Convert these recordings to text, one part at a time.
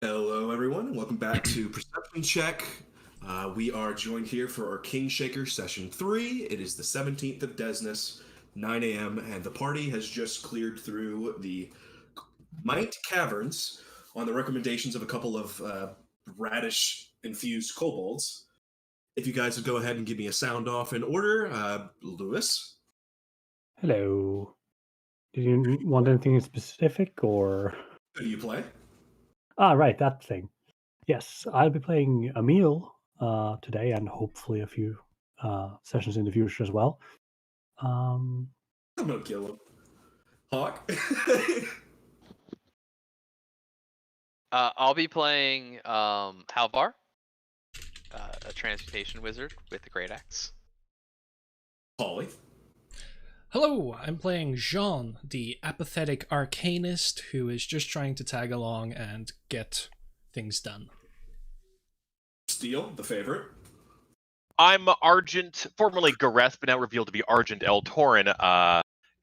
Hello, everyone, and welcome back to Perception Check. We are joined here for our Kingshaker Session 3. It is the 17th of Desnus, 9 a.m., and the party has just cleared through the Mite Caverns on the recommendations of a couple of radish-infused kobolds. If you guys would go ahead and give me a sound off in order, Lewis. Hello. Did you want anything specific or? Who do you play? Right, that thing. Yes, I'll be playing Emil today and hopefully a few sessions in the future as well. I'm gonna kill him. Hawk? I'll be playing Halvar, a transmutation wizard with a great axe. Holly? Hello, I'm playing Jean, the apathetic arcanist who is just trying to tag along and get things done. Steel, the favorite. I'm Argent, formerly Gareth, but now revealed to be Argent L. Torin,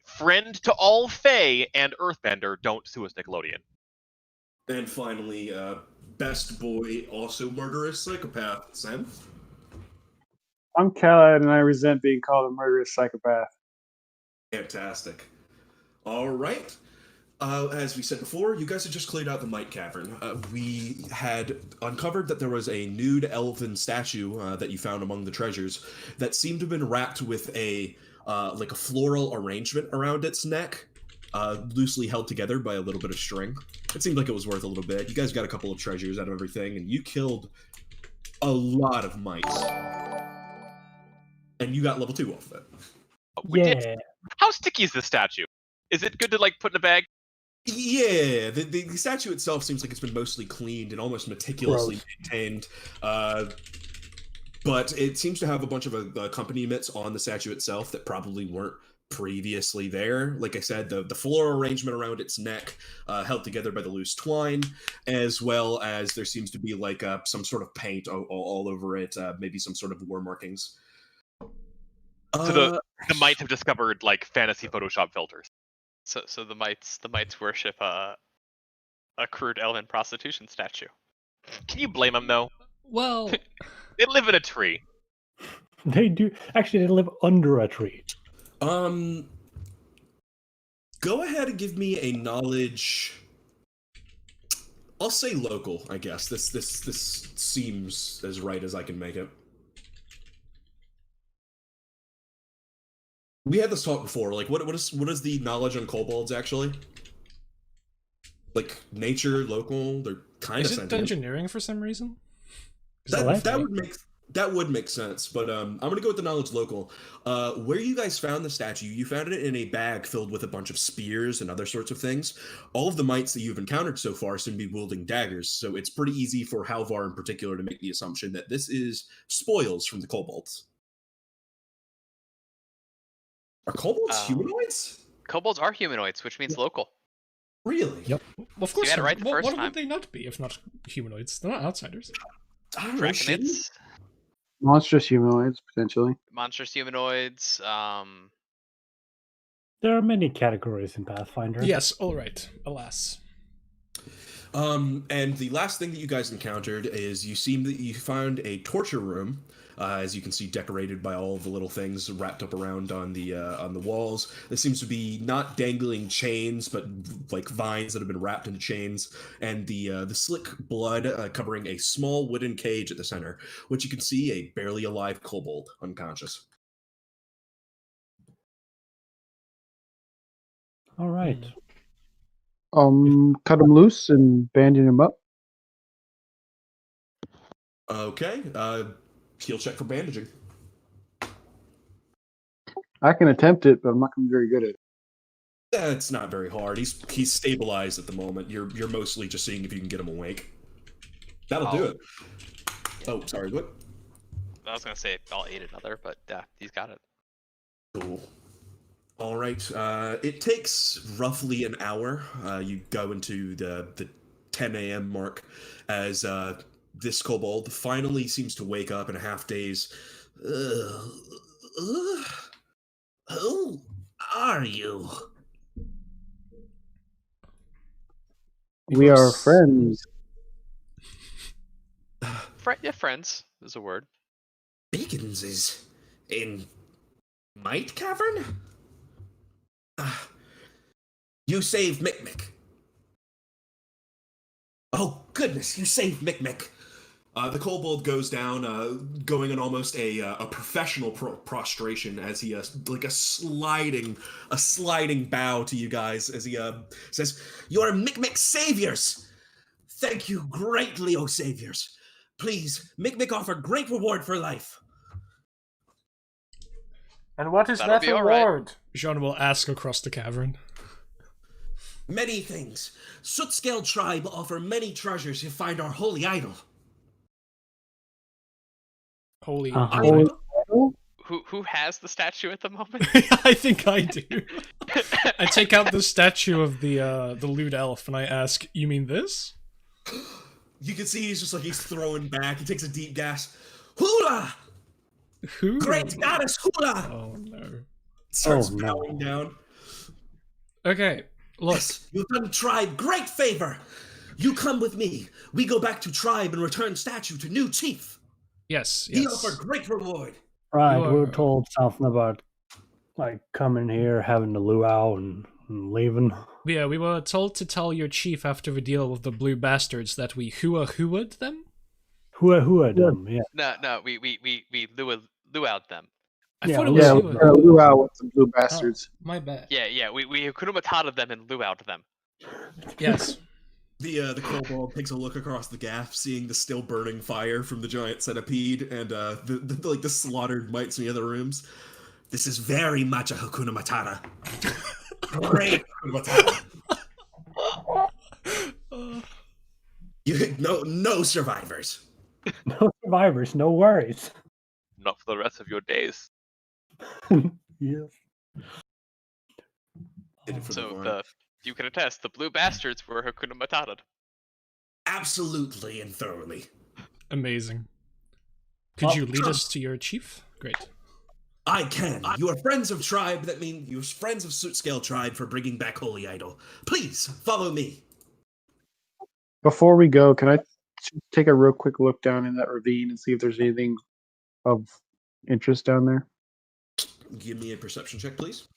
friend to all Fae and Earthbender. Don't sue us, Nickelodeon. And finally, best boy, also murderous psychopath, Sam. I'm Khaled, and I resent being called a murderous psychopath. Fantastic. All right. As we said before, you guys had just cleared out the Mite Cavern. We had uncovered that there was a nude elven statue that you found among the treasures that seemed to have been wrapped with a floral arrangement around its neck, loosely held together by a little bit of string. It seemed like it was worth a little bit. You guys got a couple of treasures out of everything, and you killed a lot of mites. And you got level 2 off of it. We did. How sticky is this statue? Is it good to put in a bag? Yeah, the statue itself seems like it's been mostly cleaned and almost meticulously maintained. But it seems to have a bunch of accompaniments on the statue itself that probably weren't previously there. Like I said, the floral arrangement around its neck, held together by the loose twine, as well as there seems to be some sort of paint all over it, maybe some sort of war markings. So the mites have discovered fantasy Photoshop filters. So the mites worship a crude elven prostitution statue. Can you blame them though? Well, They live in a tree. They do. Actually, they live under a tree. Go ahead and give me a knowledge. I'll say local, I guess. This seems as right as I can make it. We had this talk before. What is the knowledge on kobolds actually? Nature, local. They're kind of is it sentient. engineering for some reason? That would make sense, but I'm gonna go with the knowledge local. Where you guys found the statue, you found it in a bag filled with a bunch of spears and other sorts of things. All of the mites that you've encountered so far seem to be wielding daggers, so it's pretty easy for Halvar in particular to make the assumption that this is spoils from the kobolds. Are kobolds humanoids? Kobolds are humanoids, which means local. Really? Yep. Well, of course. You had it right the first what time. would they not be if not humanoids? They're not outsiders. Draconids, Monstrous humanoids, potentially. monstrous humanoids. There are many categories in Pathfinder. Yes. All right. Alas. And the last thing that you guys encountered is you found a torture room, as you can see decorated by all of the little things wrapped up around on the walls. There seems to be not dangling chains, but vines that have been wrapped into chains, and the slick blood covering a small wooden cage at the center, which you can see a barely alive kobold unconscious. All right. Cut them loose and bandage them up. Okay, heal check for bandaging. I can attempt it, but I'm not going to be very good at it. It's not very hard. He's stabilized at the moment. You're mostly just seeing if you can get him awake. That'll do it. Oh, sorry, what? I was gonna say I'll aid another, but he's got it. Cool. All right. It takes roughly an hour. You go into the 10 a.m. mark as this kobold finally seems to wake up in a half daze. Who are you? We are friends. Yeah, friends is a word. Beacons is in Mite Cavern? You saved Mick. Oh, goodness, you saved Mick. The kobold goes down, going in almost a professional prostration as he, like a sliding bow to you guys as he says, "You are Mick saviors! Thank you greatly, O saviors. Please, Mick offer great reward for life." And what is That'll that be all right. reward? Jean will ask across the cavern. Many things. Sootscale tribe offer many treasures to find our holy idol. Holy. Holy idol? Who has the statue at the moment? I think I do. I take out the statue of the lewd elf and I ask, "You mean this?" You can see he's throwing back. He takes a deep gasp. Hula! Who? Great goddess Hula! Oh no. Starts Oh, no. bowing down. Okay, look. Yes, you've done tribe great favor. You come with me. We go back to tribe and return statue to new chief. Yes, He yes. offer great reward. Right, You we were are- told something about like coming here, having the luau, and leaving. Yeah, we were told to tell your chief after we deal with the blue bastards that we hua-hua'd them. Who had them? Yeah, No, we luau'd them. I Yeah, thought it was Yeah, hua. luau with the blue Oh, bastards. my bad. Yeah, we Hakuna Matata them and luau'd them. Yes. The kobold takes a look across the gap, seeing the still burning fire from the giant centipede and the slaughtered mites in the other rooms. This is very much a Hakuna Matata. Great Hakuna Matata. No survivors. no survivors, no worries. Not for the rest of your days. Yes. Did it for the So Varn. you can attest the blue bastards were Hakuna Matata. Absolutely and thoroughly. Amazing. Could Oh, you lead sure. us to your chief? Great. I can. You are friends of tribe. That means you're friends of Sootscale tribe for bringing back Holy Idol. Please follow me. Before we go, can I take a real quick look down in that ravine and see if there's anything of interest down there? Give me a perception check, please.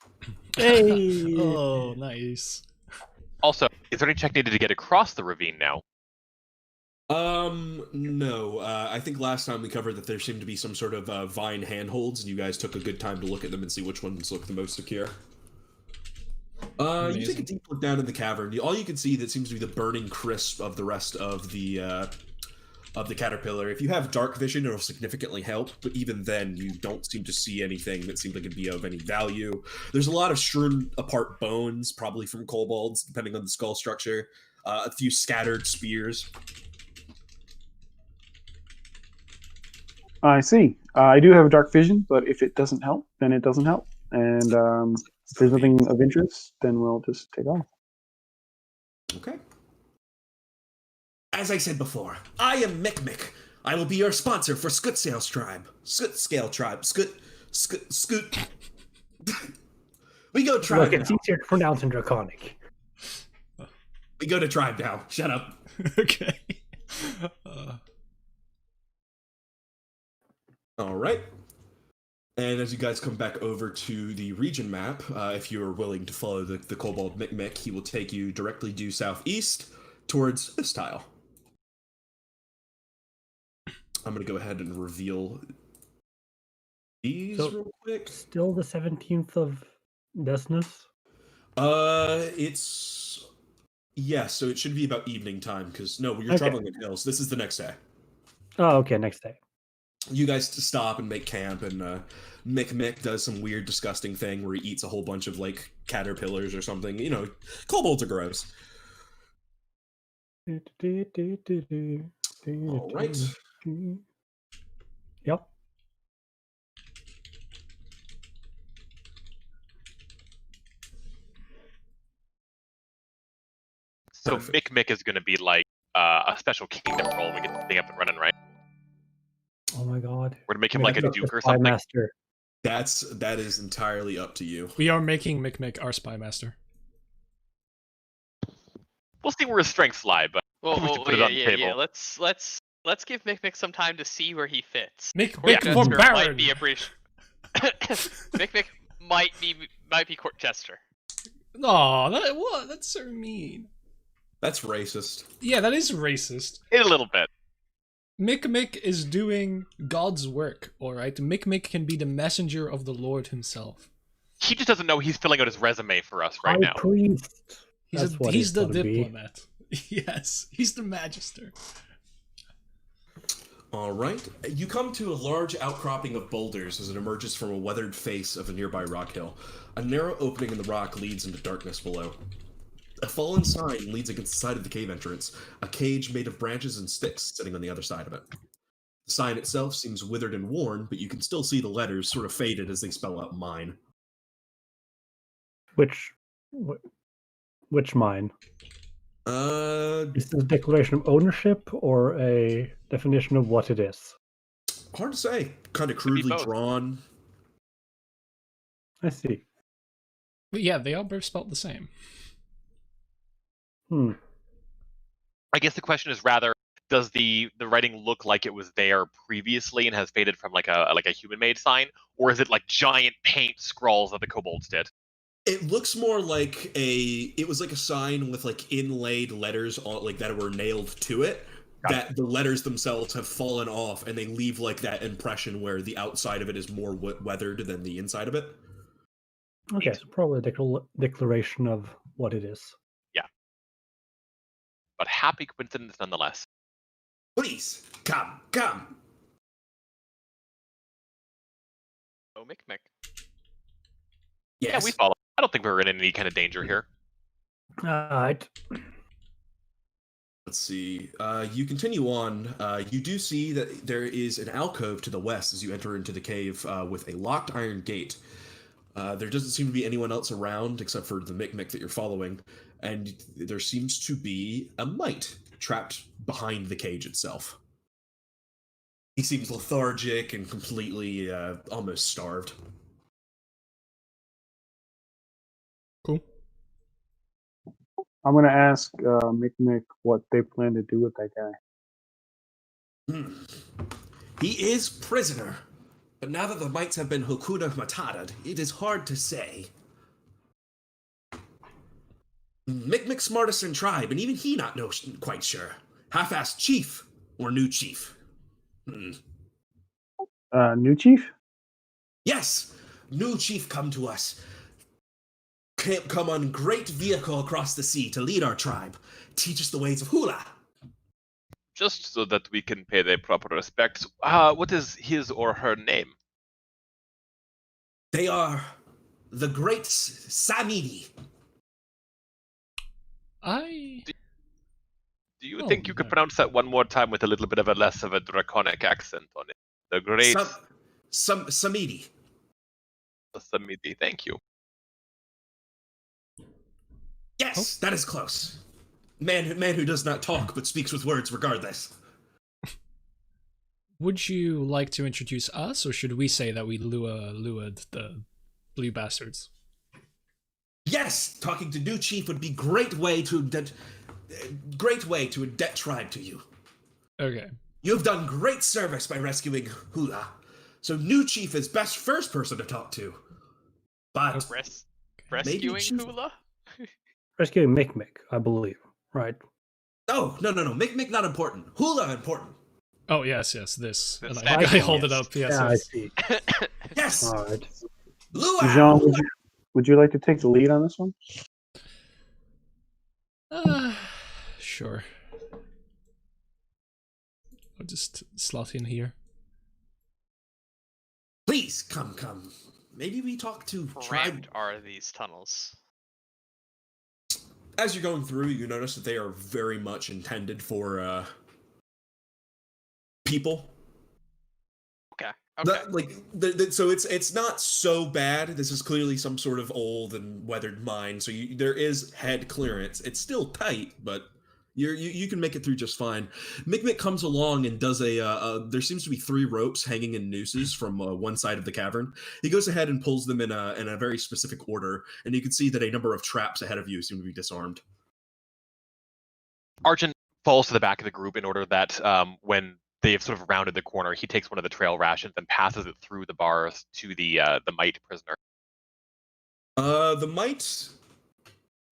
Hey. Oh, nice. Also, is there any check needed to get across the ravine now? No. I think last time we covered that there seemed to be some sort of vine handholds, and you guys took a good time to look at them and see which ones look the most secure. You take a Amazing. deep look down in the cavern. All you can see that seems to be the burning crisp of the rest of the caterpillar. If you have dark vision, it'll significantly help, but even then, you don't seem to see anything that seems like it'd be of any value. There's a lot of strewn apart bones, probably from kobolds, depending on the skull structure. A few scattered spears. I see. I do have a dark vision, but if it doesn't help, then it doesn't help. And if there's nothing of interest, then we'll just take off. Okay. As I said before, I am Mick. I will be your sponsor for Scale tribe. Scoot. We go tribe Look, now. it's easier to pronounce in Draconic. We go to tribe now. Shut up. Okay. All right. And as you guys come back over to the region map, if you are willing to follow the kobold Mick, he will take you directly due southeast towards this tile. I'm going to go ahead and reveal these So- real quick. Still the 17th of business. It's... Yeah, so it should be about evening time, because, no, you're Okay. traveling in hills. This is the next day. Oh, okay, next day. You guys stop and make camp, and Mick does some weird, disgusting thing where he eats a whole bunch of, like, caterpillars or something. You know, kobolds are gross. All right. Yep. So Perfect. Mick is going to be like a special kingdom role when we get the thing up and running, right? Oh my god. We're going to make him Yeah, like a that's duke the or Spy something. Master. That is entirely up to you. We are making Mick our spy master. We'll see where his strengths lie, but Well, we should put it on the table. Let's let's give Mick some time to see where he fits. Mick Court for jester Baron. might be a British. Mick might be court jester. Aw, what? That's so mean. That's racist. Yeah, that is racist. A little bit. Mick is doing God's work, alright? Mick can be the messenger of the Lord himself. He just doesn't know he's filling out his resume for us right High now. priest. That's what He's the gotta be. diplomat. Yes, he's the magister. All right. You come to a large outcropping of boulders as it emerges from a weathered face of a nearby rock hill. A narrow opening in the rock leads into darkness below. A fallen sign leads against the side of the cave entrance, a cage made of branches and sticks sitting on the other side of it. The sign itself seems withered and worn, but you can still see the letters sort of faded as they spell out mine. Which mine? Is this a declaration of ownership or a definition of what it is? Hard to say. Kind of Could be crudely both. drawn. I see. But yeah, they are both spelled the same. I guess the question is rather, does the writing look like it was there previously and has faded from like a human-made sign, or is it like giant paint scrawls that the kobolds did? It looks more like it was like a sign with like inlaid letters on, like that were nailed to it. That the letters themselves have fallen off and they leave like that impression where the outside of it is more weathered than the inside of it. Okay, so probably a declaration of what it is. But happy coincidence nonetheless. Please, come. Oh, Mick. Yes. Yeah, we follow. I don't think we're in any kind of danger here. Alright. Let's see. You continue on. You do see that there is an alcove to the west as you enter into the cave with a locked iron gate. There doesn't seem to be anyone else around except for the Mick that you're following, and there seems to be a mite trapped behind the cage itself. He seems lethargic and completely almost starved. Cool. I'm gonna ask Mick what they plan to do with that guy. He is prisoner, but now that the mites have been Hakuna Matata, it is hard to say. Mick smartest in tribe, and even he not know quite sure. Half-assed chief or new chief? New chief? Yes, new chief come to us. Come on great vehicle across the sea to lead our tribe. Teach us the ways of hula. Just so that we can pay the proper respects, what is his or her name? They are the great Samidi. Do you think you could pronounce that one more time with a little bit of a less of a draconic accent on it? The great Samidi. Samidi, thank you. Yes, that is close. Man who does not talk but speaks with words regardless. Would you like to introduce us, or should we say that we lured the blue bastards? Yes, talking to new chief would be great way to a debt tribe to you. Okay. You have done great service by rescuing Hula, so new chief is best first person to talk to. But Rescuing chief- hula? Rescuing Mick, I believe. Right. no, Mick not important. Hula important. Oh yes, this. The And statue, I hold it up. Yes, Yeah, I yes. see. Yes, Alright. Luau. Jean, would you like to take the lead on this one? Sure. I'll just slot in here. Please come. Maybe we talk to tribe. Cramped are these tunnels? As you're going through, you notice that they are very much intended for people. Okay. So it's not so bad. This is clearly some sort of old and weathered mine. So there is head clearance. It's still tight, but you can make it through just fine. Mick comes along and does there seems to be 3 ropes hanging in nooses from one side of the cavern. He goes ahead and pulls them in a very specific order, and you can see that a number of traps ahead of you seem to be disarmed. Argent, falls to the back of the group in order that when they've sort of rounded the corner, he takes one of the trail rations and passes it through the bars to the mite prisoner. The mite.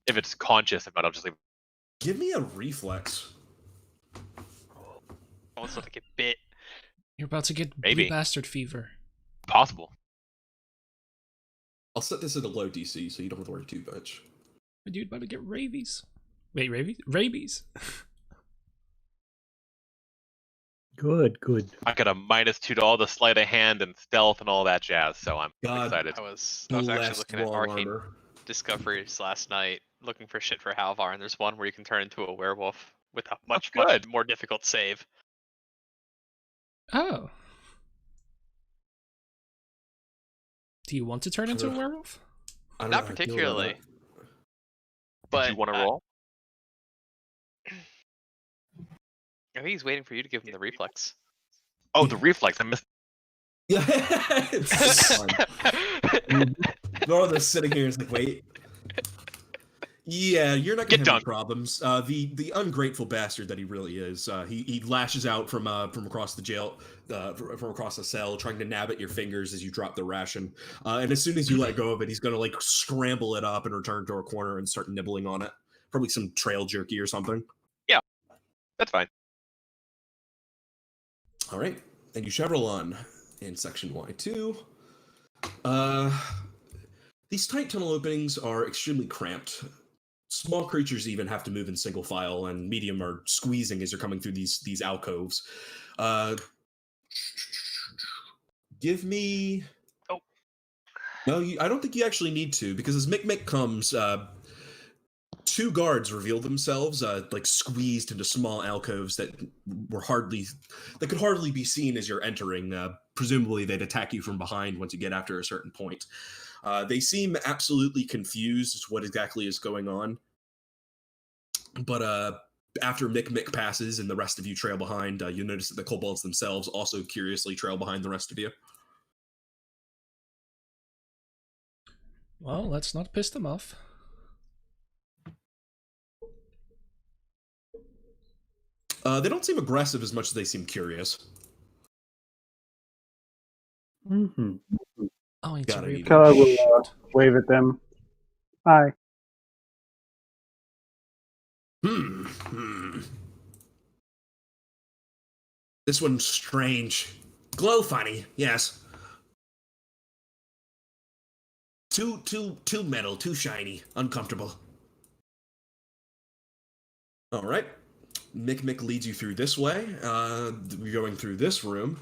If it's conscious, if not, I'll just leave. Give me a reflex. Almost like a bit. You're about to get Maybe. blue bastard fever. Possible. I'll set this at a low DC, so you don't have to worry too much. My dude about to get rabies. Wait, rabies? Rabies. Good, good. I got a -2 to all the sleight of hand and stealth and all that jazz, so I'm God excited. I was actually Blessed looking at wall arcane armor. discoveries last night, looking for shit for Halvar, and there's one where you can turn into a werewolf with a much good. more difficult save. Oh. Do you want to turn into a werewolf? I don't Not know how I feel about particularly. that. But Do you want to roll? I think he's waiting for you to give him the reflex. Oh, the reflex. I missed. Yeah, it's fun. Northern sitting here is like, wait. Yeah, you're not gonna Get have any done. problems. The ungrateful bastard that he really is. He lashes out from across the jail, from across the cell, trying to nab at your fingers as you drop the ration. And as soon as you let go of it, he's gonna like scramble it up and return to a corner and start nibbling on it. Probably some trail jerky or something. That's fine. All right, and you chevron on in section Y2. These tight tunnel openings are extremely cramped. Small creatures even have to move in single file, and medium are squeezing as you're coming through these alcoves. Give me. Oh. No, I don't think you actually need to, because as Mick comes, two guards reveal themselves, like squeezed into small alcoves that could hardly be seen as you're entering. Presumably, they'd attack you from behind once you get after a certain point. They seem absolutely confused as to what exactly is going on. But after Mick passes and the rest of you trail behind, you'll notice that the kobolds themselves also curiously trail behind the rest of you. Well, let's not piss them off. They don't seem aggressive as much as they seem curious. Mm-hmm. Oh, it's Gotta a need Kala will Shit. wave at them. Hi. This one's strange. Glow funny, yes. Too metal, too shiny, uncomfortable. All right. Mick leads you through this way. We're going through this room.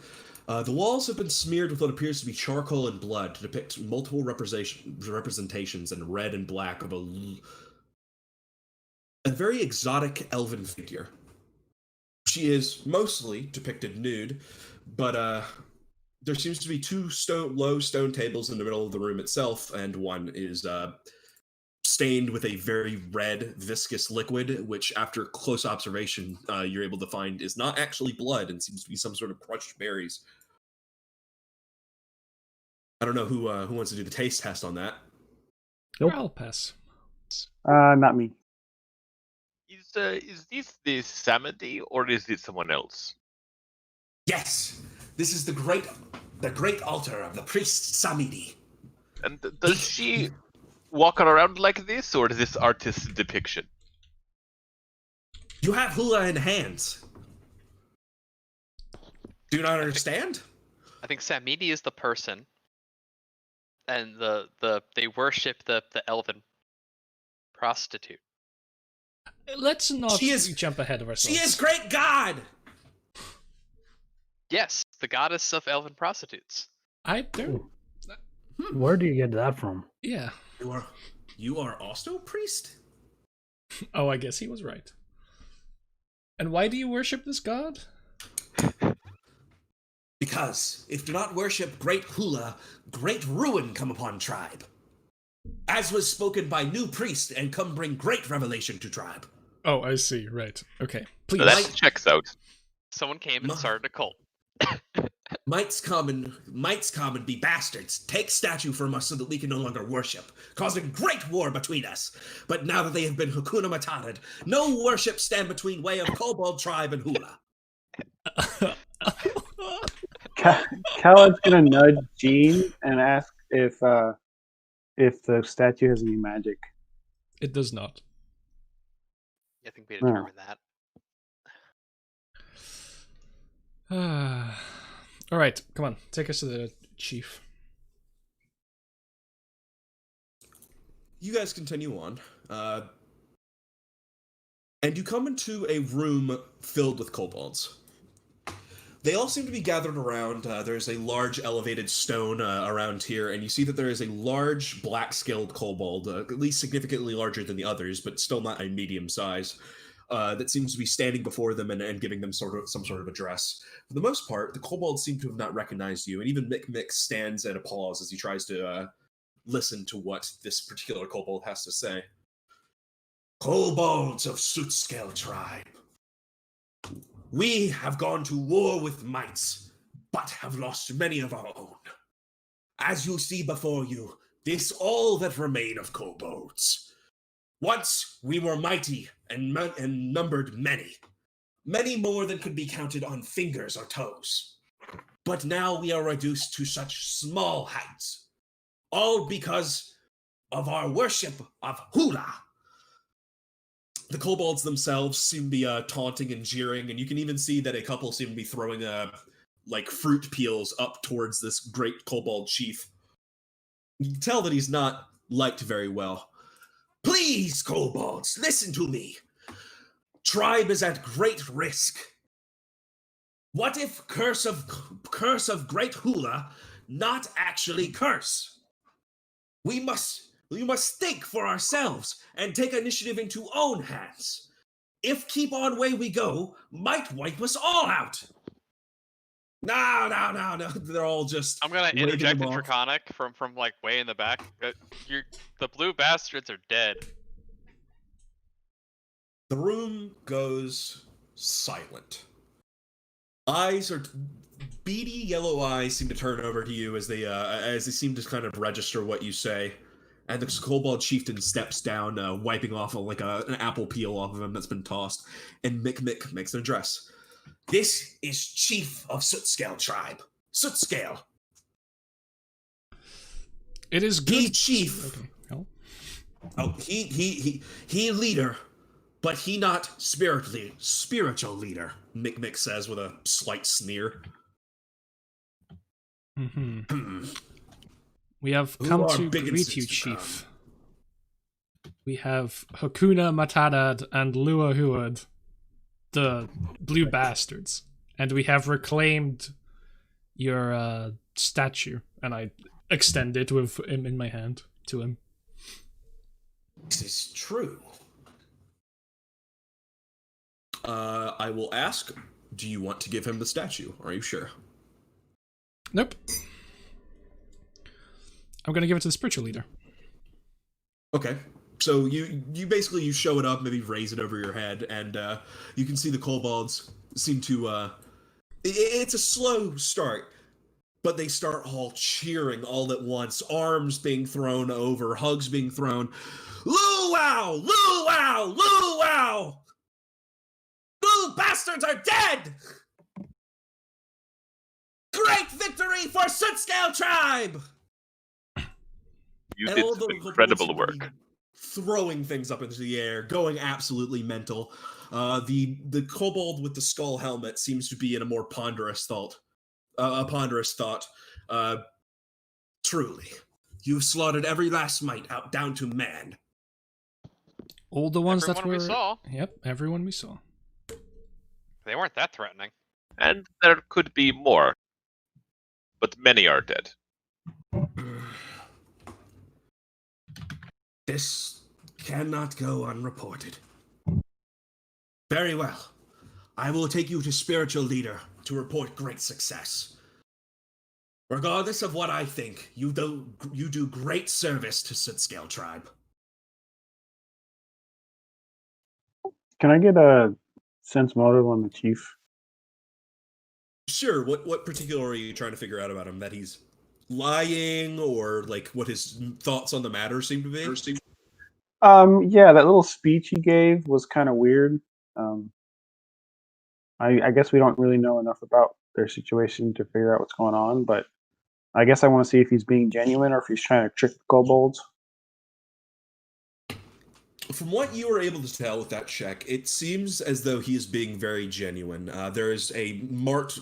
The walls have been smeared with what appears to be charcoal and blood to depict multiple representations in red and black of a very exotic elven figure. She is mostly depicted nude, but there seems to be two low stone tables in the middle of the room itself, and one is stained with a very red, viscous liquid, which, after close observation, you're able to find is not actually blood and seems to be some sort of crushed berries. I don't know who wants to do the taste test on that. Nope. I'll pass. Not me. Is this the Samedi or is it someone else? Yes, this is the great altar of the priest Samidi. And does she walk around like this, or is this artist's depiction? You have hula in hands. Do you not understand? I think Samidi is the person, and they worship the elven prostitute. Let's not She is- jump ahead of ourselves. She is great god. Yes, the goddess of elven prostitutes. I don't. Where do you get that from? Yeah. You are also a priest? Oh, I guess he was right. And why do you worship this god? Because if do not worship great hula, great ruin come upon tribe. As was spoken by new priest, and come bring great revelation to tribe. Oh, I see. Right. Okay. Please. So that checks out. Someone came and Ma- started a cult. Mites come and be bastards. Take statue from us so that we can no longer worship, causing great war between us. But now that they have been Hakuna Mata'd, no worship stand between way of Kobold tribe and Hula. Khaled's gonna nudge Jean and ask if the statue has any magic. It does not. I think we determined that. All right, come on, take us to the chief. You guys continue on, and you come into a room filled with kobolds. They all seem to be gathered around. There's a large elevated stone around here, and you see that there is a large black-scaled kobold, at least significantly larger than the others, but still not a medium size, that seems to be standing before them and giving them some sort of address. For the most part, the kobolds seem to have not recognized you, and even Mick stands at a pause as he tries to listen to what this particular kobold has to say. Kobolds of Sootscale tribe. We have gone to war with mites, but have lost many of our own. As you see before you, this all that remain of kobolds. Once we were mighty and numbered many more than could be counted on fingers or toes. But now we are reduced to such small heights, all because of our worship of Hula. The kobolds themselves seem to be taunting and jeering, and you can even see that a couple seem to be throwing like fruit peels up towards this great kobold chief. You can tell that he's not liked very well. Please, kobolds, listen to me. Tribe is at great risk. What if curse of great Hula not actually curse? We must think for ourselves and take initiative into own hands. If keep on way we go, might wipe us all out. No. They're all just. I'm gonna waving interject them a off. Draconic from like way in the back. The blue bastards are dead. The room goes silent. Beady yellow eyes seem to turn over to you as they seem to kind of register what you say. And the kobold chieftain steps down, wiping off an apple peel off of him that's been tossed. And Mick makes an address. This is Chief of Sootscale tribe. Sootscale. It is good. He chief. Okay. Oh. Oh, he leader, but he not spiritual leader. Mick says with a slight sneer. Mm-hmm. We have Who come are to big and greet you, sinister Chief. We have Hakuna Mata'd and Lua Huad, the blue bastards, and we have reclaimed your statue. And I extend it with him in my hand to him. This is true. I will ask, do you want to give him the statue? Are you sure? Nope. I'm gonna give it to the spiritual leader. Okay. So you basically show it up, maybe raise it over your head, and you can see the kobolds seem to it's a slow start, but they start all cheering all at once, arms being thrown over, hugs being thrown. Luau! Luau! Luau! Blue bastards are dead! Great victory for Sootscale tribe! You And did all some the kobolds incredible seem to work. be throwing things up into the air, going absolutely mental. The kobold with the skull helmet seems to be in a more ponderous thought. Truly, you've slaughtered every last mite out down to man. All the ones that Everyone were. we saw. Yep, everyone we saw. They weren't that threatening. And there could be more. But many are dead. This cannot go unreported. Very well. I will take you to spiritual leader to report great success. Regardless of what I think, you do great service to Sootscale tribe. Can I get a sense motive on the chief? Sure. What particular are you trying to figure out about him? That he's lying, or like what his thoughts on the matter seem to be? Yeah, that little speech he gave was kind of weird. I guess we don't really know enough about their situation to figure out what's going on, but I guess I want to see if he's being genuine or if he's trying to trick the kobolds. From what you were able to tell with that check, it seems as though he is being very genuine. There is a marked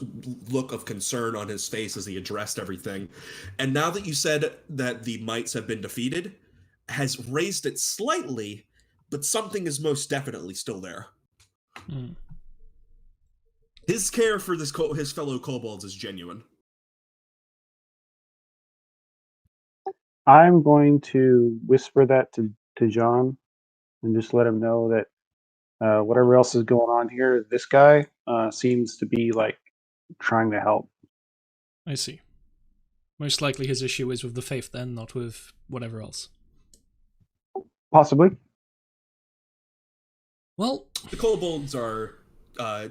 look of concern on his face as he addressed everything. And now that you said that the mites have been defeated, has raised it slightly, but something is most definitely still there. Hmm. His care for his fellow kobolds is genuine. I'm going to whisper that to John and just let him know that whatever else is going on here, this guy seems to be like trying to help. I see. Most likely his issue is with the faith then, not with whatever else. Possibly. Well, The kobolds are...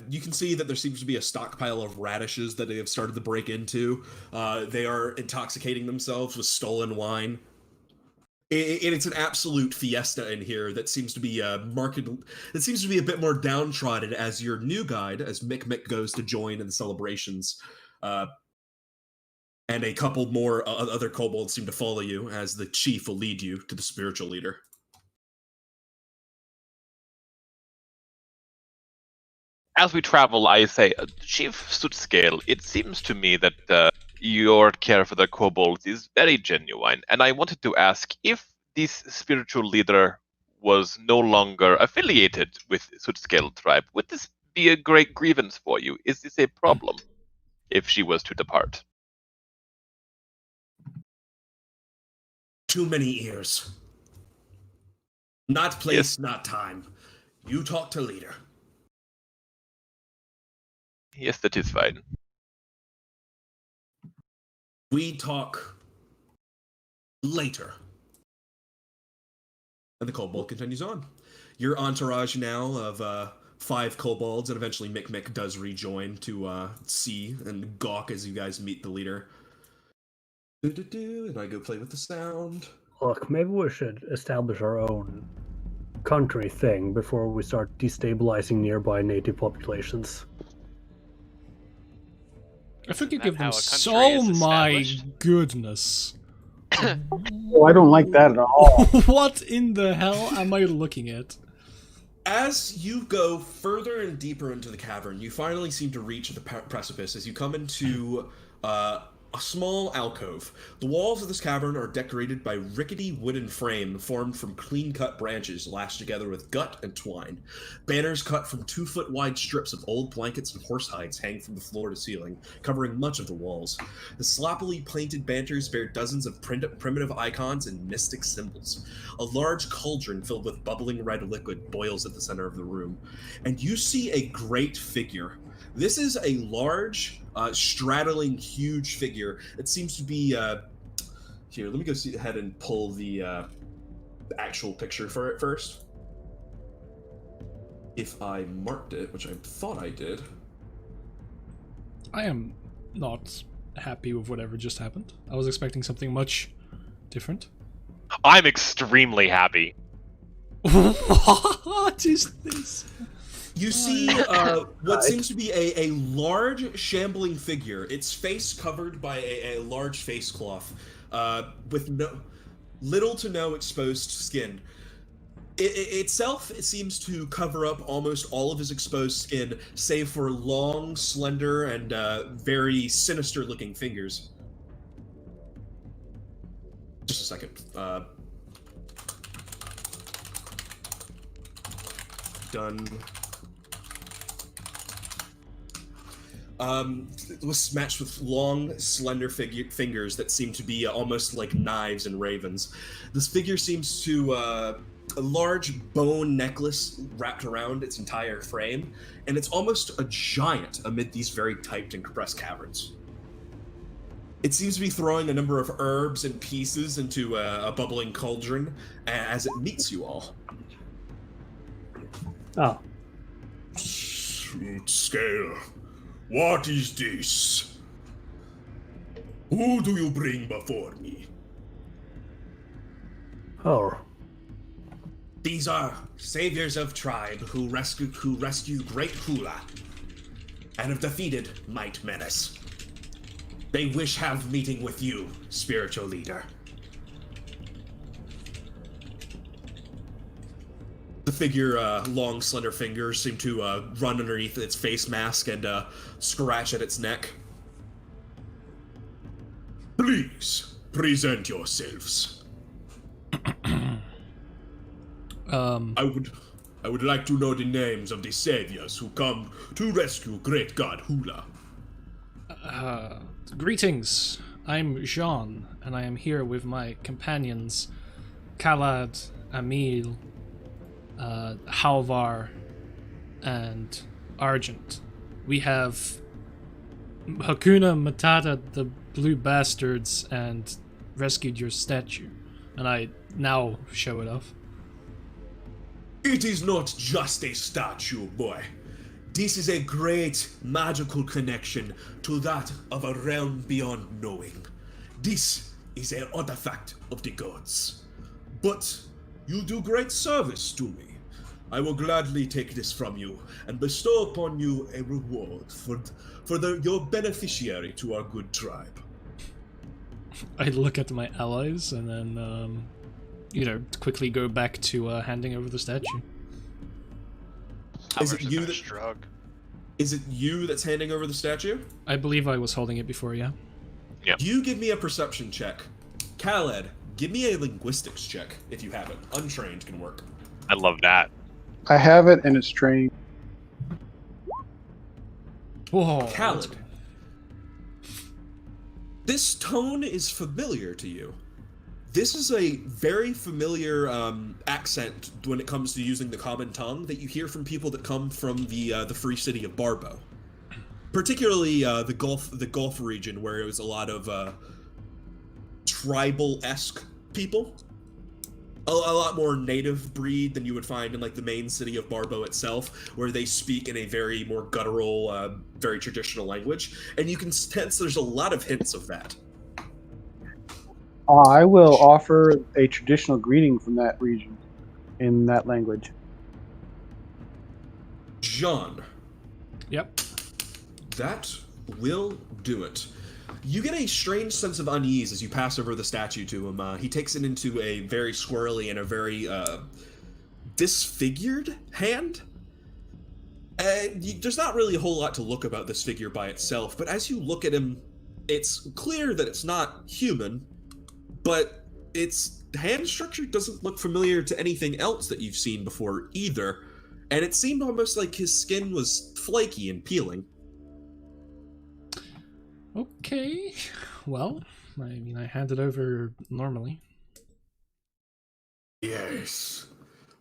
you can see that there seems to be a stockpile of radishes that they have started to break into. They are intoxicating themselves with stolen wine. It's an absolute fiesta in here that seems to be it seems to be a bit more downtrodden as your new guide, as Mick goes to join in the celebrations. And a couple more other kobolds seem to follow you as the chief will lead you to the spiritual leader. As we travel, I say, Chief Sootscale, it seems to me that your care for the kobolds is very genuine, and I wanted to ask if this spiritual leader was no longer affiliated with Sootscale tribe, would this be a great grievance for you? Is this a problem if she was to depart? Too many ears. Not place, Yes. not time. You talk to leader. Yes, that is fine. We talk later. And the kobold continues on. Your entourage now of 5 kobolds, and eventually Mick does rejoin to see and gawk as you guys meet the leader. And I go play with the sound. Look, maybe we should establish our own country thing before we start destabilizing nearby native populations. I think you Isn't give that them how a country so is my established? goodness. Oh, I don't like that at all. What in the hell am I looking at? As you go further and deeper into the cavern, you finally seem to reach the precipice as you come into a small alcove. The walls of this cavern are decorated by rickety wooden frame formed from clean-cut branches lashed together with gut and twine. Banners cut from 2-foot-wide strips of old blankets and horse hides hang from the floor to ceiling, covering much of the walls. The sloppily painted banners bear dozens of primitive icons and mystic symbols. A large cauldron filled with bubbling red liquid boils at the center of the room, and you see a great figure. This is a large, straddling, huge figure. It seems to be... Here, let me go ahead and pull the actual picture for it first. If I marked it, which I thought I did. I am not happy with whatever just happened. I was expecting something much different. I'm extremely happy. What is this? You see what seems to be a large, shambling figure. Its face covered by a large face cloth with little to no exposed skin. It seems to cover up almost all of his exposed skin, save for long, slender, and very sinister-looking fingers. Just a second. Done. It was matched with long, slender fingers that seem to be almost like knives and ravens. This figure seems to a large bone necklace wrapped around its entire frame, and it's almost a giant amid these very tight and compressed caverns. It seems to be throwing a number of herbs and pieces into a bubbling cauldron as it meets you all. Oh, Scale. What is this? Who do you bring before me? Oh, These are saviors of tribe who rescue Great Hula and have defeated Might Menace. They wish have meeting with you, spiritual leader. The figure, long, slender fingers seem to run underneath its face mask and scratch at its neck. Please, present yourselves. I would like to know the names of the saviors who come to rescue Great God Hula. Greetings. I'm Jean, and I am here with my companions, Khalad, Emil, Halvar, and Argent. We have Hakuna Matata, the Blue Bastards, and rescued your statue. And I now show it off. It is not just a statue, boy. This is a great magical connection to that of a realm beyond knowing. This is an artifact of the gods. But you do great service to me. I will gladly take this from you and bestow upon you a reward for your beneficiary to our good tribe. I look at my allies and then, quickly go back to handing over the statue. Is it you that Shrug. Is it you that's handing over the statue? I believe I was holding it before, yeah. You give me a perception check. Khaled, give me a linguistics check if you have it. Untrained can work. I love that. I have it, and it's trained. Whoa. Khaled, this tone is familiar to you. This is a very familiar accent when it comes to using the common tongue that you hear from people that come from the free city of Barbo, particularly the Gulf region, where it was a lot of tribal-esque people, a lot more native breed than you would find in like the main city of Barbo itself, where they speak in a very more guttural, very traditional language, and you can sense there's a lot of hints of that. I will offer a traditional greeting from that region in that language. Jean. Yep. That will do it. You get a strange sense of unease as you pass over the statue to him. He takes it into a very squirrely and a very disfigured hand. There's not really a whole lot to look about this figure by itself, but as you look at him, it's clear that it's not human, but its hand structure doesn't look familiar to anything else that you've seen before either, and it seemed almost like his skin was flaky and peeling. Okay. Well, I hand it over normally. Yes,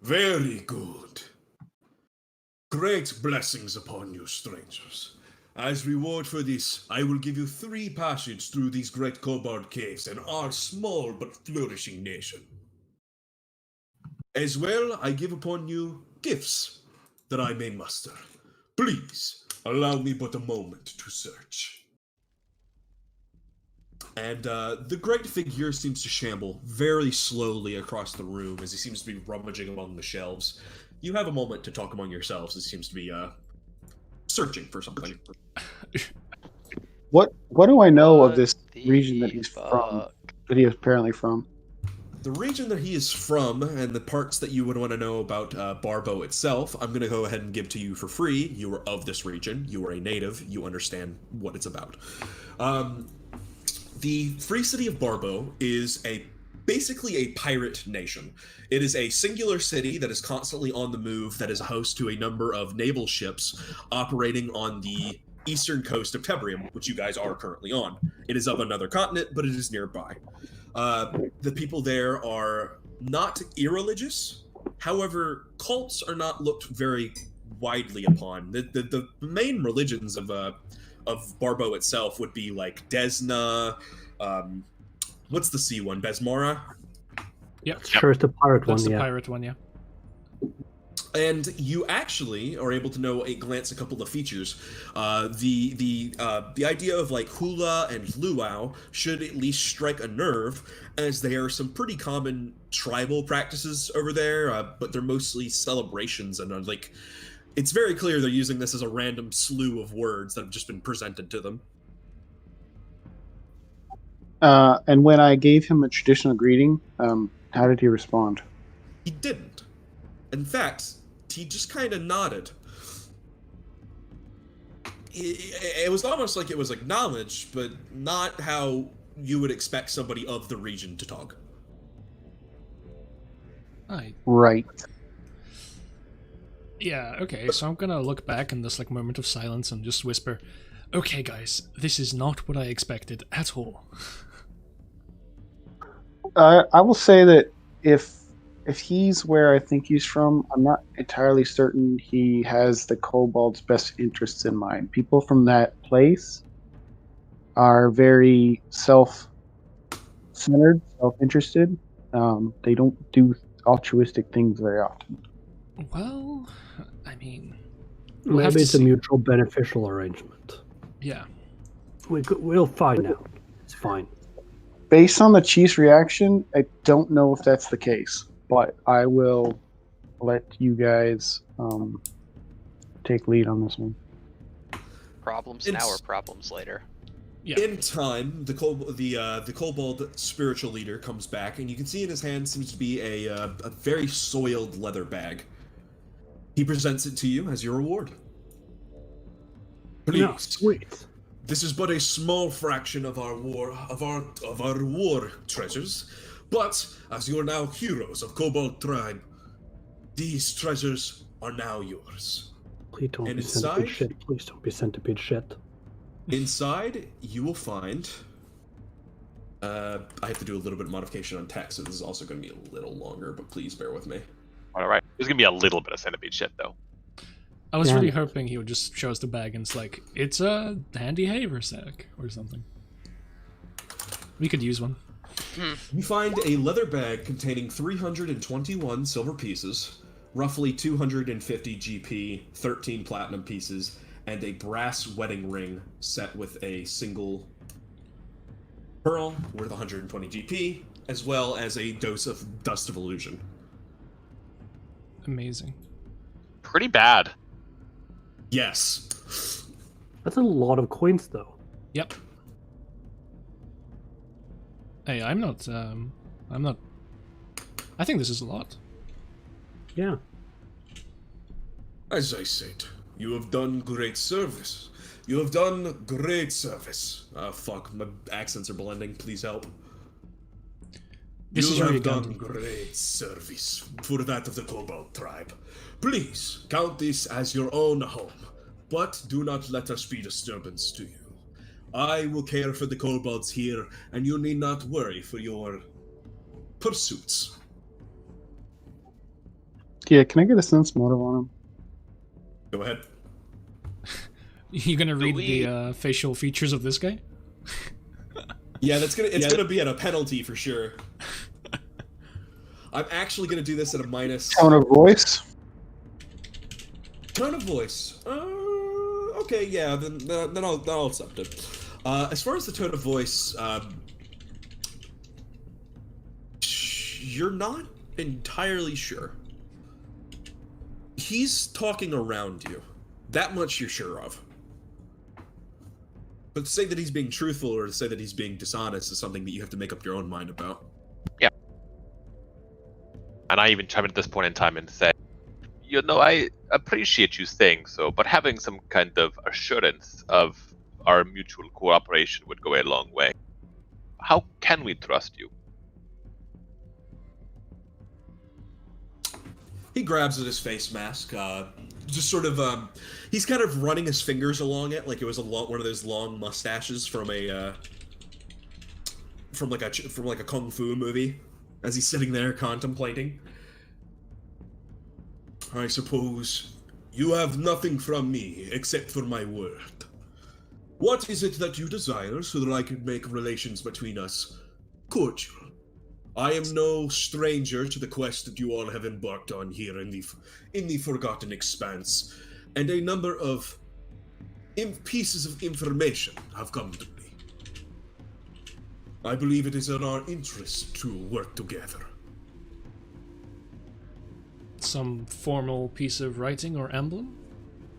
very good. Great blessings upon you, strangers. As reward for this, I will give you 3 passage through these great kobold caves in our small but flourishing nation. As well, I give upon you gifts that I may muster. Please, allow me but a moment to search. And the great figure seems to shamble very slowly across the room as he seems to be rummaging among the shelves. You have a moment to talk among yourselves. He seems to be searching for something. What do I know of What this the region that he's from? That he is apparently from. The region that he is from, and the parts that you would want to know about Barbo itself, I'm going to go ahead and give to you for free. You are of this region. You are a native. You understand what it's about. The Free City of Barbo is basically a pirate nation. It is a singular city that is constantly on the move, that is a host to a number of naval ships operating on the eastern coast of Tebrium, which you guys are currently on. It is of another continent, but it is nearby. The people there are not irreligious. However, cults are not looked very widely upon. The main religions of Barbo itself would be like Desna, what's the sea one? Besmara? Yep. Sure, it's the pirate That's one, the yeah. pirate one, yeah. And you actually are able to know at glance a couple of features. The idea of like hula and luau should at least strike a nerve, as they are some pretty common tribal practices over there, but they're mostly celebrations and like it's very clear they're using this as a random slew of words that have just been presented to them. And when I gave him a traditional greeting, how did he respond? He didn't. In fact, he just kind of nodded. It was almost like it was acknowledged, but not how you would expect somebody of the region to talk. Right. Yeah, okay, so I'm gonna look back in this like moment of silence and just whisper, okay guys, this is not what I expected at all. I will say that if he's where I think he's from, I'm not entirely certain he has the kobold's best interests in mind. People from that place are very self-centered, self-interested. They don't do altruistic things very often. Well, I mean, we'll have Maybe to it's a see. mutual beneficial arrangement. Yeah. We'll find out. It's fine. Based on the chief's reaction, I don't know if that's the case, but I will let you guys take lead on this one. Problems now or problems later? Yeah. In time, the kobold spiritual leader comes back, and you can see in his hand seems to be a very soiled leather bag. He presents it to you as your reward. Please, No, sweet. this is but a small fraction of our war treasures, but as you are now heroes of Kobold tribe, these treasures are now yours. Please don't And be centipede inside? shit. Please don't be centipede shit. Inside, you will find. I have to do a little bit of modification on text, so this is also going to be a little longer, but please bear with me. All right. There's gonna be a little bit of centipede shit though. I was Yeah. really hoping he would just show us the bag and it's like, it's a handy haversack or something. We could use one. You find a leather bag containing 321 silver pieces, roughly 250 GP, 13 platinum pieces, and a brass wedding ring set with a single pearl worth 120 GP, as well as a dose of Dust of Illusion. Amazing. Pretty bad. Yes. That's a lot of coins, though. Yep. Hey, I'm not. I think this is a lot. Yeah. As I said, you have done great service. You have done great service. Fuck, my accents are blending. Please help. This You is have really done Gandhi. great service for that of the Kobold tribe. Please count this as your own home, but do not let us be disturbance to you. I will care for the kobolds here, and you need not worry for your pursuits. Yeah, can I get a sense motive on him? Go ahead. You gonna read we- the facial features of this guy? Yeah, it's gonna be at a penalty for sure. I'm actually gonna do this at a minus. Tone of voice? Tone of voice. Okay, yeah, then I'll accept it. As far as the tone of voice, you're not entirely sure. He's talking around you. That much you're sure of. But to say that he's being truthful or to say that he's being dishonest is something that you have to make up your own mind about. And I even chime in at this point in time and say, you know, I appreciate you saying so, but having some kind of assurance of our mutual cooperation would go a long way. How can we trust you? He grabs at his face mask, just sort of, he's kind of running his fingers along it like it was one of those long mustaches from a kung fu movie, as he's sitting there contemplating. I suppose you have nothing from me except for my word. What is it that you desire so that I can make relations between us cordial? I am no stranger to the quest that you all have embarked on here in the Forgotten Expanse, and a number of pieces of information have come to me. I believe it is in our interest to work together. Some formal piece of writing or emblem?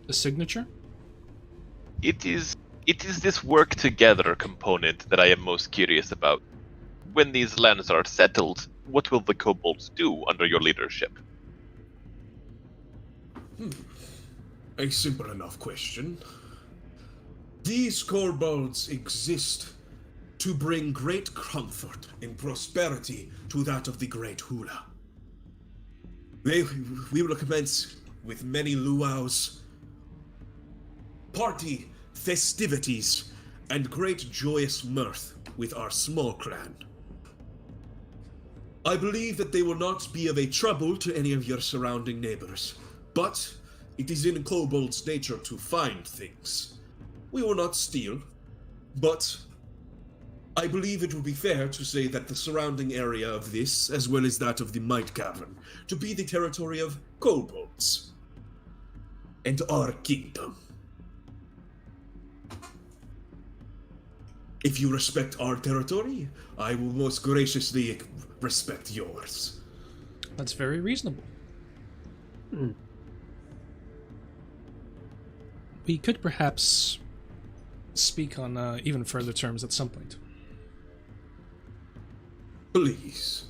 A signature? It is this work together component that I am most curious about. When these lands are settled, what will the kobolds do under your leadership? A simple enough question. These kobolds exist to bring great comfort and prosperity to that of the great Hula. We will commence with many luau's, party festivities, and great joyous mirth with our small clan. I believe that they will not be of a trouble to any of your surrounding neighbors, but it is in kobolds' nature to find things. We will not steal, but I believe it would be fair to say that the surrounding area of this, as well as that of the Mite Cavern, to be the territory of kobolds and our kingdom. If you respect our territory, I will most graciously respect yours. That's very reasonable. We could perhaps speak on even further terms at some point. Please,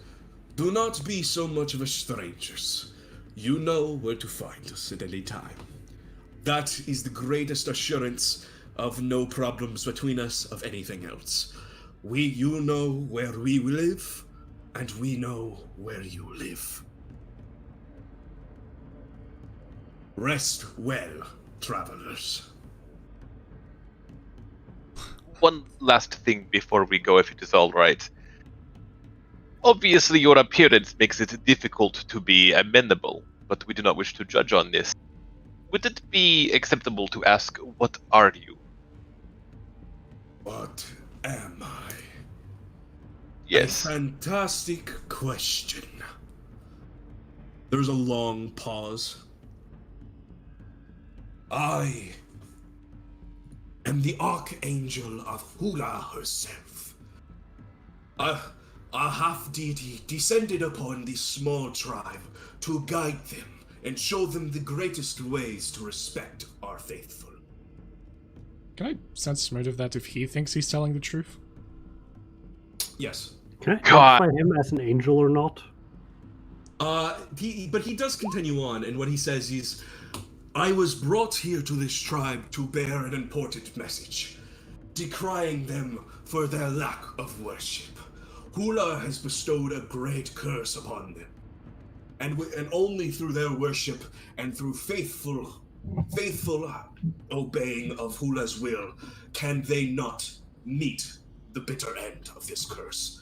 do not be so much of a strangers. You know where to find us at any time. That is the greatest assurance of no problems between us of anything else. You know where we live, and we know where you live. Rest well, travelers. One last thing before we go, if it is all right. Obviously, your appearance makes it difficult to be amenable, but we do not wish to judge on this. Would it be acceptable to ask, what are you? What am I? Yes. A fantastic question. There's a long pause. I am the Archangel of Hula herself. A half-deity descended upon this small tribe to guide them and show them the greatest ways to respect our faithful. Can I sense motive that if he thinks he's telling the truth? Yes. Can I God. identify him as an angel or not? But he does continue on, and what he says is, I was brought here to this tribe to bear an important message, decrying them for their lack of worship. Hula has bestowed a great curse upon them, and only through their worship and through faithful obeying of Hula's will can they not meet the bitter end of this curse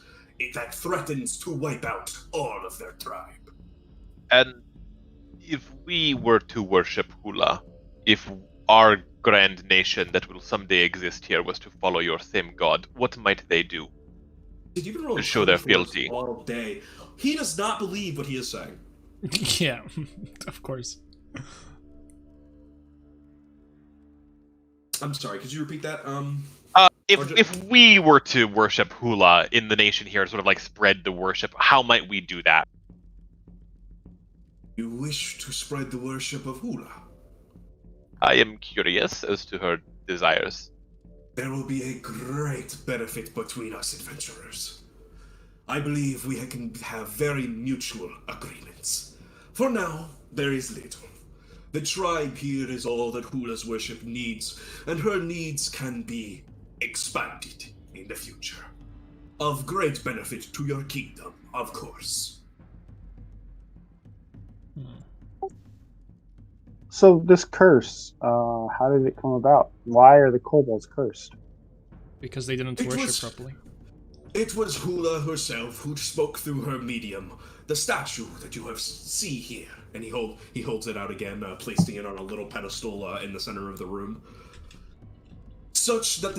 that threatens to wipe out all of their tribe. And if we were to worship Hula, if our grand nation that will someday exist here was to follow your same god, what might they do? Did you roll To show their for us fealty. all day? He does not believe what he is saying. Yeah, of course. I'm sorry, could you repeat that? If we were to worship Hula in the nation here, sort of like spread the worship, how might we do that? You wish to spread the worship of Hula? I am curious as to her desires. There will be a great benefit between us adventurers. I believe we can have very mutual agreements. For now, there is little. The tribe here is all that Hula's worship needs, and her needs can be expanded in the future. Of great benefit to your kingdom, of course. So this curse, how did it come about? Why are the kobolds cursed? Because they didn't worship properly. It was Hula herself who spoke through her medium, the statue that you see here. And he holds it out again, placing it on a little pedestal in the center of the room. Such that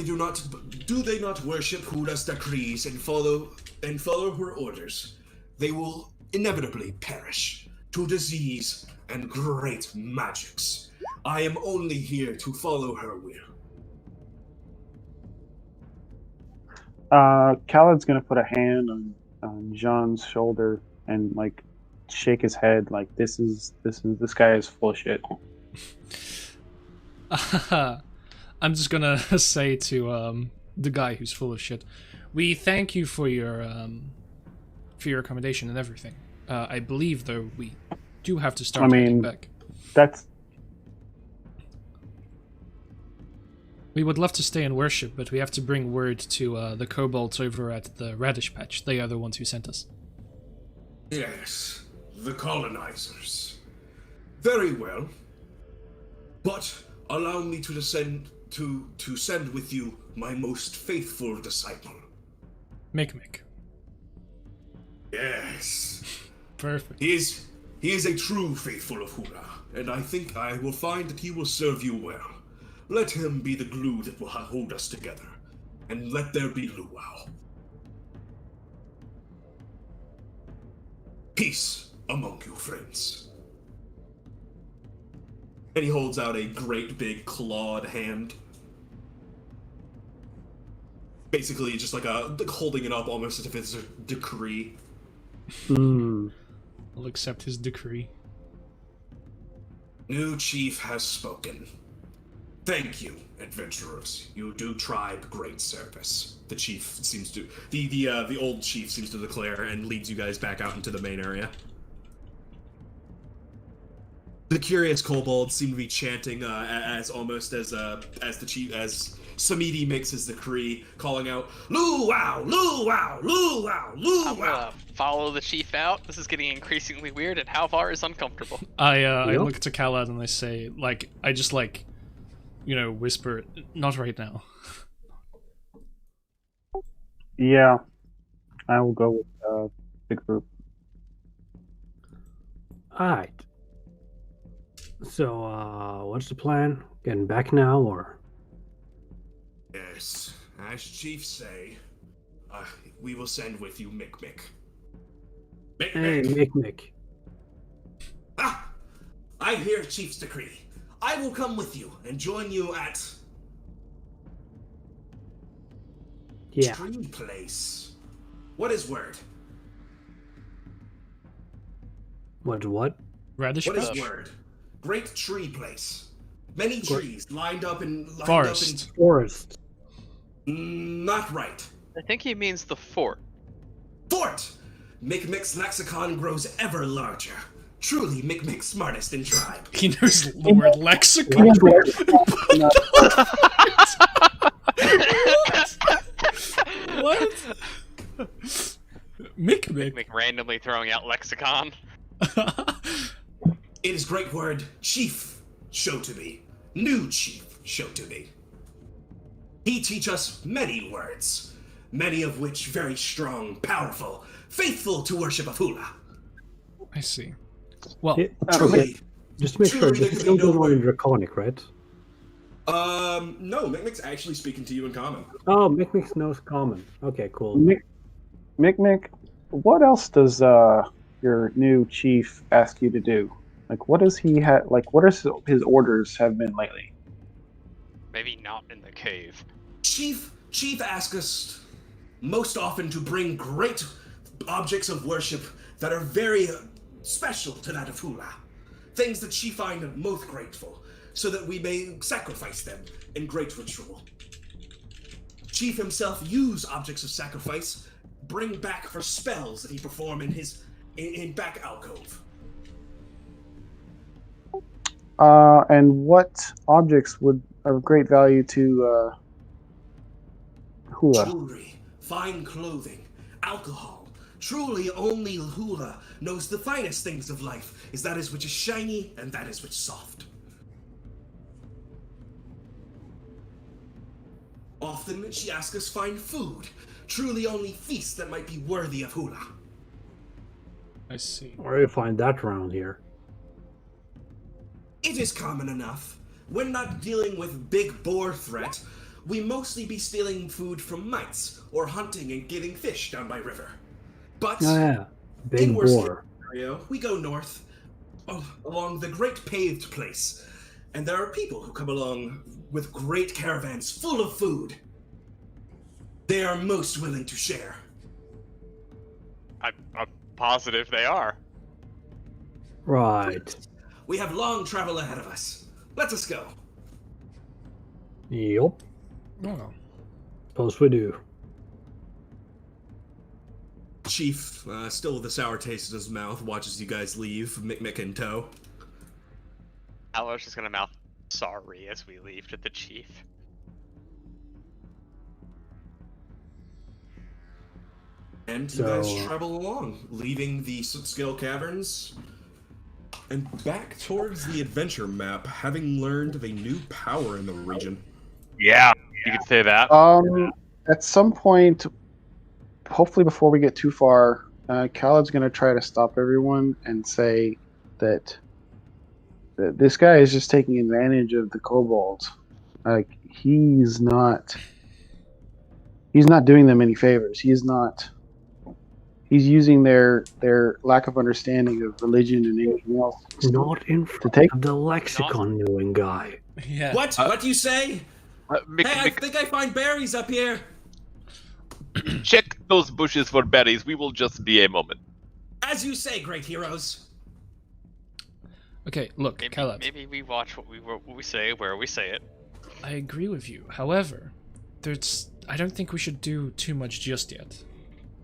do they not worship Hula's decrees and follow her orders, they will inevitably perish to disease and great magics. I am only here to follow her will. Khaled's gonna put a hand on Jean's shoulder and like shake his head like this guy is full of shit. I'm just gonna say to the guy who's full of shit, we thank you for your accommodation and everything. I believe though we do have to start heading back. We would love to stay and worship, but we have to bring word to the kobolds over at the radish patch. They are the ones who sent us. Yes, the colonizers. Very well. But allow me to send with you my most faithful disciple. Mick. Yes. Perfect. He is a true faithful of Hula, and I think I will find that he will serve you well. Let him be the glue that will hold us together, and let there be luau. Peace among you, friends. And he holds out a great big clawed hand. Basically, just like holding it up almost as if it's a decree. I'll accept his decree. New chief has spoken. Thank you, adventurers. You do tribe great service. The chief seems to the old chief seems to declare and leads you guys back out into the main area. The curious kobolds seem to be chanting as the chief as Samidi makes his decree, calling out "Luau, luau, luau, luau." I'm gonna follow the chief out. This is getting increasingly weird, and Halvar is uncomfortable. I look to Khaled and I say, I just whisper, not right now. Yeah, I will go with the group. Alright. So, what's the plan? Getting back now, or? Yes, as chief say, we will send with you Mick. Hey, Mick. Ah! I hear chief's decree. I will come with you and join you at... Yeah. Tree place. What is word? What? Radish What patch? is word? Great tree place. Many trees lined up in... Forest. Forest. Not right. I think he means the fort. Fort! Mick's lexicon grows ever larger. Truly Mick's smartest in tribe. He knows the word lexicon. What? Mick. Mick randomly throwing out lexicon. It is great word, chief, show to me. New chief, show to me. He teach us many words, many of which very strong, powerful, faithful to worship of Hula. I see. Well, Truly. Just to make sure, Truly, you still don't want in Draconic, right? No, Mick's actually speaking to you in common. Oh, Mick knows common. Okay, cool. Mick, what else does your new chief ask you to do? Like, what does he have? Like, what are his orders have been lately? Maybe not in the cave. Chief asks us most often to bring great objects of worship that are very special to that of Hula. Things that she find most grateful, so that we may sacrifice them in great ritual. Chief himself use objects of sacrifice, bring back for spells that he perform in his back alcove. And what objects are of great value to Hula? Jewelry, fine clothing, alcohol. Truly only Hula knows the finest things of life, is that is which is shiny and that is which soft. Often she asks us find food, truly only feasts that might be worthy of Hula. I see. Where do you find that around here? It is common enough. When not dealing with big boar threat, we mostly be stealing food from mites, or hunting and getting fish down by river. But Oh, yeah. Big In worst boar. case scenario, we go north, along the great paved place, and there are people who come along with great caravans full of food. They are most willing to share. I'm positive they are. Right. We have long travel ahead of us. Let us go. Yup. Oh. Suppose we do. Chief, still with a sour taste in his mouth, watches you guys leave, Mick in tow. Alo's just gonna mouth sorry as we leave to the chief. And you guys So- travel along, leaving the Soot-Scale Caverns and back towards the adventure map, having learned of a new power in the region. Yeah, you could say that. At some point, hopefully before we get too far, Khaled's going to try to stop everyone and say that this guy is just taking advantage of the kobolds. Like he's not doing them any favors. He's using their lack of understanding of religion and anything else Not in front take- of the lexicon knowing guy. Yeah. What? What do you say? Mick, Hey, I Mick, think I find berries up here. check those bushes for berries. We will just be a moment. As you say, great heroes. Okay, look, Khaled. Maybe we watch what we say where we say it. I agree with you. However, I don't think we should do too much just yet.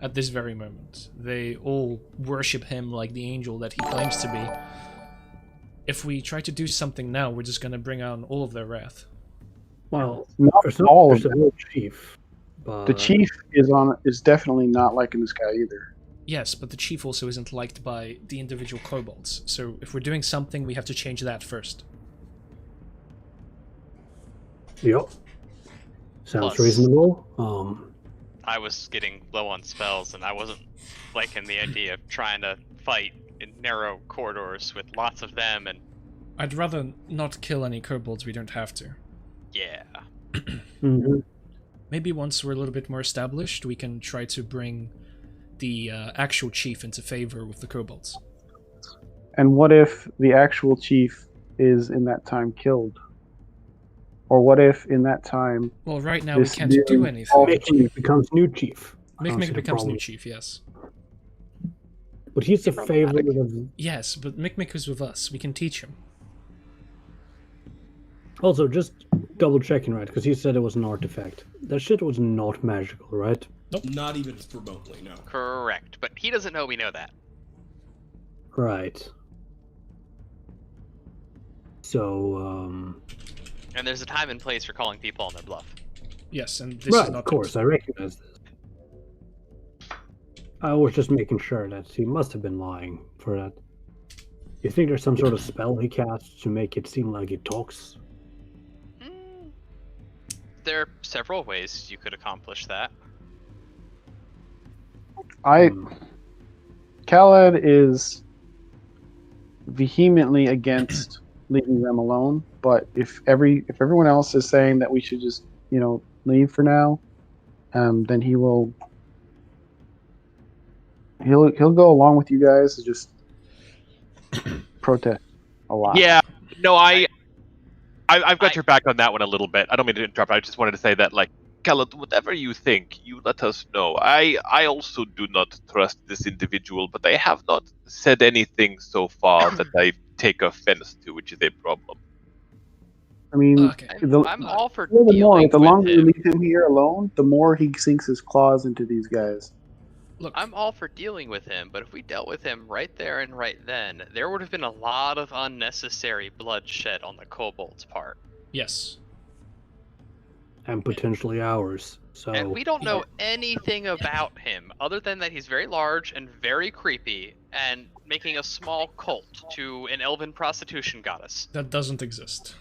At this very moment. They all worship him like the angel that he claims to be. If we try to do something now, we're just gonna bring on all of their wrath. Well, Not there's all of there's them. a chief. But The chief is definitely not liking this guy either. Yes, but the chief also isn't liked by the individual kobolds. So if we're doing something, we have to change that first. Yep. Sounds Plus- reasonable. I was getting low on spells, and I wasn't liking the idea of trying to fight in narrow corridors with lots of them, and I'd rather not kill any kobolds we don't have to. yeah. Mhm. Maybe once we're a little bit more established, we can try to bring the actual chief into favor with the kobolds. And what if the actual chief is in that time killed? Or what if in that time Well, right now we This can't new- do anything. Mick becomes new chief. I don't Mick see the becomes new problem. chief, yes. But he's a Problematic. favorite of. Yes, but Mick is with us. We can teach him. Also, just double checking, right? Because he said it was an artifact. That shit was not magical, right? Not even remotely, no. Correct, but he doesn't know we know that. Right. So, And there's a time and place for calling people on their bluff. Yes, and this right, is not of course, I recognize this. I was just making sure that he must have been lying for that. You think there's some sort of spell he casts to make it seem like he talks? There are several ways you could accomplish that. Khaled is vehemently against leaving them alone, but if everyone else is saying that we should just, leave for now, then he'll go along with you guys and just protest a lot. Yeah, no, I've got your back on that one a little bit. I don't mean to interrupt. I just wanted to say that, like, Khaled, whatever you think, you let us know. I also do not trust this individual, but they have not said anything so far that I take offense to, which is a problem. I mean, Okay. I'm all for the dealing longer with you him. leave him here alone, the more he sinks his claws into these guys. Look, I'm all for dealing with him, but if we dealt with him right there and right then, there would have been a lot of unnecessary bloodshed on the kobold's part. yes. And potentially ours. So, And we don't know anything about him, other than that he's very large and very creepy, and making a small cult to an elven prostitution goddess. That doesn't exist.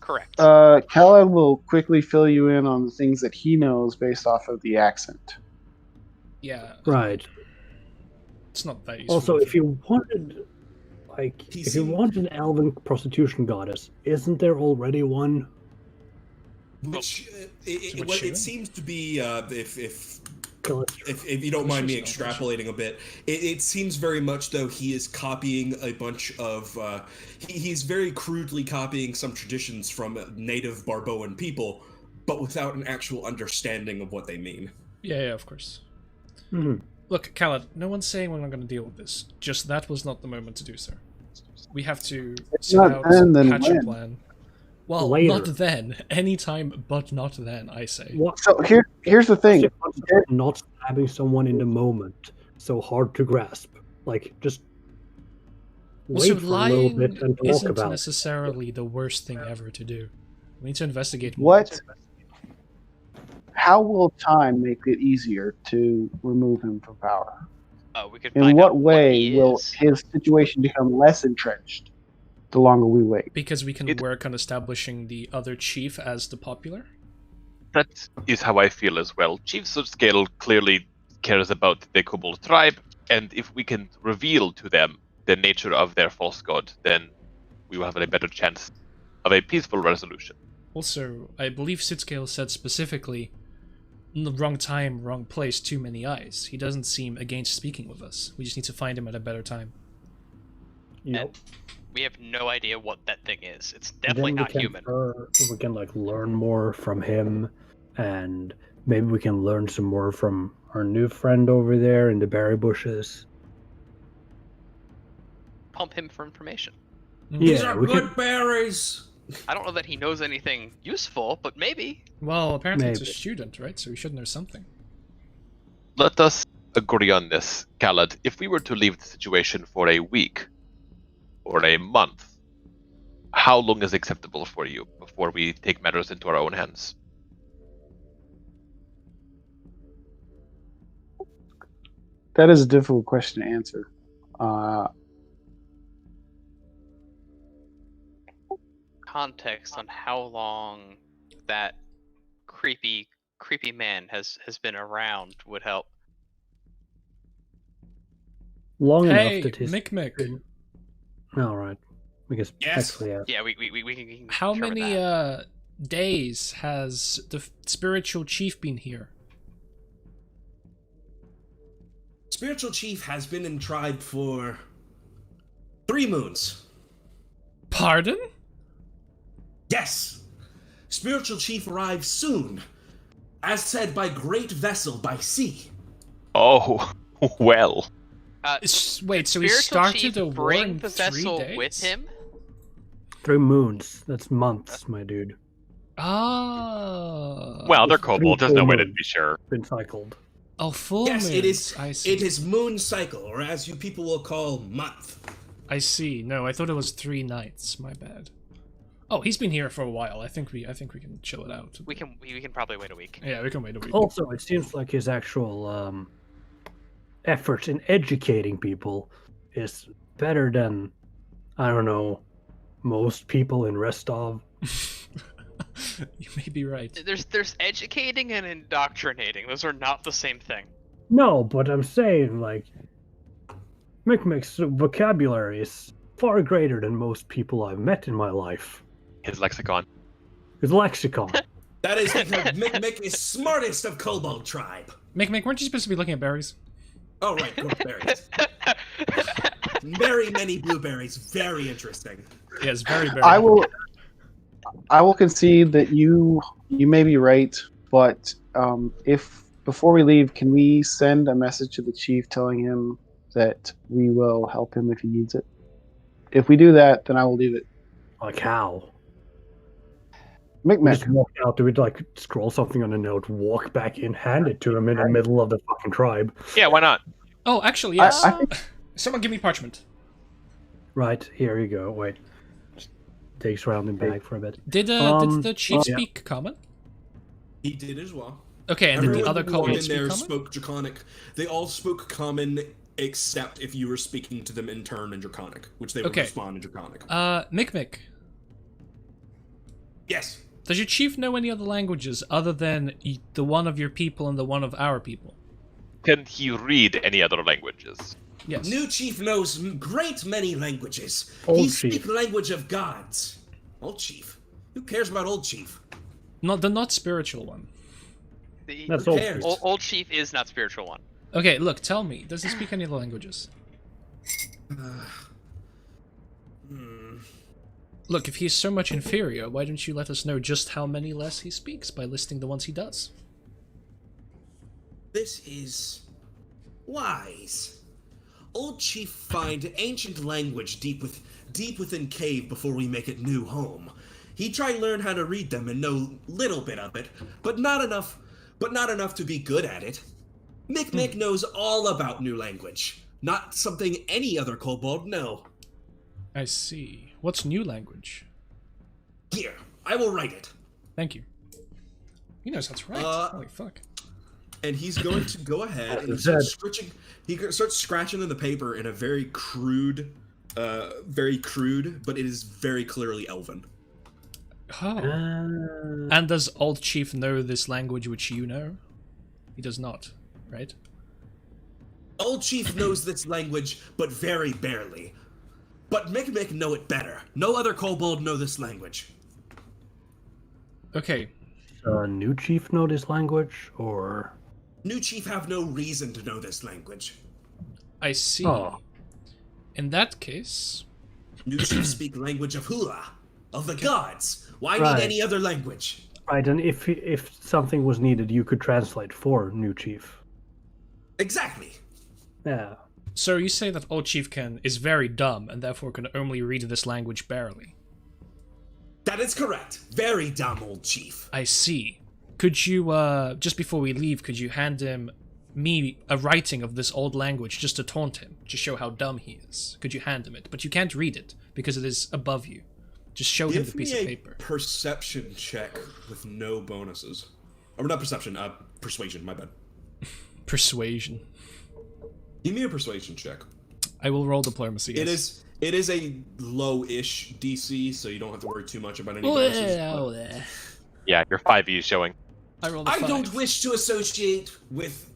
Correct. Khaled will quickly fill you in on the things that he knows based off of the accent. Yeah, right. it's not that useful. Also, if you wanted, He if you seemed- want an elven prostitution goddess, isn't there already one? Which Which it shade? seems to be if if you don't mind me extrapolating a bit, it seems very much though he is copying a bunch of he's very crudely copying some traditions from native Barboan people, but without an actual understanding of what they mean. Yeah, of course. Mhm. Look, Khaled, no one's saying we're not going to deal with this. Just that was not the moment to do so. We have to sit not out, then, then hatch a when? plan. Well, Later. not then. Anytime but not then, I say. What? So here's the thing. Not stabbing someone in the moment, so hard to grasp. Like, just Also, wait for a little bit lying and talk isn't about it. necessarily the worst thing ever to do. We need to investigate more. What? How will time make it easier to remove him from power? We could In find what out way he will is. his situation become less entrenched the longer we wait? Because we can work on establishing the other chief as the popular? That is how I feel as well. Chief Scale clearly cares about the Kobold tribe, and if we can reveal to them the nature of their false god, then we will have a better chance of a peaceful resolution. Also, I believe Sitscale said specifically, the wrong time, wrong place, too many eyes. He doesn't seem against speaking with us. We just need to find him at a better time. Yep. We have no idea what that thing is. It's And definitely then not human. we can like learn more from him, and maybe we can learn some more from our new friend over there in the berry bushes. Pump him for information. These Yeah, are we good could. berries. I don't know that he knows anything useful, but maybe. Well, apparently it's a Maybe. student, right? So he should know something. Let us agree on this, Khaled. If we were to leave the situation for a week or a month, how long is acceptable for you before we take matters into our own hands? That is a difficult question to answer. Context on how long that creepy man has been around would help. Long Hey, enough that his. Mick. All right. I guess Yes. actually, yeah. Yeah, we can How determine many that. days has the spiritual chief been here? Spiritual Chief has been in tribe for 3 moons. Pardon? Yes! Spiritual Chief arrives soon, as said by great vessel by sea. Oh, well. Wait, so he Spiritual started Chief a war bring in the 3 vessel days? with him? 3 moons. That's months, my dude. Ah. Well, they're It's kobolds. There's 3 no way to moons. be sure. Been cycled. Oh, full Yes, moons. it is. I see. It is moon cycle, or as you people will call month. I see. No, I thought it was 3 nights. My bad. Oh, he's been here for a while. I think we can chill it out. We can probably wait a week. Yeah, we can wait a week. Also, it seems like his actual efforts in educating people is better than, I don't know, most people in Restov. You may be right. There's educating and indoctrinating. Those are not the same thing. No, but I'm saying, like, Micmic's vocabulary is far greater than most people I've met in my life. His lexicon. His lexicon. That is because Mick is smartest of Kobold tribe. Mick, weren't you supposed to be looking at berries? Oh, right, berries. Very many blueberries. Very interesting. Yes, very berry. I will concede that you may be right, but if before we leave, can we send a message to the chief telling him that we will help him if he needs it? If we do that, then I will leave it. Like how? We Micmac. just walk out, do we like scroll something on a note, walk back in, hand it to him in the middle of the fucking tribe? Yeah, why not? Oh, actually, yes. I think- Someone give me parchment. Right, here you go. Wait. Just takes around in bag for a bit. Did the chief yeah. speak common? He did as well. Okay, and did Everyone the other who walked kobolds in there speak common? spoke Draconic. They all spoke Common, except if you were speaking to them in turn in Draconic, which they would Okay. respond in Draconic. Mick. Yes. Does your chief know any other languages other than the one of your people and the one of our people? Can he read any other languages? Yes. New Chief knows great many languages. Old he Chief. speaks language of gods. Old Chief. Who cares about Old Chief? Not the not spiritual one. That's old. cares? Old Chief is not spiritual one. Okay, look, tell me, does he speak any of the languages? Look, if he's so much inferior, why don't you let us know just how many less he speaks by listing the ones he does? This is wise. Old Chief find ancient language deep within cave before we make it new home. He try learn how to read them and know little bit of it, but not enough to be good at it. Mick knows all about new language. Not something any other kobold know. I see. What's new language? Here, I will write it. Thank you. He knows how to write. Holy fuck. And he's going to go ahead and he starts scratching in the paper in a very crude, but it is very clearly Elven. Oh. And does Old Chief know this language which you know? He does not, right? Old Chief knows this language, but very barely. But Mick know it better. No other kobold know this language. Okay. New Chief know this language, or... New Chief have no reason to know this language. I see. Oh. In that case... New Chief speak language of Hula, of the gods. Why Right. need any other language? Right, and if something was needed, you could translate for New Chief. Exactly. Yeah. So you say that Old Chief is very dumb, and therefore can only read this language barely. That is correct. Very dumb, Old Chief. I see. Could you, just before we leave, could you hand me a writing of this old language just to taunt him, to show how dumb he is? Could you hand him it? But you can't read it, because it is above you. Just show him the piece of paper. Perception check with no bonuses. Or not perception, persuasion, my bad. Persuasion. Give me a persuasion check. I will roll diplomacy. Yes. It is a low-ish DC, so you don't have to worry too much about any bonuses. Yeah, your 5e is showing. I rolled a 5. I don't wish to associate with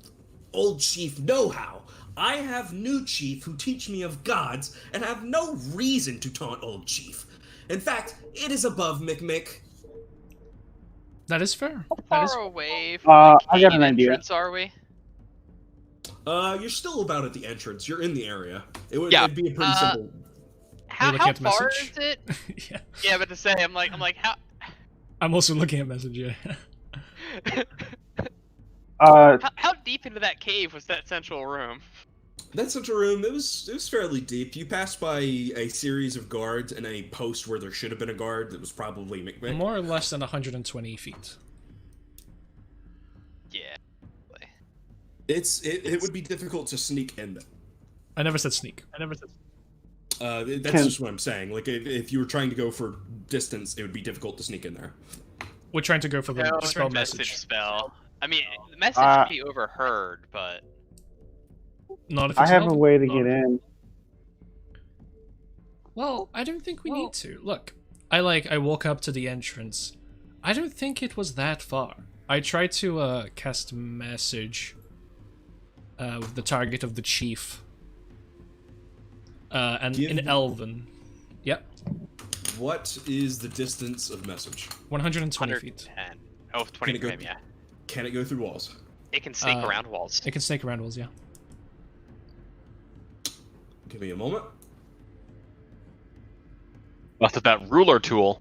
Old Chief know-how. I have New Chief who teach me of gods, and have no reason to taunt Old Chief. In fact, it is above Mick. That is fair. How far away from the I got an cave idea. entrance are we? You're still about at the entrance. You're in the area. It'd be a pretty simple. How looking at the far message? is it? Yeah. Yeah, but to say, I'm like, how? I'm also looking at message, yeah. How deep into that cave was that central room? That central room, it was fairly deep. You passed by a series of guards and a post where there should have been a guard that was probably Mick. More or less than 120 feet. Yeah. It would be difficult to sneak in there. I never said sneak. That's just what I'm saying. Like, if you were trying to go for distance, it would be difficult to sneak in there. We're trying to go for the spell message spell. I mean, the message can be overheard, but not if I it's have not- a way to get in. Well, I don't think we need to. Look, I walk up to the entrance. I don't think it was that far. I tried to cast message with the target of the chief. And in Elven. Yep. What is the distance of message? 120 feet. 110. Oh, 20 for him, yeah. Can it go through walls? It can snake around walls. It can snake around walls, yeah. Give me a moment. Lots of that ruler tool.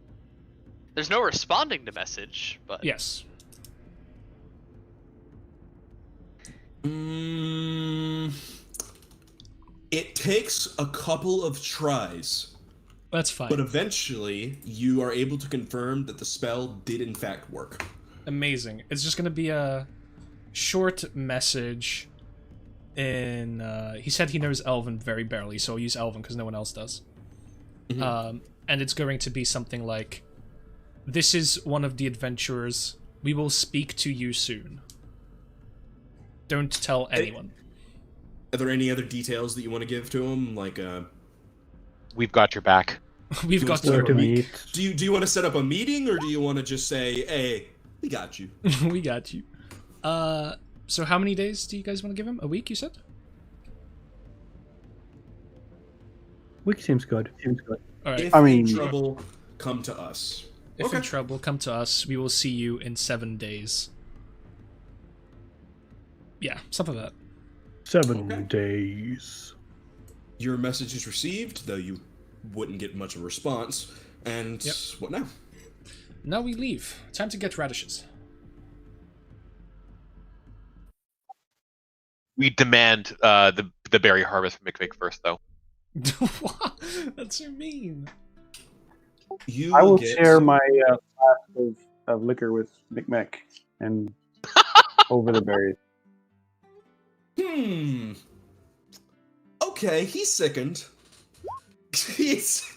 There's no responding to message, but Yes. It takes a couple of tries, That's fine. but eventually you are able to confirm that the spell did in fact work. Amazing. It's just gonna be a short message in he said he knows Elven very barely, so I'll use Elven because no one else does. And it's going to be something like, "This is one of the adventurers. We will speak to you soon. Don't tell anyone." Are there any other details that you want to give to him? Like, We've got your back. We've got Where to. to meet. do you want to set up a meeting, or do you want to just say, "Hey, we got you"? We got you. So how many days do you guys want to give him? A week, you said? Week seems good. All right. If in trouble, come to us. If in trouble, come to us. We will see you in 7 days. Yeah, something like that. 7 Okay. days. Your message is received, though you wouldn't get much of a response. And Yep. what now? Now we leave. Time to get radishes. We demand the berry harvest from McVick first, though. That's so mean. You I will get... share my flask of liquor with McMick and over the berries. Okay, he's sickened. He's...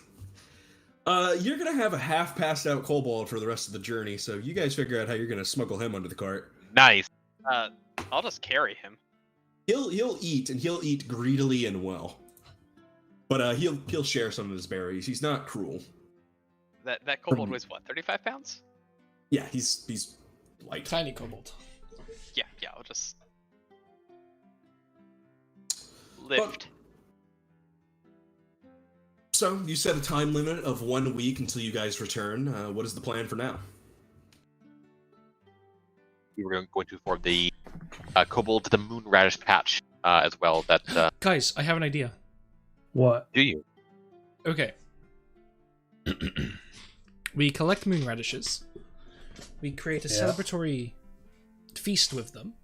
you're gonna have a half-passed out kobold for the rest of the journey, so you guys figure out how you're gonna smuggle him under the cart. Nice. I'll just carry him. He'll eat, and he'll eat greedily and well. But he'll share some of his berries. He's not cruel. That kobold weighs what, 35 pounds? Yeah, he's light. Tiny kobold. Yeah, I'll just lift. So, you set a time limit of 1 week until you guys return. What is the plan for now? We were going to form the kobold to the moon radish patch as well. That Guys, I have an idea. What? do you? Okay. We collect moon radishes. We create a celebratory feast with them.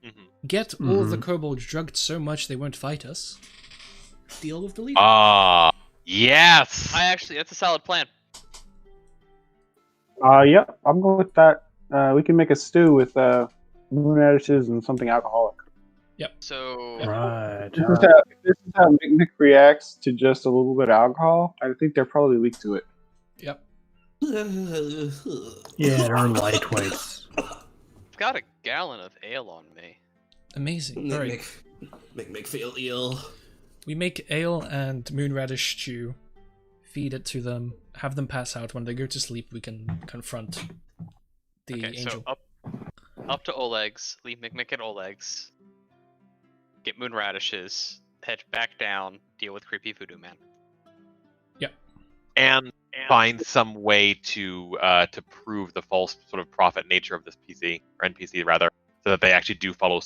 Mm-hmm. Get all of the kobolds drugged so much they won't fight us. Deal with the leader. Yes. That's a solid plan. Yep, I'm going with that. We can make a stew with moon radishes and something alcoholic. So Right. This is how McMick reacts to just a little bit of alcohol. I think they're probably weak to it. Yep. Yeah, they're lightweights. I've got a gallon of ale on me. Amazing. All right. Make feel ill. We make ale and moon radish stew, feed it to them, have them pass out. When they go to sleep, we can confront the Okay, angel. so up to Oleg's, leave McMick at Oleg's, get moon radishes, head back down, deal with creepy voodoo man. And find some way to prove the false sort of prophet nature of this PC or NPC rather, so that they actually do follow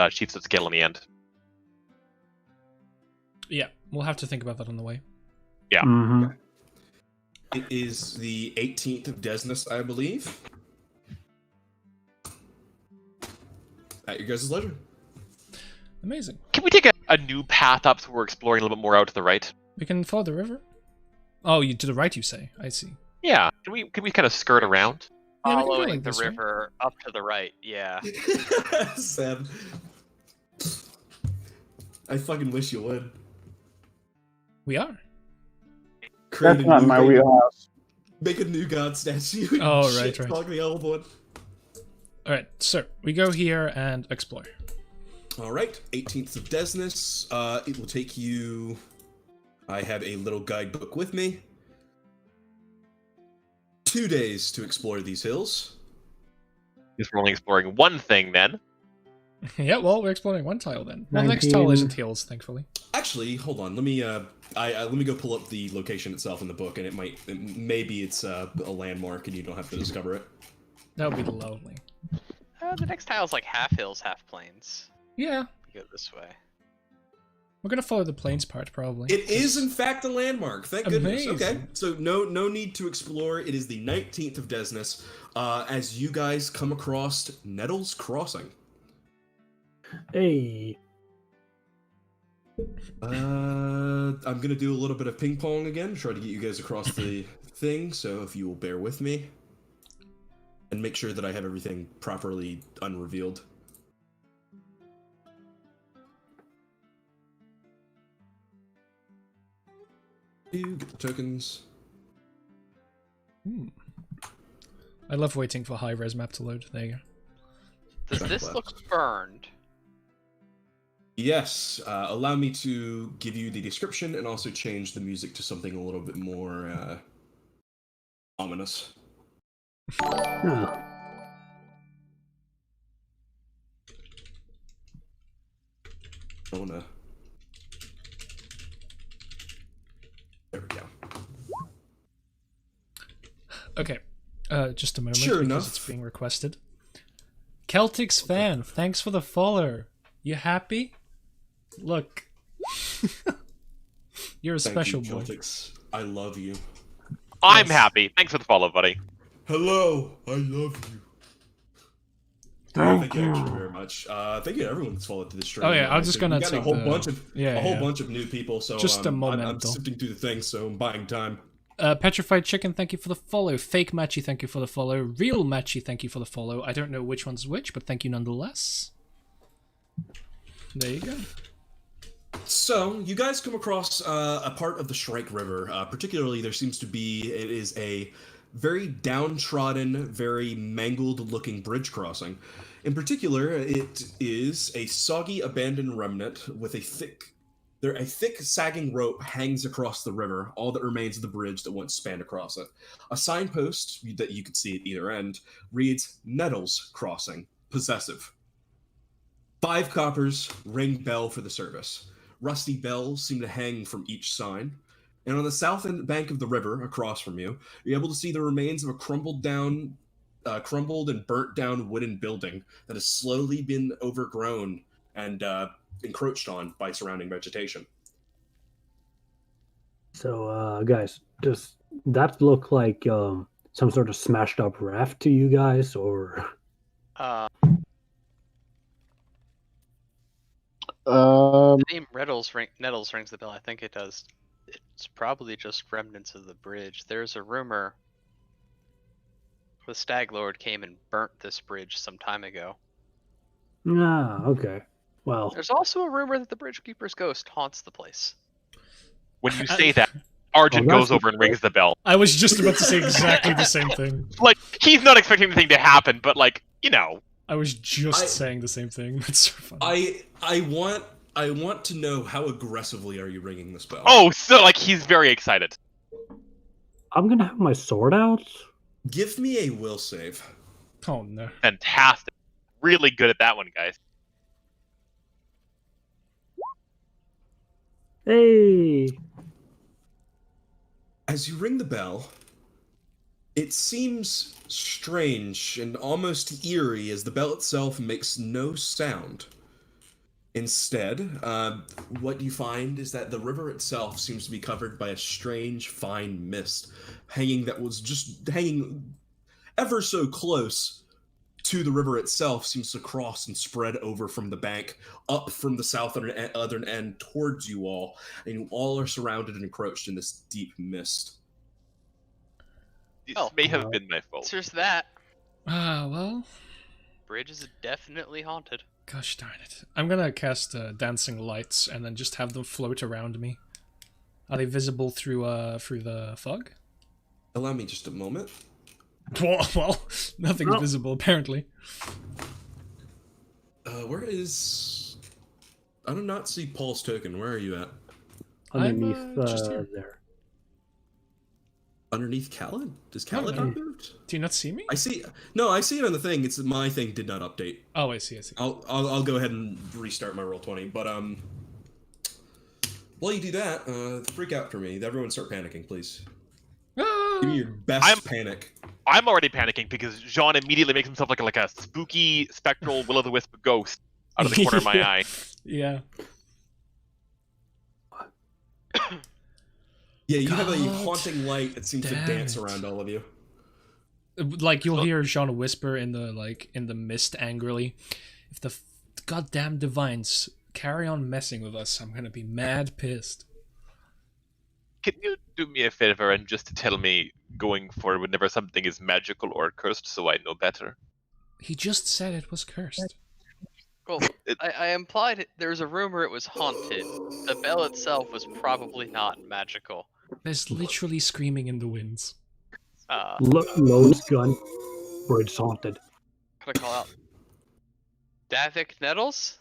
Chief Scale in the end. Yeah, we'll have to think about that on the way. Yeah. Mm-hmm. It is the 18th of Desnus, I believe. At your guys' leisure. Amazing. Can we take a new path up so we're exploring a little bit more out to the right? We can follow the river. Oh, you to the right, you say? I see. Yeah. Can we kind of skirt around? Yeah, we can go Following like the this, right? river up to the right, yeah. Sam. I fucking wish you would. We are. Create That's a not new- my wheelhouse. Make a new god statue. Oh, right, Shit, right. talk the old one. All right, so we go here and explore. All right, 18th of Desnus. It will take you... I have a little guidebook with me. 2 days to explore these hills. Guess we're only exploring one thing then. Yeah, well, we're exploring one tile then. Well, the next tile 19. isn't hills, thankfully. Actually, hold on. Let me let me go pull up the location itself in the book, and maybe it's a landmark, and you don't have to discover it. That would be lovely. The next tile's like half hills, half plains. Yeah, We go this way. we're gonna follow the plains part probably. It is, in fact, a landmark. Thank goodness. Okay, Amazing. so no need to explore. It is the 19th of Desnus. As you guys come across Nettles Crossing. Hey. I'm gonna do a little bit of ping pong again, try to get you guys across the thing. So if you will bear with me, and make sure that I have everything properly unrevealed. You get the tokens. I love waiting for high-res map to load. There you go. Does Back this left. look burned? Yes, allow me to give you the description and also change the music to something a little bit more ominous. Huh. I wanna... There we go. Okay, just a moment Sure because enough. it's being requested. Celtics fan, thanks for the follow. You happy? Look. You're a Thank special you, boy. Celtics. I love you. I'm Yes. happy. Thanks for the follow, buddy. Hello, I love you. Thank Thank you you. very much. Thank you to everyone that's followed to this stream. Oh, yeah, I'm just gonna we got a take whole the- bunch of yeah, a whole yeah. bunch of new people. So Just a I'm momento. sifting through the things, so I'm buying time. Petrified Chicken, thank you for the follow. Fake Matchy, thank you for the follow. Real Matchy, thank you for the follow. I don't know which one's which, but thank you nonetheless. There you go. So you guys come across a part of the Shrike River. Particularly, it is a very downtrodden, very mangled-looking bridge crossing. In particular, it is a soggy, abandoned remnant with a thick, sagging rope hangs across the river, all that remains of the bridge that once spanned across it. A signpost that you can see at either end reads "Nettles Crossing, Possessive." 5 coppers, ring bell for the service. Rusty bells seem to hang from each sign. And on the south bank of the river, across from you, you're able to see the remains of a crumbled and burnt down wooden building that has slowly been overgrown and encroached on by surrounding vegetation. So, guys, does that look like some sort of smashed up raft to you guys, or? The name Nettles rings the bell. I think it does. It's probably just remnants of the bridge. There's a rumor the Stag Lord came and burnt this bridge some time ago. Ah, okay. Well, There's also a rumor that the Bridge Keeper's ghost haunts the place. When you say that, Arjun Oh, that's goes over and rings the bell. I was just about to say exactly the same thing. Like, he's not expecting anything to happen, but like, you know. I was just I- saying the same thing. That's so funny. I want to know, how aggressively are you ringing this bell? Oh, so like he's very excited. I'm gonna have my sword out. Give me a will save. Oh no. Fantastic. Really good at that one, guys. Hey! As you ring the bell, it seems strange and almost eerie as the bell itself makes no sound. Instead, what you find is that the river itself seems to be covered by a strange, fine mist, hanging ever so close to the river itself, seems to cross and spread over from the bank, up from the southern end towards you all, and you all are surrounded and encroached in this deep mist. This Oh. may have been my fault. There's that. Well, Bridge is definitely haunted. gosh darn it. I'm gonna cast dancing lights and then just have them float around me. Are they visible through the fog? Allow me just a moment. Well, nothing's Oh. visible apparently. Where is... I do not see Paul's token. Where are you at? Underneath just here. there. Underneath Khaled? Does Khaled No. not moved? Do you not see me? I see it on the thing. It's my thing did not update. Oh, I see. I'll go ahead and restart my roll 20. But while you do that, freak out for me. Everyone start panicking, please. Ah! Give me your best I'm- panic. I'm already panicking because Jean immediately makes himself like a spooky, spectral will-o'-the-wisp ghost out of the corner of my eye. Yeah. Yeah, you have a God haunting light that seems to damn dance it. around all of you. Like you'll hear Jean whisper in the mist angrily. If the goddamn divines carry on messing with us, I'm gonna be mad pissed. Can you do me a favor and just tell me going forward whenever something is magical or cursed so I know better? He just said it was cursed. Well, I implied there's a rumor it was haunted. The bell itself was probably not magical. There's literally screaming in the winds. Lowe's gun. Bridge haunted. Can I call out Davik Nettles?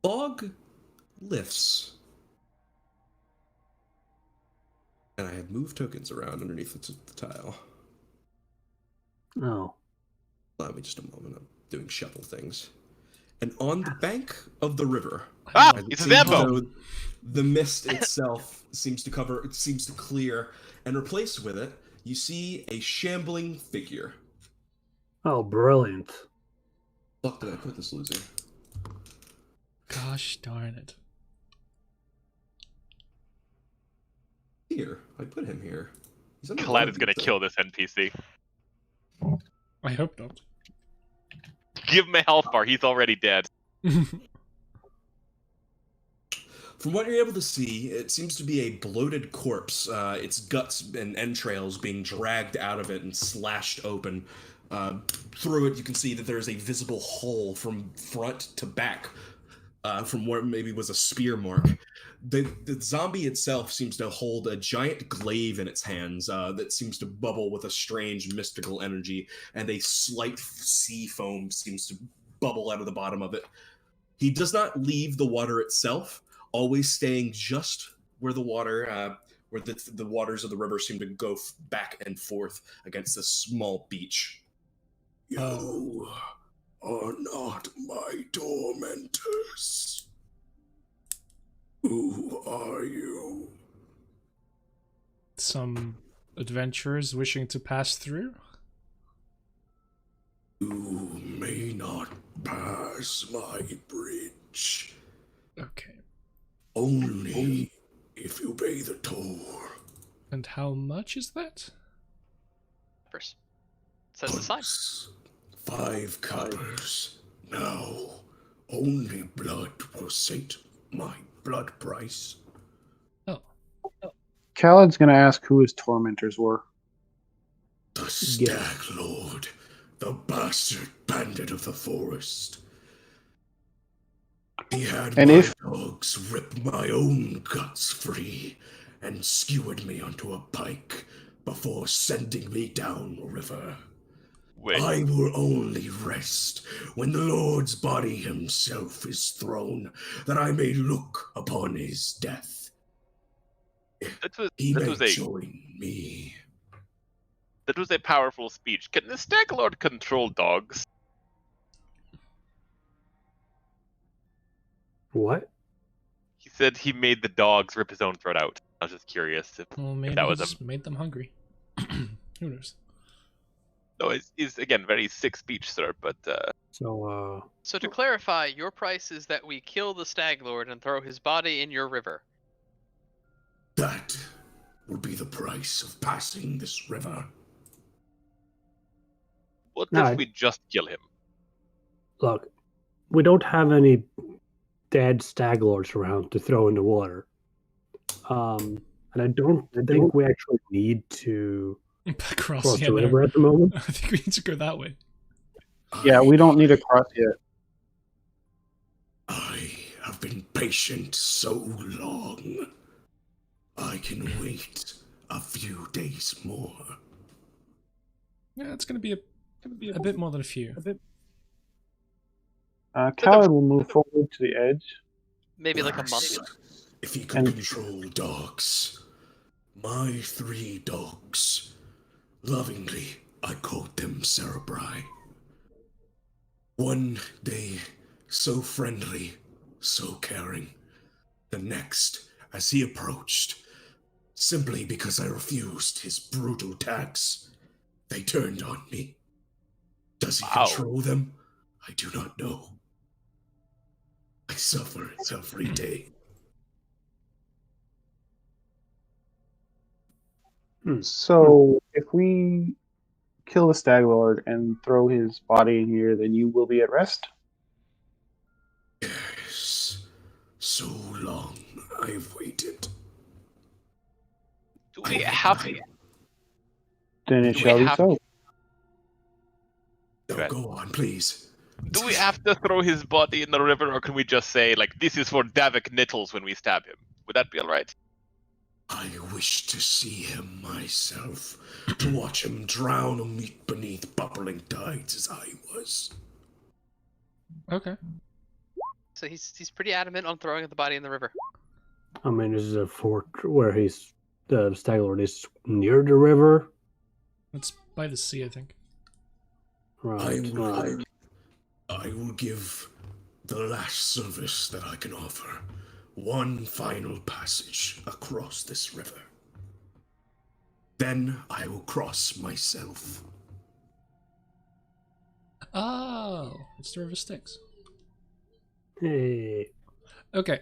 Fog lifts. And I have moved tokens around underneath the tile. Oh. Allow me just a moment. I'm doing shovel things. And on the bank of the river, Ah! as it It's a seems Zambo! though the mist itself seems to clear, and replaced with it, you see a shambling figure. Oh, brilliant. Fuck did I put this loser? Gosh darn it. Here. I put him here. He's under Collide one is of gonna these, kill this NPC. I hope not. Give him a health bar, he's already dead. From what you're able to see, it seems to be a bloated corpse, its guts and entrails being dragged out of it and slashed open. Through it, you can see that there's a visible hole from front to back, from where maybe was a spear mark. The zombie itself seems to hold a giant glaive in its hands that seems to bubble with a strange mystical energy, and a slight sea foam seems to bubble out of the bottom of it. He does not leave the water itself, always staying just where the water, where the waters of the river seem to go back and forth against this small beach. You are not my tormentors. Who are you? Some adventurers wishing to pass through? You may not pass my bridge. Okay. Only if you pay the toll. And how much is that? First. Says the sign. Once, 5 coppers. Now, only blood will sate my blood price. Oh. Khaled's going to ask who his tormentors were. The Stag Lord, the bastard bandit of the forest. He had And my if- dogs rip my own guts free and skewered me onto a pike before sending me down the river. Wait, I will only rest when the Lord's body himself is thrown, that I may look upon his death. He that may was a join me. that was a powerful speech. Can the Stag Lord control dogs? What? He said he made the dogs rip his own throat out. I was just curious if Well, maybe that he was just made them hungry. Who knows? No, it's again very sick speech, sir. But So, So to clarify, your price is that we kill the Stag Lord and throw his body in your river. That will be the price of passing this river. what No, if I- we just kill him? look, we don't have any dead stag lords around to throw in the water. And I don't think we actually need to Cross cross the the river at the moment. I think we need to go that way. Yeah, we don't need to cross yet. I have been patient so long. I can wait a few days more. Yeah, it's gonna be a bit more than a few. Khaled will move forward to the edge. Maybe like a month. If he can And- control dogs. My 3 dogs. Lovingly, I called them Cerebri. One day, so friendly, so caring. The next, as he approached, simply because I refused his brutal tax, they turned on me. Does he Wow. control them? I do not know. I suffer it every day. So if we kill the Stag Lord and throw his body in here, then you will be at rest? Yes, so long I've waited. Do we have to? Then it Do we shall be have- so. No, Okay. go on, please. Do we have to throw his body in the river, or can we just say like this is for Davik Nittles when we stab him? Would that be all right? I wish to see him myself, to watch him drown beneath bubbling tides as I was. Okay. So he's pretty adamant on throwing the body in the river. I mean, this is a fort where the stag lord is near the river. It's by the sea, I think. Right. I will give the last service that I can offer. One final passage across this river. Then I will cross myself. Oh, it's the River Styx. Hey. Okay.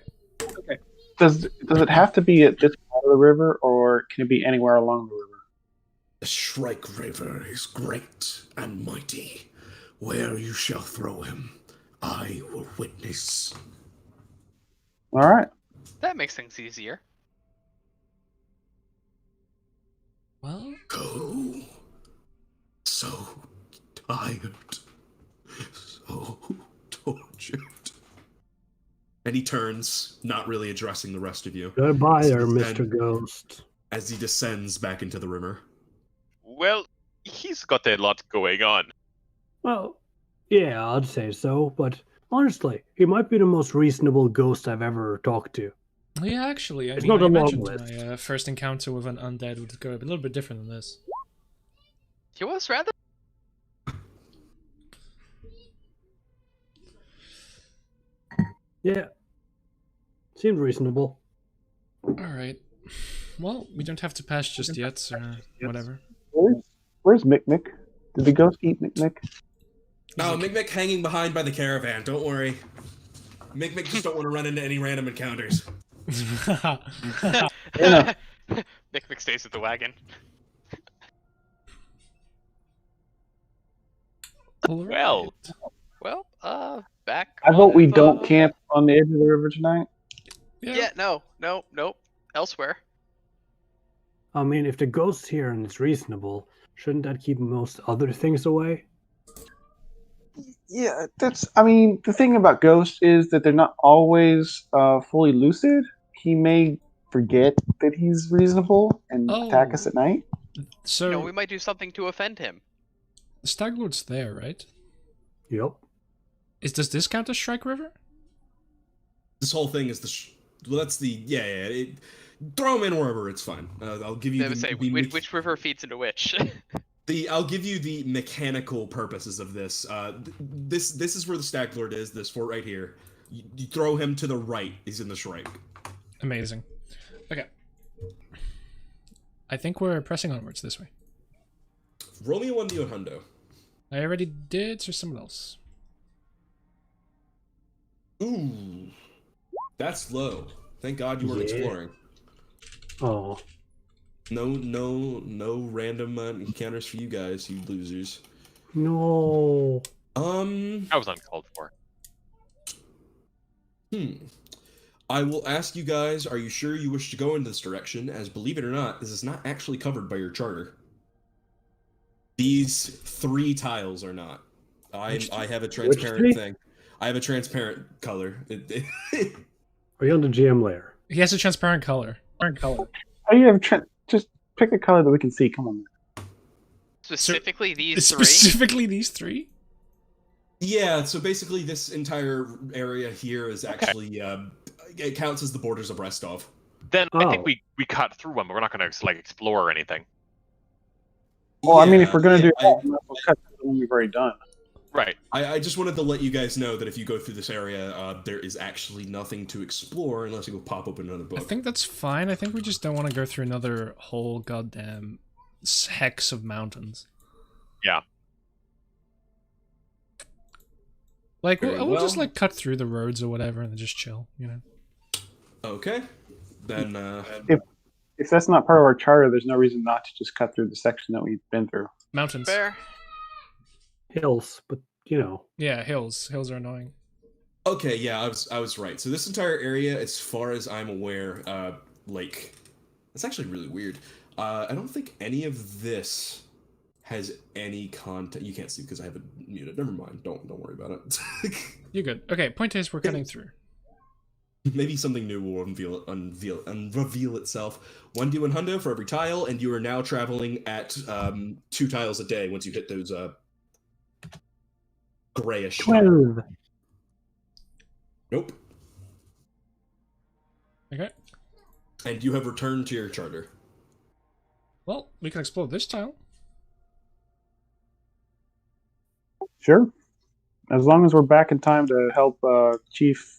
Does it have to be at this part of the river, or can it be anywhere along the river? The Shrike River is great and mighty. Where you shall throw him, I will witness. All right. That makes things easier. Well, Go. So tired. So tortured. And he turns, not really addressing the rest of you, Goodbye As he there, descend- Mr. Ghost. as he descends back into the river. Well, he's got a lot going on. Well, yeah, I'd say so, but honestly, he might be the most reasonable ghost I've ever talked to. yeah, actually, I It's mean, not I a long imagined list. my first encounter with an undead would go a little bit different than this. He was rather. Yeah. Seemed reasonable. Alright. Well, we don't have to pass just yet, so whatever. Where's Mick? Did the ghost eat Mick? Oh, Mick hanging behind by the caravan. Don't worry. Mick just don't want to run into any random encounters. Yeah. Mick stays with the wagon. Well. Well, back. I vote we on, don't camp on the edge of the river tonight. Yeah, no, nope. Elsewhere. I mean, if the ghost's here and it's reasonable, shouldn't that keep most other things away? Yeah, I mean, the thing about ghosts is that they're not always fully lucid. He may forget that he's reasonable and attack us at night. So, You know, we might do something to offend him. the Staglord's there, right? Yep. Does this count as Shrike River? This whole thing is well, that's the throw him in wherever, it's fine. I'll give you They would say which river feeds into which. I'll give you the mechanical purposes of this. This is where the Stag Lord is. This fort right here. You throw him to the right. He's in the Shrike. Amazing. Okay. I think we're pressing onwards this way. Roll me a 1d hundo. I already did, so someone else. Ooh, that's low. Thank God you weren't Yeah. exploring. Oh. No random encounters for you guys, you losers. No. That was uncalled for. I will ask you guys, are you sure you wish to go in this direction? As believe it or not, this is not actually covered by your charter. These 3 tiles are not. I have a transparent three? thing. I have a transparent color. Are you on the GM layer? He has a transparent color. Oh, you have just pick a color that we can see. Come on. Specifically these 3. Specifically these 3? Yeah, so basically this entire area here is actually it counts as the borders of Restov. Then I Oh. think we cut through them, but we're not going to like explore or anything. Well, I mean, if we're gonna do I- that, we might as well cut to the one we've already done. Right. I just wanted to let you guys know that if you go through this area, there is actually nothing to explore unless you go pop open another book. I think that's fine. I think we just don't want to go through another whole goddamn hex of mountains. Yeah. Like, Very we'll just, well. like, cut through the roads or whatever and then just chill, you know? Okay. Then, If that's not part of our charter, there's no reason not to just cut through the section that we've been through. Mountains. Fair. Hills, but you know. Yeah, hills. Hills are annoying. okay, yeah, I was right. So this entire area, as far as I'm aware, like, it's actually really weird. I don't think any of this has any content. You can't see because I have it muted. Never mind. Don't worry about it. You're good. Okay, point is we're cutting through. Maybe something new will reveal itself. 1d and hundo for every tile, and you are now traveling at 2 tiles a day once you hit those grayish. 12. Nope. Okay. And you have returned to your charter. Well, we can explore this tile. Sure. As long as we're back in time to help Chief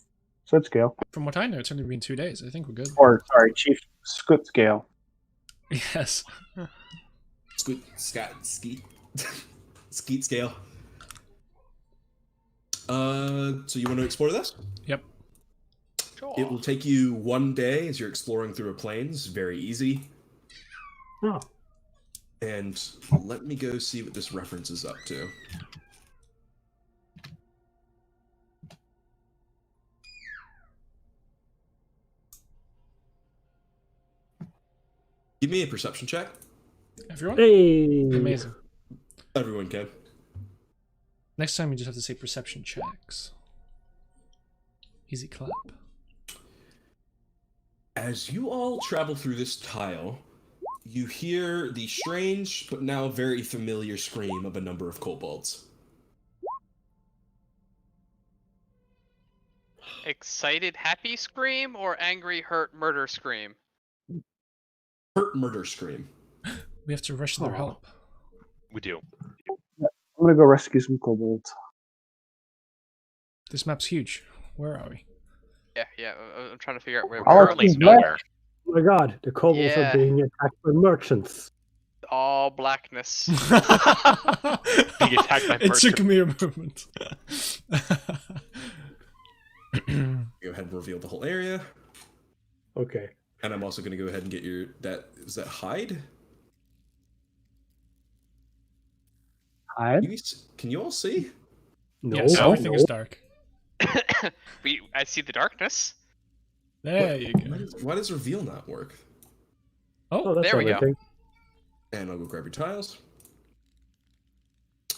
Sootscale. From what I know, it's only been 2 days. I think we're good. Or, sorry, Chief Scootscale. Yes. skeet skeet scale. So you want to explore this? Yep. Sure. It will take you 1 day as you're exploring through a plains. Very easy. Oh, And let me go see what this reference is up to. Give me a perception check. Everyone? hey! Amazing. Everyone can. Next time you just have to say perception checks. Easy clap. As you all travel through this tile, you hear the strange but now very familiar scream of a number of kobolds. Excited, happy scream or angry, hurt, murder scream? Hurt murder scream. We have to rush their Aw. help. We do. I'm gonna go rescue some kobolds. This map's huge. Where are we? Yeah. I'm trying to figure out where I'll we're let Currently you nowhere. Oh my god, the kobolds Yeah. are being attacked by merchants. all blackness. Being attacked by It took merchants. me a moment. Go ahead and reveal the whole area. Okay. And I'm also going to go ahead and get your... Is that hide? Hide? Can you all see? No. Yes, No. everything is dark. I see the darkness. There you go. Why does reveal not work? Oh, Oh, that's there we go. everything. And I'll go grab your tiles.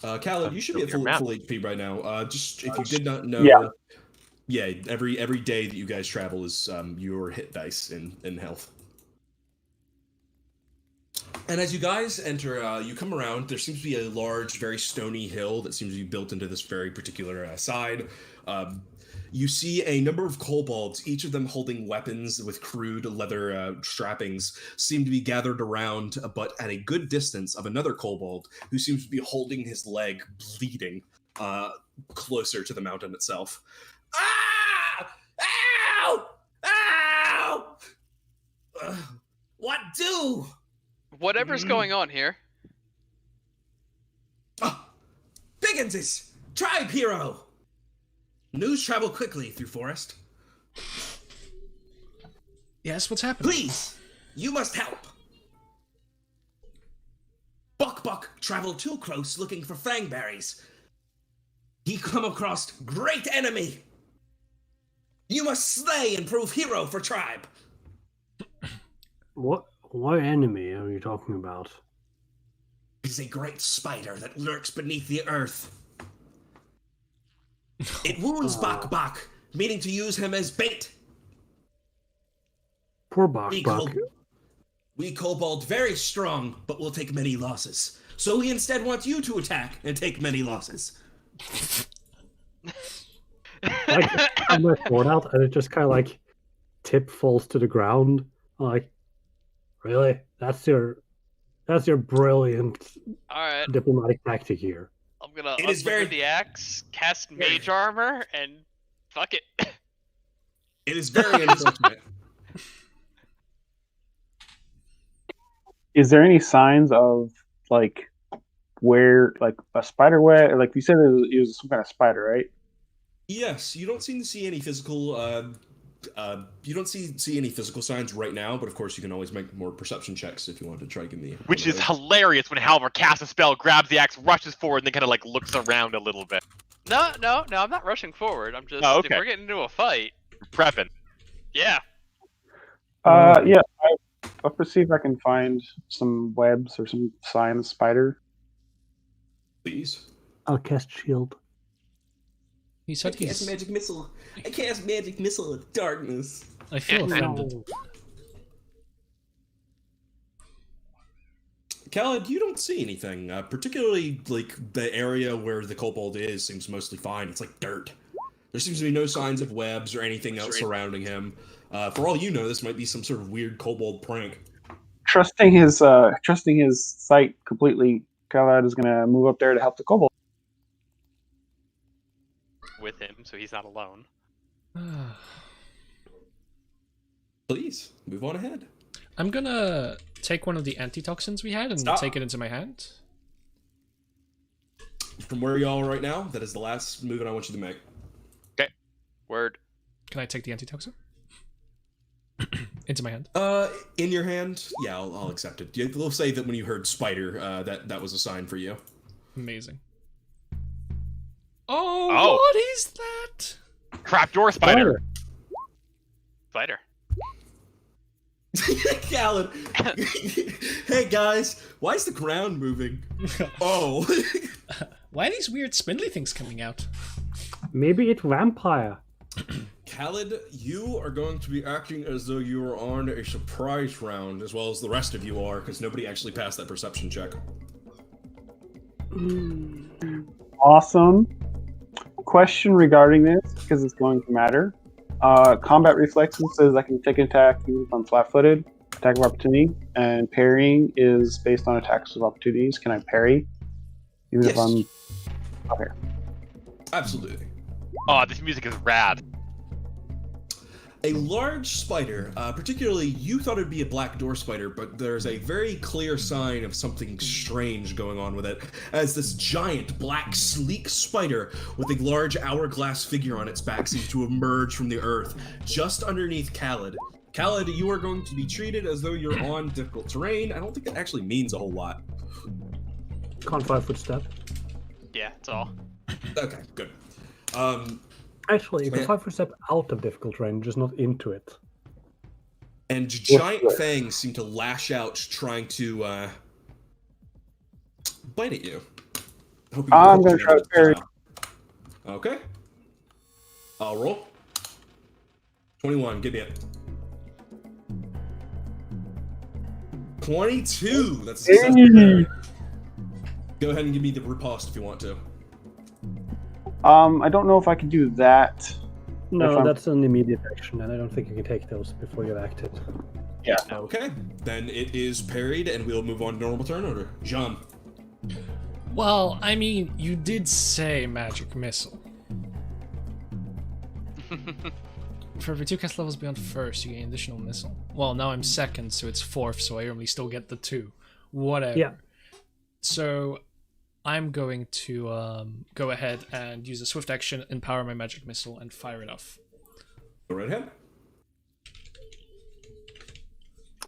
Khaled, you should be at Your full map. HP right now. Just if you did not know, yeah, every day that you guys travel is your hit dice in health. And as you guys enter, you come around. There seems to be a large, very stony hill that seems to be built into this very particular side. You see a number of kobolds, each of them holding weapons with crude leather strappings, seem to be gathered around, but at a good distance of another kobold who seems to be holding his leg, bleeding, closer to the mountain itself. Ah! Ow! Ow! What do? Whatever's going on here. Bigginses! Tribe hero! News travel quickly through forest. Yes, what's happening? Please, you must help. Buck traveled too close looking for fangberries. He come across great enemy. You must slay and prove hero for tribe. What enemy are you talking about? It is a great spider that lurks beneath the earth. It wounds Bak, meaning to use him as bait. Poor Bak. We kobold very strong, but will take many losses. So we instead want you to attack and take many losses. Like, I have my sword out, and it just kind of like tip falls to the ground. I'm like, really? That's your brilliant Alright, diplomatic tactic here. I'm gonna It is unlimber very- the axe, cast mage armor, and fuck it. It is very unfortunate. Is there any signs of like where like a spider web? Like you said, it was some kind of spider, right? Yes, you don't seem to see any physical. You don't see any physical signs right now, but of course you can always make more perception checks if you want to try to give me. Which is hilarious when Halvar casts a spell, grabs the axe, rushes forward, and then kind of like looks around a little bit. No, I'm not rushing forward. I'm just, Oh, if okay. we're getting into a fight, Prepping. yeah. Yeah. I'll see if I can find some webs or some sign of spider. Please. I'll cast shield. He said he's. magic missile. I cast magic missile of darkness. I feel offended. Khaled, you don't see anything. Particularly, like, the area where the kobold is seems mostly fine. It's like dirt. There seems to be no signs of webs or anything else surrounding him. For all you know, this might be some sort of weird kobold prank. Trusting his sight completely, Khaled is gonna move up there to help the kobold. With him, so he's not alone. Please, move on ahead. I'm gonna take one of the antitoxins we had and Stop. take it into my hand. From where you all are right now, that is the last movement I want you to make. Word. Can I take the antitoxin? Into my hand. In your hand, yeah, I'll accept it. We'll say that when you heard spider, that was a sign for you. Amazing. Oh, what is that? Trapdoor spider. Spider. Khaled. Hey guys, why is the ground moving? Oh. Why are these weird spindly things coming out? Maybe it's vampire. Khaled, you are going to be acting as though you are on a surprise round, as well as the rest of you are, because nobody actually passed that perception check. Awesome. Question regarding this, because it's going to matter. Combat reflexes says I can take an attack even if I'm flat-footed, attack of opportunity, and parrying is based on attacks of opportunities. Can I parry even if I'm okay? Absolutely. Oh, this music is rad. A large spider, particularly you thought it'd be a black door spider, but there's a very clear sign of something strange going on with it, as this giant, black, sleek spider with a large hourglass figure on its back seems to emerge from the earth, just underneath Khaled. Khaled, you are going to be treated as though you're on difficult terrain. I don't think that actually means a whole lot. Can't 5-foot step. Yeah, it's all. Okay, good. Actually, you can 5-foot step out of difficult terrain, just not into it. And giant fangs seem to lash out, trying to bite at you. I'm going to try to parry. Okay. I'll roll. 21, give me it. 22! That's a success there. Go ahead and give me the riposte if you want to. I don't know if I can do that. No, that's an immediate action, and I don't think you can take those before you've acted. Yeah. Okay, then it is parried, and we'll move on to normal turn order. Jean. Well, I mean, you did say magic missile. For every 2 cast levels beyond first, you gain additional missile. Well, now I'm second, so it's fourth, so I only still get the 2. Whatever. Yeah. So I'm going to go ahead and use a swift action, empower my magic missile, and fire it off. Go right ahead.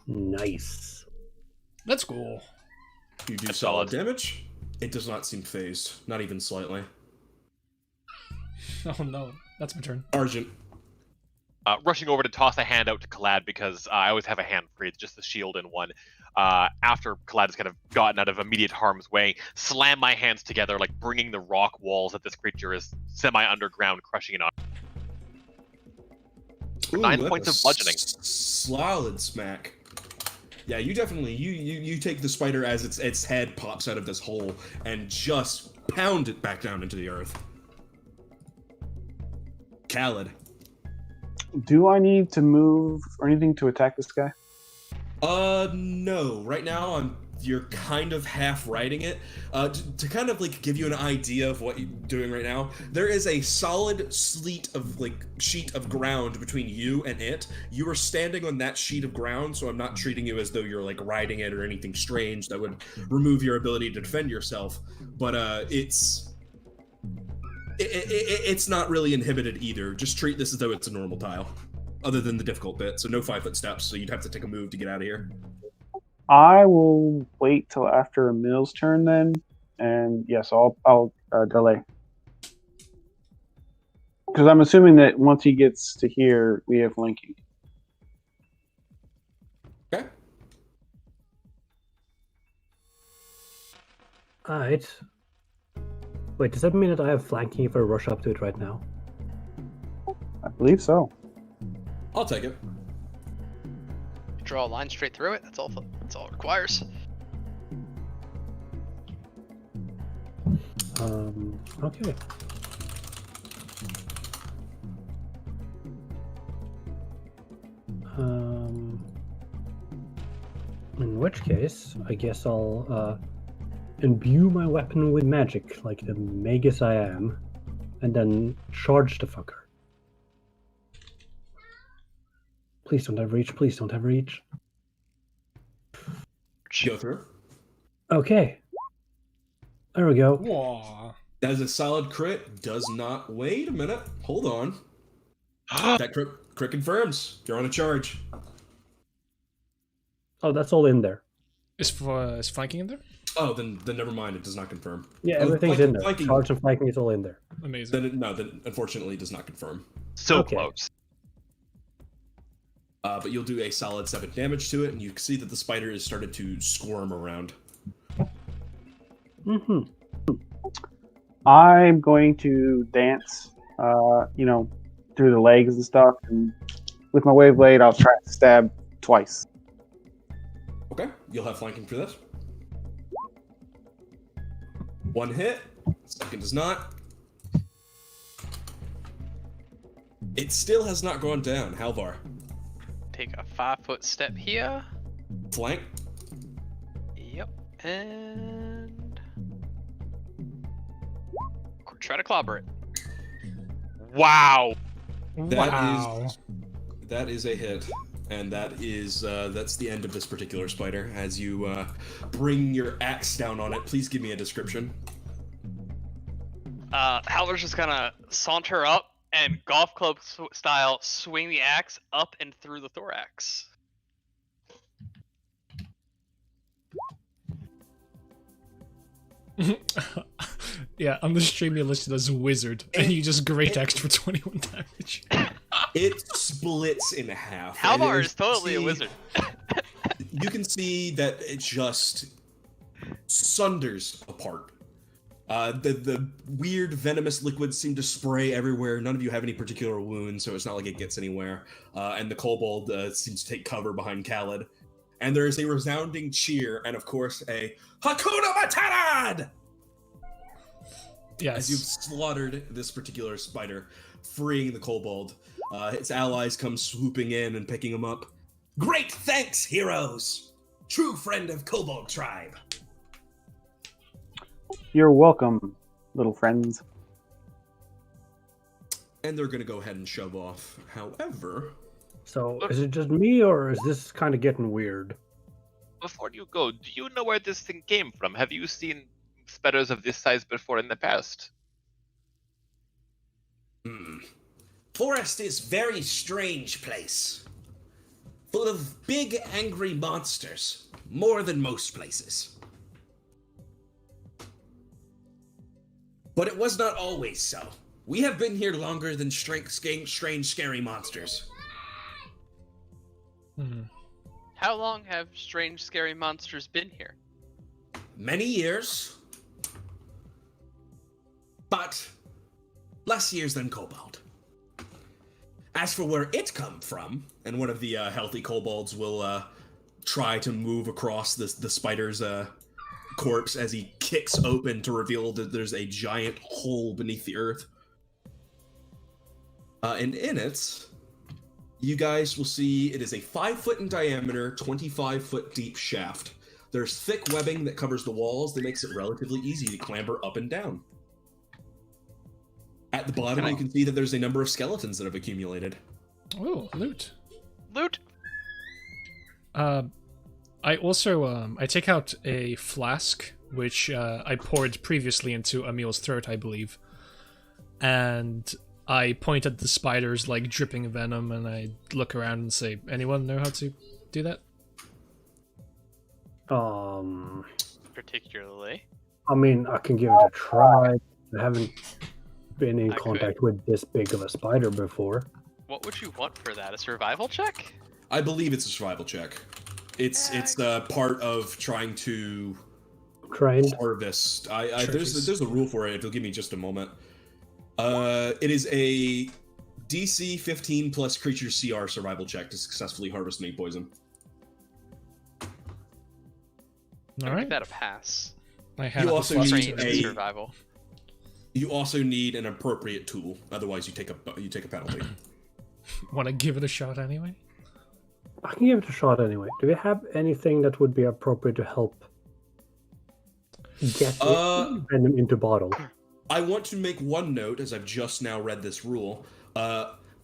Nice. Let's go. You do solid damage. It does not seem phased, not even slightly. Oh no, that's my turn. Argent. Rushing over to toss a hand out to Kalad because I always have a hand free, it's just the shield in one. After Kalad has kind of gotten out of immediate harm's way, slam my hands together, like bringing the rock walls that this creature is semi-underground, crushing it on. Ooh, 9 points of bludgeoning. Solid smack. Yeah, you definitely you take the spider as its head pops out of this hole and just pound it back down into the earth. Khaled. Do I need to move or anything to attack this guy? No. Right now, you're kind of half riding it. To kind of like give you an idea of what you're doing right now, there is a solid sheet of ground between you and it. You are standing on that sheet of ground, so I'm not treating you as though you're like riding it or anything strange that would remove your ability to defend yourself. But it's not really inhibited either. Just treat this as though it's a normal tile, other than the difficult bit. So no 5-foot steps. So you'd have to take a move to get out of here. I will wait till after Emil's turn then, and yes, I'll delay. Because I'm assuming that once he gets to here, we have linking. Okay. Alright. Wait, does that mean that I have flanking if I rush up to it right now? I believe so. I'll take it. Draw a line straight through it. That's all it requires. Okay. In which case, I guess I'll imbue my weapon with magic, like the magus I am, and then charge the fucker. Please don't have reach, please don't have reach. charge. Go through. Okay. There we go. Whoa. That is a solid crit. Does not. Wait a minute. Hold on. That crit confirms. You're on a charge. Oh, that's all in there. Is flanking in there? Oh, then never mind. It does not confirm. Yeah, Oh, everything's in there. flanking- Charge and flanking is all in there. Amazing. Then unfortunately does not confirm. So Okay. close. But you'll do a solid 7 damage to it, and you can see that the spider has started to squirm around. Mm-hmm. I'm going to dance, through the legs and stuff, and with my wave blade, I'll try to stab twice. Okay, you'll have flanking for this. 1 hit, second does not. It still has not gone down. Halvar. Take a 5-foot step here. Flank. Yep. And try to clobber it. Wow. That is a hit. And that's the end of this particular spider. As you bring your axe down on it, please give me a description. Halvar's just gonna saunter up and golf club style swing the axe up and through the thorax. Yeah, on the stream you listed as wizard, and you just great axe for 21 damage. It splits in half. Halvar and is totally a wizard. You can see that it just sunders apart. The weird venomous liquids seem to spray everywhere. None of you have any particular wounds, so it's not like it gets anywhere. And the kobold seems to take cover behind Khaled. And there is a resounding cheer, and of course a Hakuna Matata! Yes. As you've slaughtered this particular spider, freeing the kobold. Its allies come swooping in and picking him up. Great thanks, heroes! True friend of Kobold tribe. You're welcome, little friends. And they're gonna go ahead and shove off. However, So, is it just me, or is this kind of getting weird? Before you go, do you know where this thing came from? Have you seen spiders of this size before in the past? Forest is very strange place. Full of big angry monsters. More than most places. But it was not always so. We have been here longer than strange, scary monsters. How long have strange, scary monsters been here? Many years. But less years than Kobold. As for where it come from, and one of the healthy kobolds will try to move across the spider's corpse as he kicks open to reveal that there's a giant hole beneath the earth. And in it, you guys will see it is a 5-foot in diameter, 25-foot deep shaft. There's thick webbing that covers the walls that makes it relatively easy to clamber up and down. At the bottom, you can see that there's a number of skeletons that have accumulated. Oh, loot. Loot! I also I take out a flask which I poured previously into Emil's throat, I believe, and I point at the spiders like dripping venom, and I look around and say, "Anyone know how to do that?" Particularly. I mean, I can give it a try. I haven't been in I contact with this big of a spider before. What would you want for that? A survival check? I believe it's a survival check. It's part of trying to Trained. harvest. Trophies. There's a rule for it. It'll give me just a moment. It is a DC 15 plus creature CR survival check to successfully harvest snake poison. I'll All right. give that a pass. I have You the also flask. need Trained in a- survival. You also need an appropriate tool, otherwise you take a penalty. Want to give it a shot anyway? I can give it a shot anyway. Do we have anything that would be appropriate to help get venom into bottle? I want to make one note, as I've just now read this rule.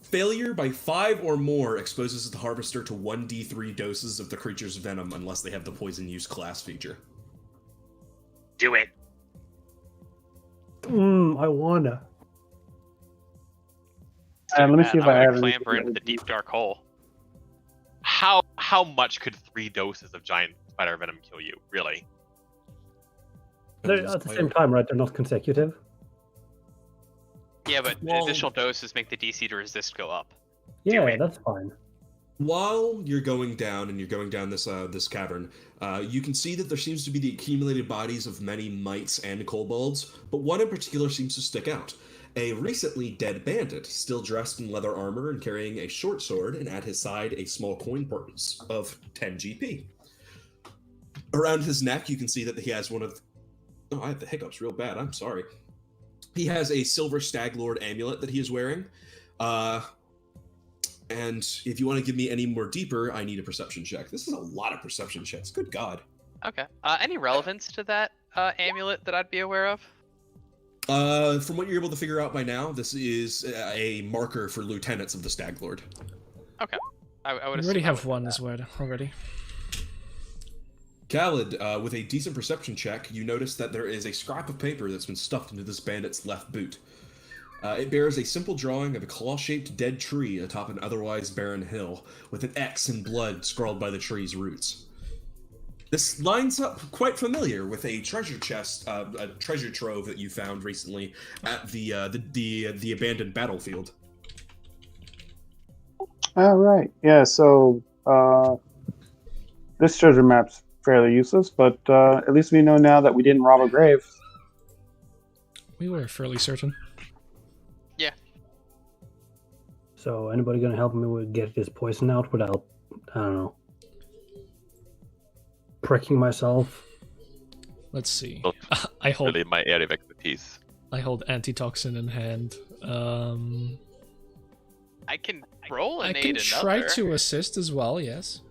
Failure by 5 or more exposes the harvester to 1d3 doses of the creature's venom unless they have the poison use class feature. Do it. I wanna. Let me see if I'm I gonna have clamber anything. into the deep dark hole. How much could 3 doses of giant spider venom kill you? Really? They're at the same time, right? They're not consecutive. Yeah, but Well- additional doses make the DC to resist go up. Yeah, it. that's fine. While you're going down and you're going down this cavern, you can see that there seems to be the accumulated bodies of many mites and kobolds, but one in particular seems to stick out. A recently dead bandit, still dressed in leather armor and carrying a short sword, and at his side a small coin purse of 10 GP. Around his neck, you can see that he has one of... Oh, I have the hiccups real bad. I'm sorry. He has a silver Staglord amulet that he is wearing. And if you want to give me any more deeper, I need a perception check. This is a lot of perception checks. Good God. Okay. Any relevance to that amulet that I'd be aware of? From what you're able to figure out by now, this is a marker for lieutenants of the Staglord. Okay. I would We already assume I have would one know as well already. Khaled, with a decent perception check, you notice that there is a scrap of paper that's been stuffed into this bandit's left boot. It bears a simple drawing of a claw-shaped dead tree atop an otherwise barren hill, with an X in blood scrawled by the tree's roots. This lines up quite familiar with a treasure chest, a treasure trove that you found recently at the abandoned battlefield. All right. Yeah. So this treasure map's fairly useless, but at least we know now that we didn't rob a grave. We were fairly certain. So anybody gonna help me with get this poison out without, I don't know, pricking myself? Let's see. Not I hold really my area of expertise. I hold antitoxin in hand. I can roll I and can aid try another. to assist as well. Yes.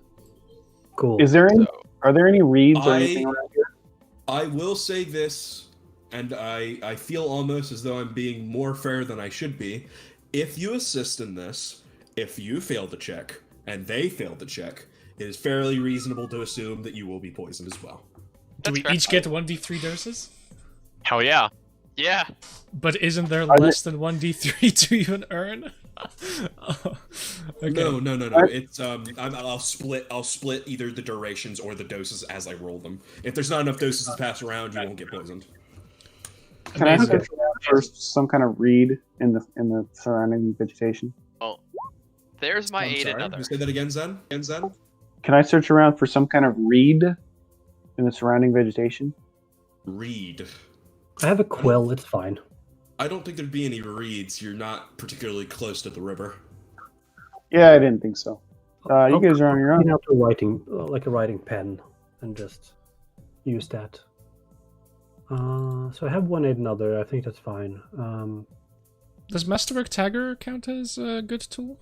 Cool. Is there any? So, Are there any reeds or anything around here? I will say this, and I feel almost as though I'm being more fair than I should be. If you assist in this, if you fail the check, and they fail the check, it is fairly reasonable to assume that you will be poisoned as well. Do That's we fair. each get 1d3 doses? Hell yeah. yeah. But isn't there Are less than 1d3 to even earn? Oh, okay. No. It's I'll split either the durations or the doses as I roll them. If there's not enough doses to pass around, you won't get poisoned. Can I Amazing. search around for some kind of reed in the surrounding vegetation? Well, there's my I'm aid sorry, another. you say that again, Zen? Can I search around for some kind of reed in the surrounding vegetation? Reed. I have a quill. It's fine. I don't think there'd be any reeds. You're not particularly close to the river. Yeah, I didn't think so. You guys are on your Clean own. out a writing, like a writing pen, and just use that. So I have one aid another. I think that's fine. Does Masterwork Tagger count as a good tool?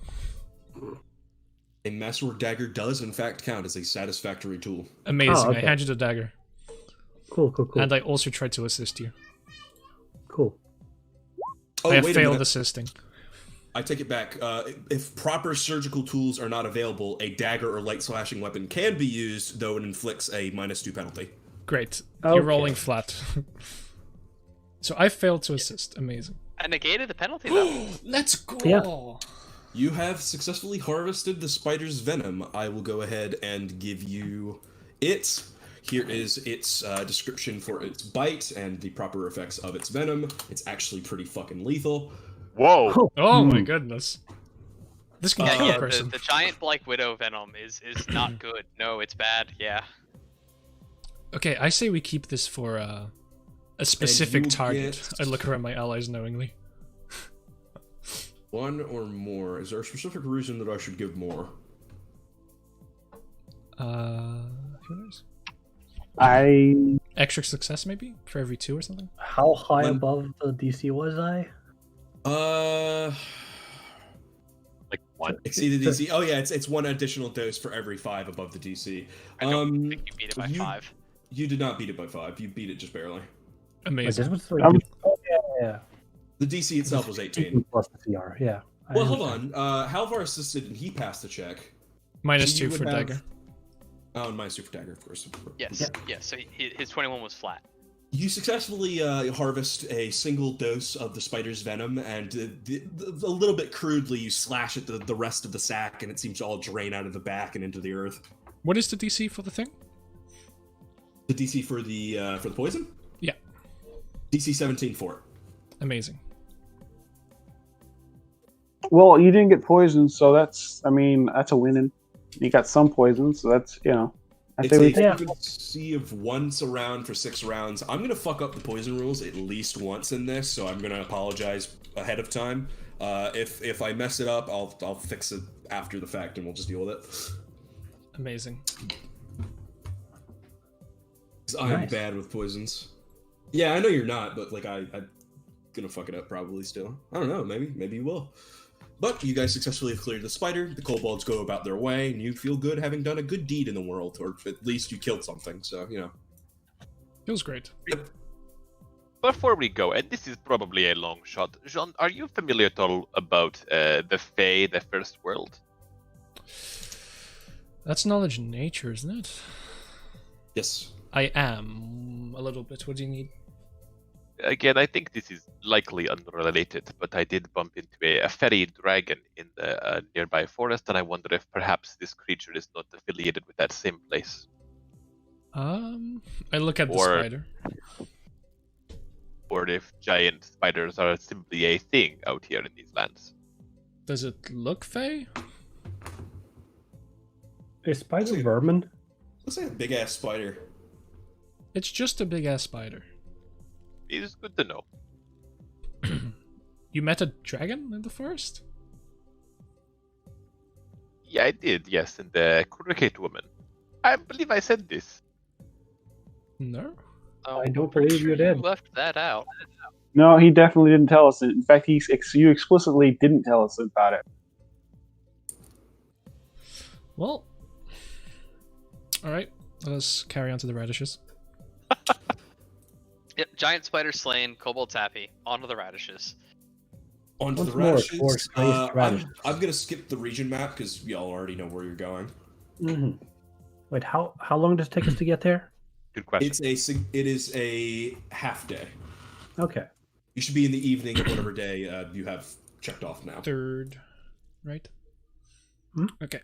A Masterwork Dagger does, in fact, count as a satisfactory tool. Amazing. Oh, I okay. hand you the dagger. Cool. And I also tried to assist you. Cool. Oh, I have wait a failed minute. assisting. I take it back. If proper surgical tools are not available, a dagger or light slashing weapon can be used, though it inflicts a -2 penalty. Great. Okay. You're rolling flat. So I failed to assist. Amazing. I negated the penalty though. Let's go! Yeah. You have successfully harvested the spider's venom. I will go ahead and give you it. Here is its description for its bite and the proper effects of its venom. It's actually pretty fucking lethal. Whoa. Oh my goodness. This can Yeah, kill yeah. a person. The giant Black Widow venom is not good. No, it's bad. Yeah. Okay, I say we keep this for a specific you target. get- I look around my allies knowingly. One or more. Is there a specific reason that I should give more? Who knows? Extra success maybe for every 2 or something. How high When- above the DC was I? Like one. Exceeded DC. Oh yeah, it's one additional dose for every 5 above the DC. I don't think you beat it by you- 5. You did not beat it by 5. You beat it just barely. Like, Amazing. this was like, Um, oh, yeah. The DC itself was 18. 18 plus the CR. Yeah. I Well, hold understand. on. Halvar assisted and he passed the check. Minus So 2 you would for have- dagger. Oh, and minus 2 for dagger, of course. Yes. Yeah. Yes. So his 21 was flat. You successfully harvest a single dose of the spider's venom, and a little bit crudely, you slash at the rest of the sack, and it seems to all drain out of the back and into the earth. What is the DC for the thing? The DC for the poison? Yeah. DC 17 for it. Amazing. Well, you didn't get poisoned, so that's a winning. You got some poison, so that's I It's think a we Yeah. frequency of once a round for 6 rounds. I'm gonna fuck up the poison rules at least once in this, so I'm gonna apologize ahead of time. If I mess it up, I'll fix it after the fact, and we'll just deal with it. Amazing. 'Cause I'm Nice. bad with poisons. Yeah, I know you're not, but like I'm gonna fuck it up probably still. I don't know, maybe you will. But you guys successfully have cleared the spider, the kobolds go about their way, and you feel good having done a good deed in the world, or at least you killed something, so, Feels great. Before we go, and this is probably a long shot, Jean, are you familiar at all about the Fae, the First World? That's knowledge in nature, isn't it? Yes. I am a little bit. What do you need? Again, I think this is likely unrelated, but I did bump into a fairy dragon in the nearby forest, and I wonder if perhaps this creature is not affiliated with that same place. I look at the Or- spider. Or if giant spiders are simply a thing out here in these lands. Does it look fey? Is spider vermin? Looks like a big ass spider. It's just a big ass spider. It is good to know. You met a dragon in the forest? Yeah, I did, yes, and the cricket woman. I believe I said this. No. Oh, I don't I'm pretty believe you sure did. left that out. No, he definitely didn't tell us. In fact, you explicitly didn't tell us about it. Well. Alright. Let us carry on to the radishes. Yep, giant spider slain, kobolds happy. On to the radishes. On to Once the more, radishes. towards glazed radishes. I'm gonna skip the region map because y'all already know where you're going. Hmm. Wait, how long does it take us to get there? Good question. It is a half day. Okay. You should be in the evening of whatever day you have checked off now. Third. Right? Hmm? Okay.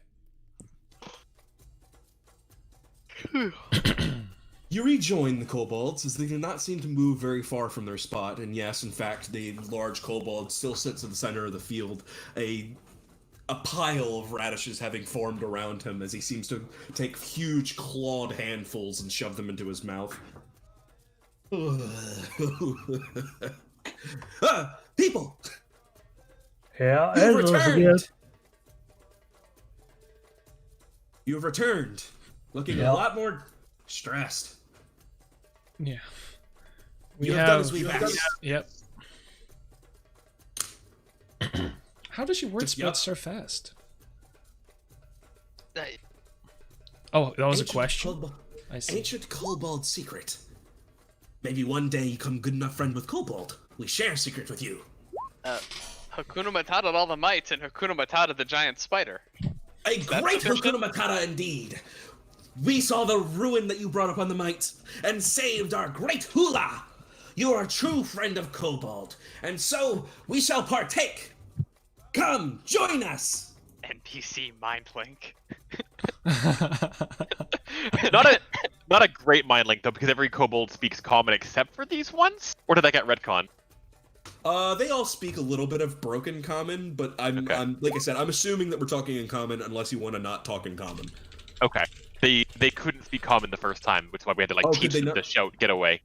You rejoin the kobolds as they do not seem to move very far from their spot, and yes, in fact, the large kobold still sits in the center of the field, a pile of radishes having formed around him as he seems to take huge clawed handfuls and shove them into his mouth. People! Yeah, You have Ezra's returned! here. You have returned, looking Yeah. a lot more stressed. Yeah. You have done as we asked. Yep. How does your word Just spread yup. so fast? Uh, Oh, that was a Ancient question. kobold- I see. Ancient kobold secret. Maybe one day you become good enough friend with kobold. We share a secret with you. Hakuna Matata all the mites and Hakuna Matata the giant spider. A That's great sufficient? Hakuna Matata indeed. We saw the ruin that you brought upon the mites and saved our great hula. You are a true friend of kobold, and so we shall partake. Come, join us. NPC mind link. Not a great mind link though, because every kobold speaks common except for these ones. Or did that get retcon? They all speak a little bit of broken common, but I'm like I said, I'm assuming that we're talking in common unless you want to not talk in common. Okay. They couldn't speak common the first time, which is why we had to Oh, could teach they them not? to shout "get away."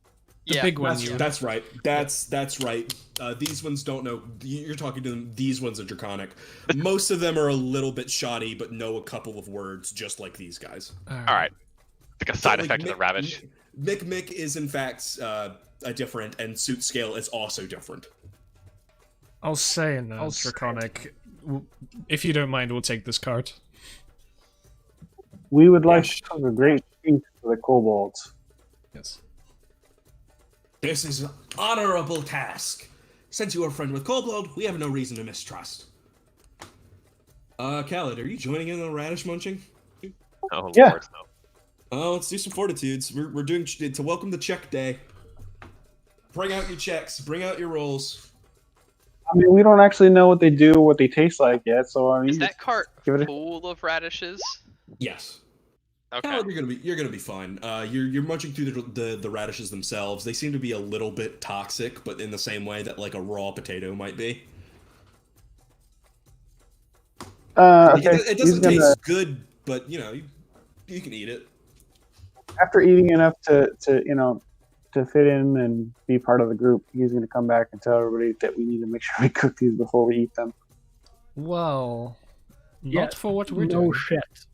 The big one. That's, Yeah. that's right. That's right. These ones don't know. You're talking to them. These ones are draconic. Most of them are a little bit shoddy, but know a couple of words, just like these guys. All right. Like a side Like effect of the Ravish. Mick is in fact a different, and suit scale is also different. I'll say in Draconic, if you don't mind, we'll take this card. We would like Yes. to cook a great feast for the kobolds. Yes. This is an honorable task. Since you are a friend with Kobold, we have no reason to mistrust. Khaled, are you joining in on radish munching? Oh, Yeah. Lord, no. Oh, let's do some fortitudes. We're doing to welcome the check day. Bring out your checks. Bring out your rolls. I mean, we don't actually know what they do, or what they taste like yet. So I mean, Is that cart give it a- full of radishes? Yes. Okay. Khaled, you're gonna be fine. You're munching through the radishes themselves. They seem to be a little bit toxic, but in the same way that like a raw potato might be. Like, okay. it He's doesn't gonna, taste good, but you know you can eat it. after eating enough to to fit in and be part of the group, he's gonna come back and tell everybody that we need to make sure we cook these before we eat them. Well, Yeah, not for what we're no doing. shit.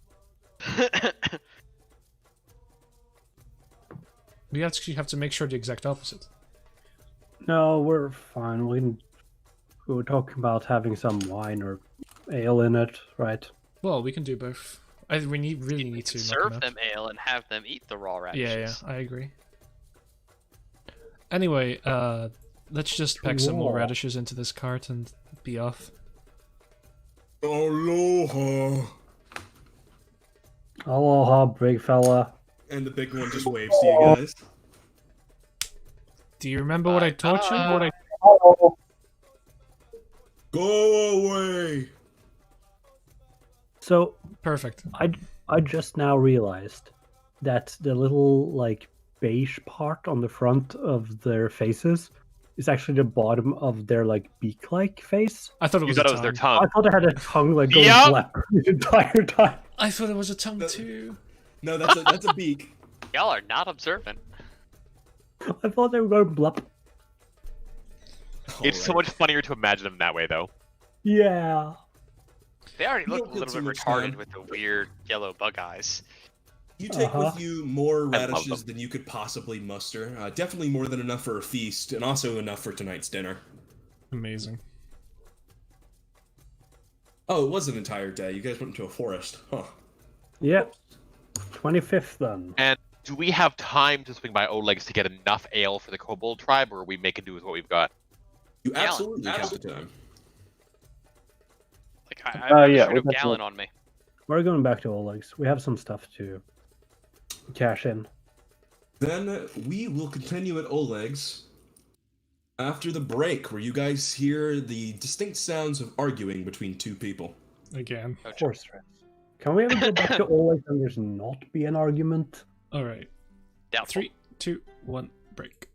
We actually have to make sure the exact opposite. No, we're fine. We were talking about having some wine or ale in it, right? Well, we can do both. We really need to knock Serve him out. them ale and have them eat the raw Yeah, radishes. I agree. Anyway, let's just pack some more Whoa. radishes into this cart and be off. Aloha. Aloha, big fella. And the big one just waves to you guys. Do you remember what I taught you? Oh, Go away. So Perfect. I just now realized that the little like beige part on the front of their faces is actually the bottom of their like beak-like face. I thought it You was thought a it was their tongue. tongue. I thought it had a tongue like going Yup. black the entire time. I thought it was a tongue too. No, that's a beak. Y'all are not observant. I thought they were going blup. It's so Alright. much funnier to imagine them that way, though. Yeah. They already You look don't a get little too bit much retarded time. with the weird yellow bug eyes. You take Uh-huh. with you more I love radishes them. than you could possibly muster. Definitely more than enough for a feast, and also enough for tonight's dinner. Amazing. Oh, it was an entire day. You guys went into a forest. Huh. Yeah. 25th then. And do we have time to swing by Oleg's to get enough ale for the Kobold tribe, or are we making do with what we've got? You Gallon. absolutely have the time. Like I have yeah, a shoot we of got gallon to- on me. We're going back to Oleg's. We have some stuff to cash in. Then we will continue at Oleg's after the break, where you guys hear the distinct sounds of arguing between two people. Again. No joke. Horse race. Can we ever go back to Oleg's and there's not be an argument? All right. Doubtful. 3, 2, 1, break.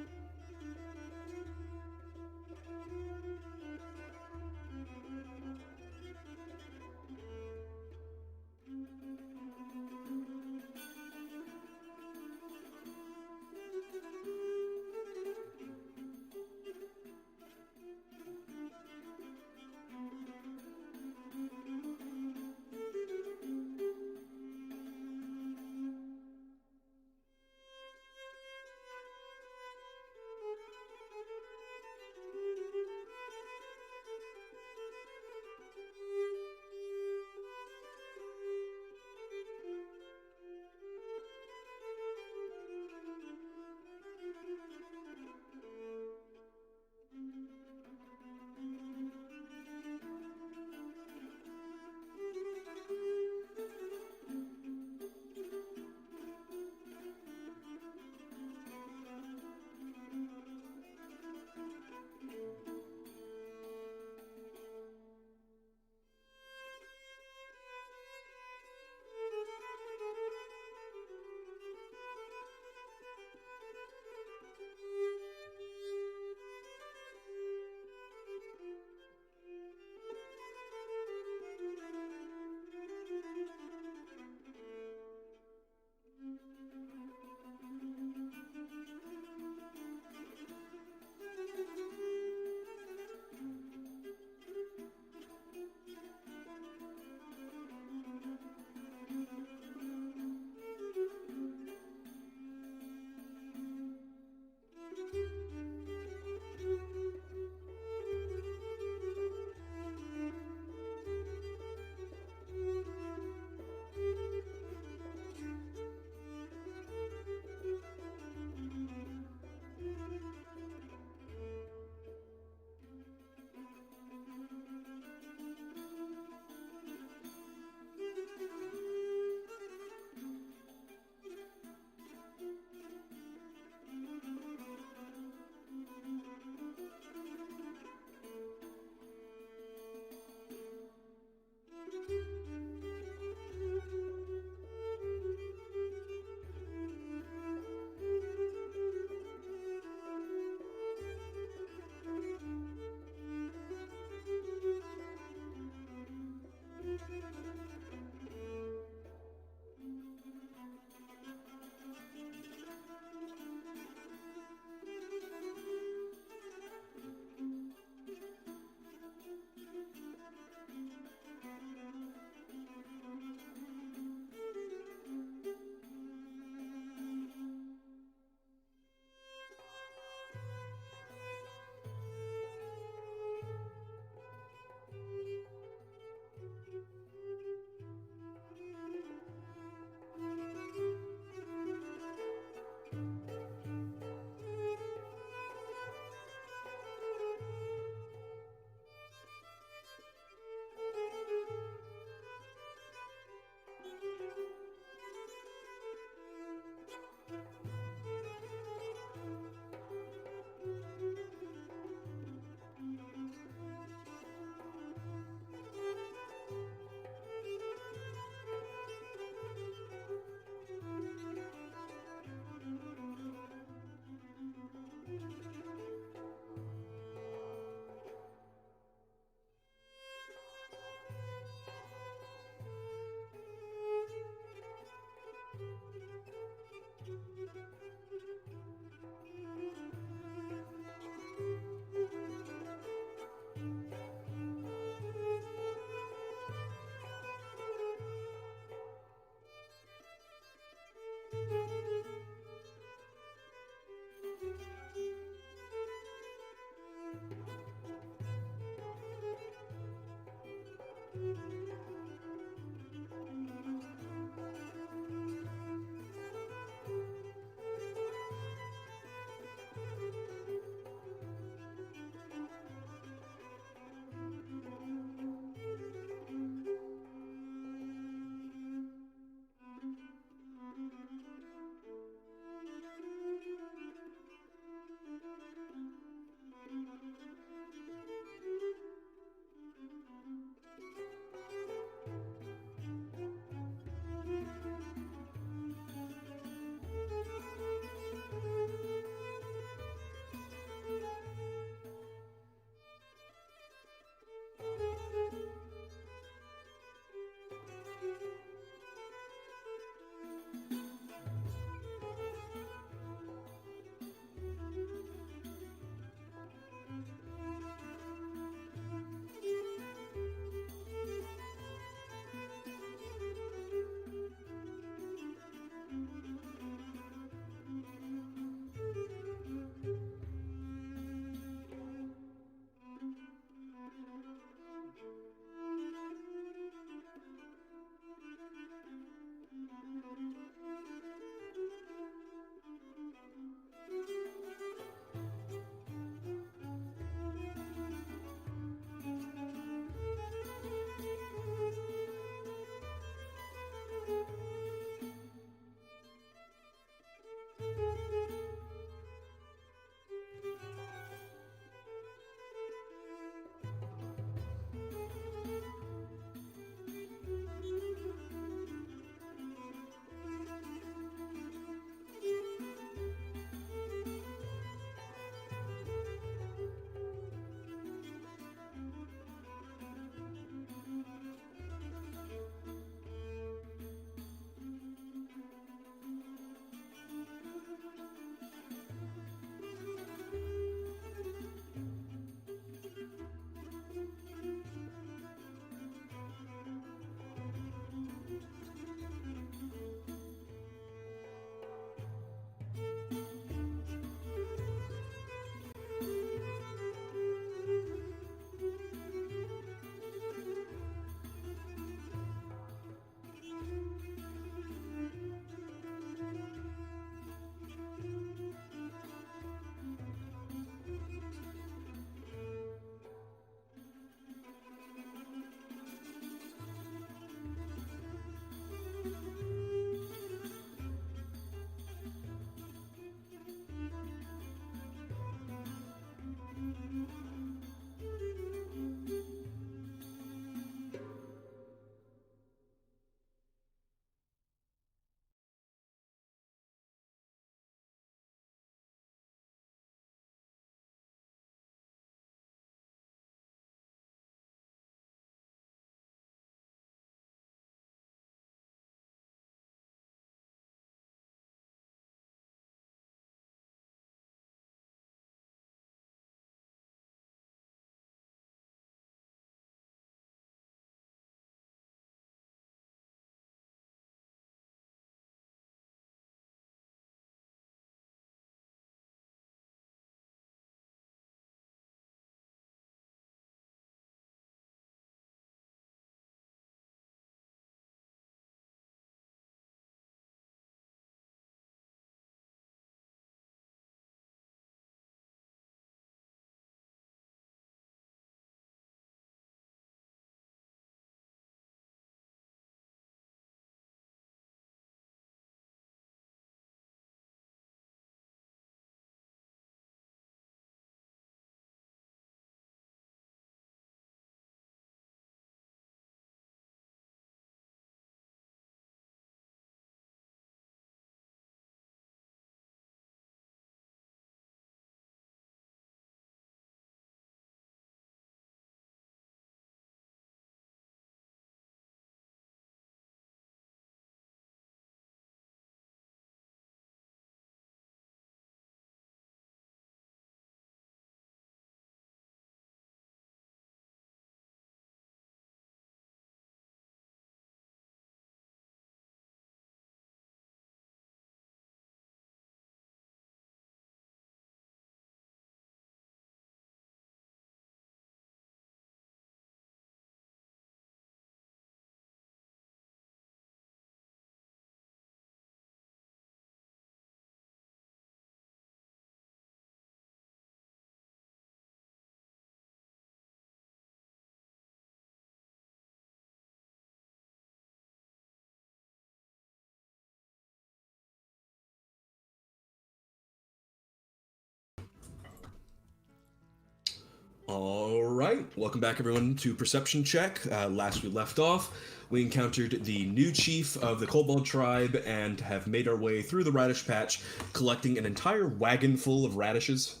All right, welcome back everyone to Perception Check. Last we left off, we encountered the new chief of the Kobold tribe and have made our way through the radish patch, collecting an entire wagon full of radishes.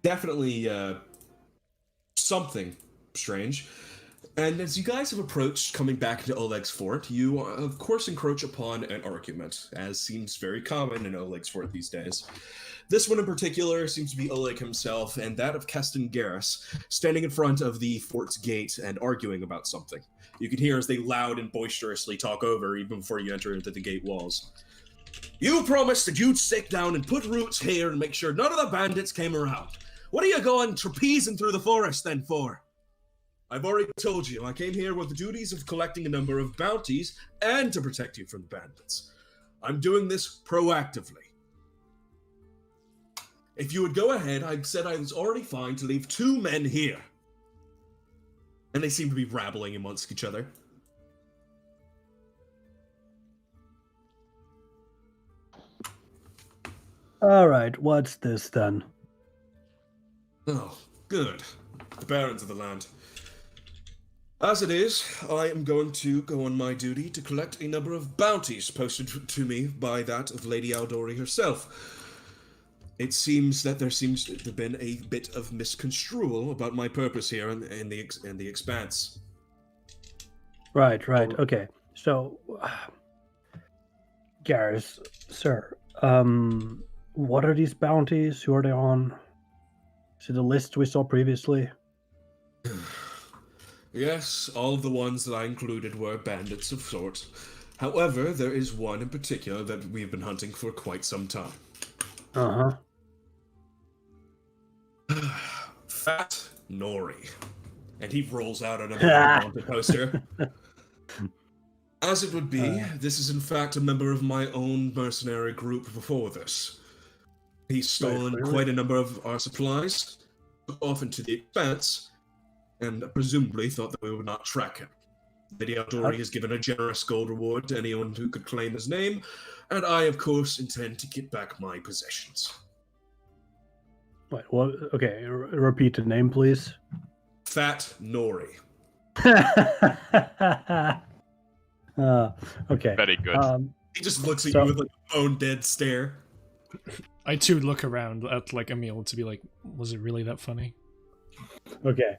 Definitely something strange. And as you guys have approached coming back into Oleg's fort, you of course encroach upon an argument, as seems very common in Oleg's fort these days. This one in particular seems to be Oleg himself and that of Keston Garrus, standing in front of the fort's gate and arguing about something. You can hear as they loud and boisterously talk over even before you enter into the gate walls. You promised that you'd stick down and put roots here and make sure none of the bandits came around. What are you going trapezing through the forest then for? I've already told you, I came here with the duties of collecting a number of bounties and to protect you from the bandits. I'm doing this proactively. If you would go ahead, I said I was already fine to leave 2 men here. And they seem to be rabbling amongst each other. All right, what's this then? Oh, good. The barons of the land. As it is, I am going to go on my duty to collect a number of bounties posted to me by that of Lady Aldori herself. It seems that there seems to have been a bit of misconstrual about my purpose here in the Expanse. Right, okay. So, Garrus, sir, what are these bounties? Who are they on? Is it the list we saw previously? Yes, all of the ones that I included were bandits of sorts. However, there is one in particular that we've been hunting for quite some time. Uh-huh. Fat Nori. And he rolls out another wanted poster. As it would be, this is in fact a member of my own mercenary group before this. He's stolen quite a number of our supplies, off into the Expanse, and presumably thought that we would not track him. Lady Aldori has given a generous gold reward to anyone who could claim his name, and I, of course, intend to get back my possessions. Wait, what? Okay, repeat the name, please. Fat Nori. Okay. Very good. He just looks at you with like a bone-dead stare. I too look around at like Emil to be like, was it really that funny? Okay.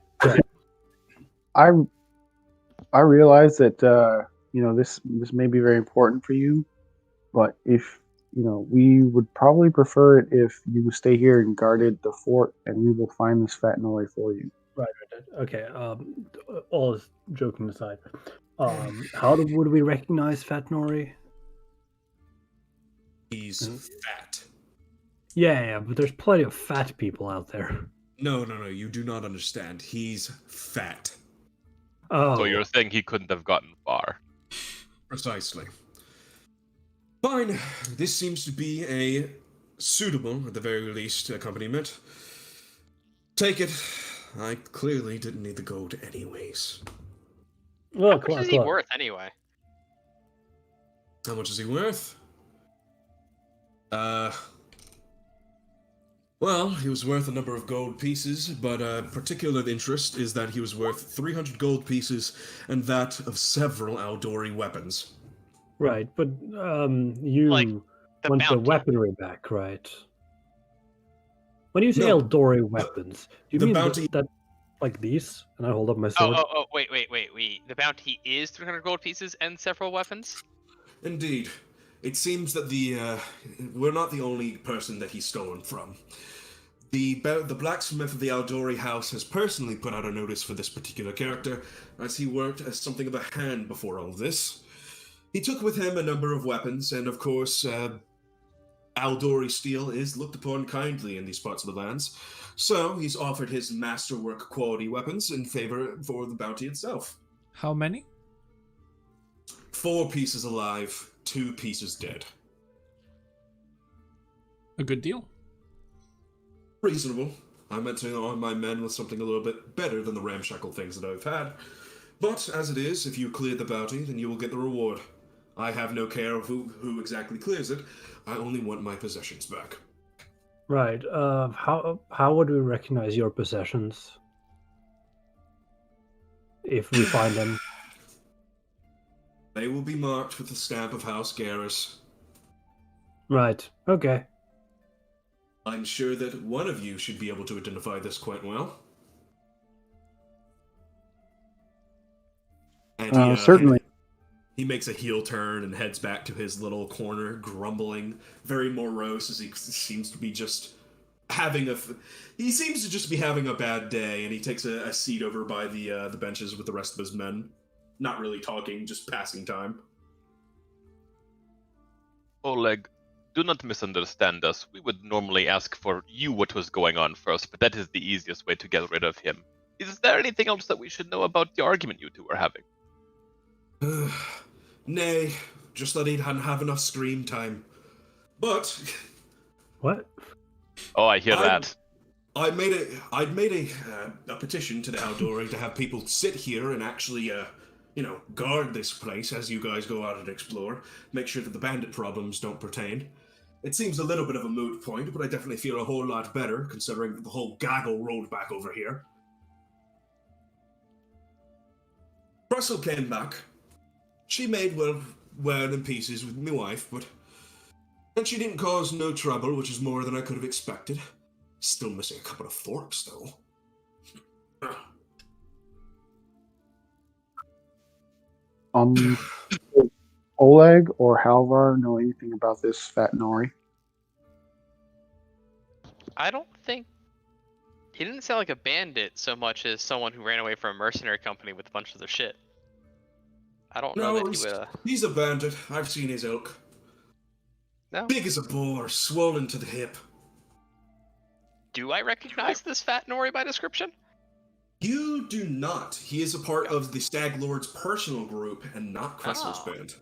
I realize that this may be very important for you, but if we would probably prefer it if you stay here and guarded the fort, and we will find this fat Nori for you. Right. Okay. All joking aside, how would we recognize Fat Nori? He's fat. Yeah, but there's plenty of fat people out there. No, you do not understand. He's fat. Oh. So you're saying he couldn't have gotten far? Precisely. Fine. This seems to be a suitable, at the very least, accompaniment. Take it. I clearly didn't need the gold anyways. How much is he worth anyway? How much is he worth? Well, he was worth a number of gold pieces, but particular interest is that he was worth 300 gold pieces and that of several Aldori weapons. Right, but you want the weaponry back, right? When you say Aldori weapons, do you mean that like these? And I hold up my sword. Oh, wait. The bounty is 300 gold pieces and several weapons? Indeed. It seems that we're not the only person that he's stolen from. The blacksmith of the Aldori house has personally put out a notice for this particular character, as he worked as something of a hand before all this. He took with him a number of weapons, and of course, Aldori steel is looked upon kindly in these parts of the lands, so he's offered his masterwork quality weapons in favor for the bounty itself. How many? 4 pieces alive, 2 pieces dead. A good deal. Reasonable. I meant to arm my men with something a little bit better than the ramshackle things that I've had. But as it is, if you clear the bounty, then you will get the reward. I have no care of who exactly clears it. I only want my possessions back. Right. How would we recognize your possessions if we find them? They will be marked with the stamp of House Garrus. Right. Okay. I'm sure that one of you should be able to identify this quite well. And certainly. he makes a heel turn and heads back to his little corner, grumbling, very morose as he seems to be just having he seems to just be having a bad day, and he takes a seat over by the benches with the rest of his men, not really talking, just passing time. Oleg, do not misunderstand us. We would normally ask for you what was going on first, but that is the easiest way to get rid of him. Is there anything else that we should know about the argument you two were having? Nay, just that he hadn't have enough scream time. But what? Oh, I hear that. I'd made a petition to the Aldori to have people sit here and actually guard this place as you guys go out and explore. Make sure that the bandit problems don't pertain. It seems a little bit of a moot point, but I definitely feel a whole lot better considering that the whole gaggle rolled back over here. Russell came back. She made well in pieces with my wife, and she didn't cause no trouble, which is more than I could have expected. Still missing a couple of forks, though. Oleg or Halvar know anything about this fat Nori? I don't think he didn't sound like a bandit so much as someone who ran away from a mercenary company with a bunch of their shit. I don't know that he would. He's a bandit. I've seen his ilk. No. Big as a boar, swollen to the hip. Do I recognize this fat Nori by description? You do not. He is a part of the Stag Lord's personal group and not Cressel's band.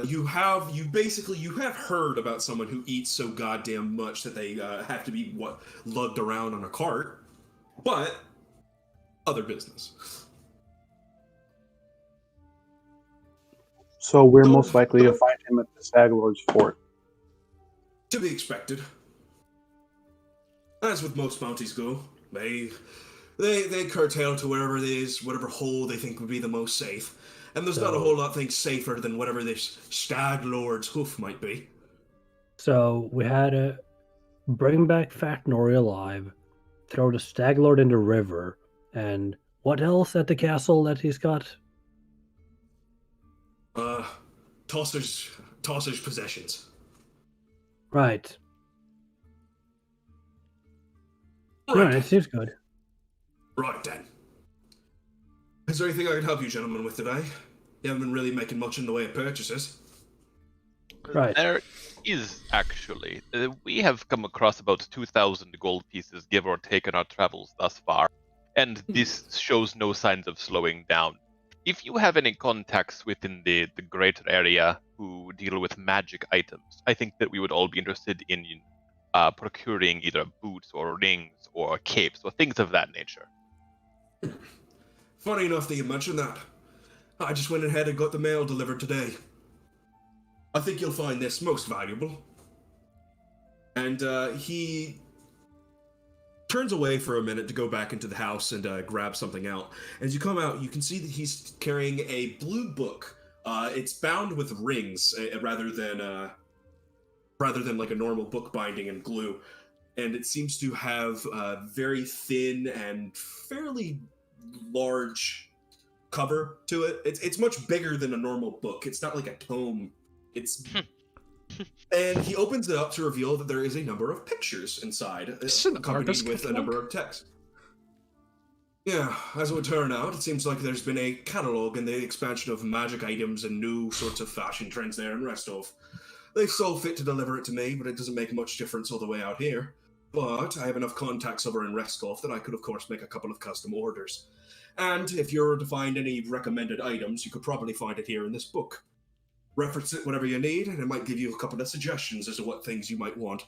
You have heard about someone who eats so goddamn much that they have to be lugged around on a cart, but other business. So we're most likely to find him at the Stag Lord's fort. To be expected. As with most bounties go, they curtail to wherever it is, whatever hole they think would be the most safe. And there's not a whole lot things safer than whatever this Stag Lord's hoof might be. So we had to bring back Fat Nori alive, throw the Stag Lord in the river, and what else at the castle that he's got? Tosser's possessions. Right. Right. It seems good. Right then. Is there anything I can help you gentlemen with today? You haven't been really making much in the way of purchases. Right. There is, actually. We have come across about 2,000 gold pieces, give or take, on our travels thus far, and this shows no signs of slowing down. If you have any contacts within the greater area who deal with magic items, I think that we would all be interested in procuring either boots or rings or capes or things of that nature. Funny enough that you mentioned that. I just went ahead and got the mail delivered today. I think you'll find this most valuable. And he turns away for a minute to go back into the house and grab something out. As you come out, you can see that he's carrying a blue book. It's bound with rings rather than like a normal book binding and glue. And it seems to have a very thin and fairly large cover to it. It's much bigger than a normal book. It's not like a tome. It's and he opens it up to reveal that there is a number of pictures inside, accompanied with a number of text. Yeah, as it would turn out, it seems like there's been a catalog in the expansion of magic items and new sorts of fashion trends there in Restov. They saw fit to deliver it to me, but it doesn't make much difference all the way out here. But I have enough contacts over in Restov that I could, of course, make a couple of custom orders. And if you were to find any recommended items, you could probably find it here in this book. Reference it whenever you need, and it might give you a couple of suggestions as to what things you might want.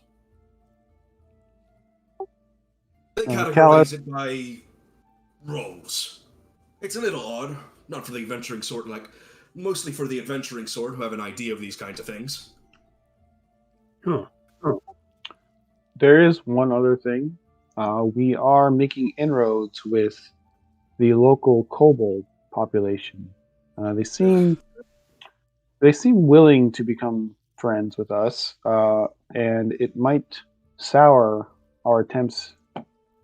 They categorize it by roles. It's a little odd, not for the adventuring sort, mostly for the adventuring sort who have an idea of these kinds of things. Huh. There is one other thing. We are making inroads with the local kobold population. They seem willing to become friends with us, and it might sour our attempts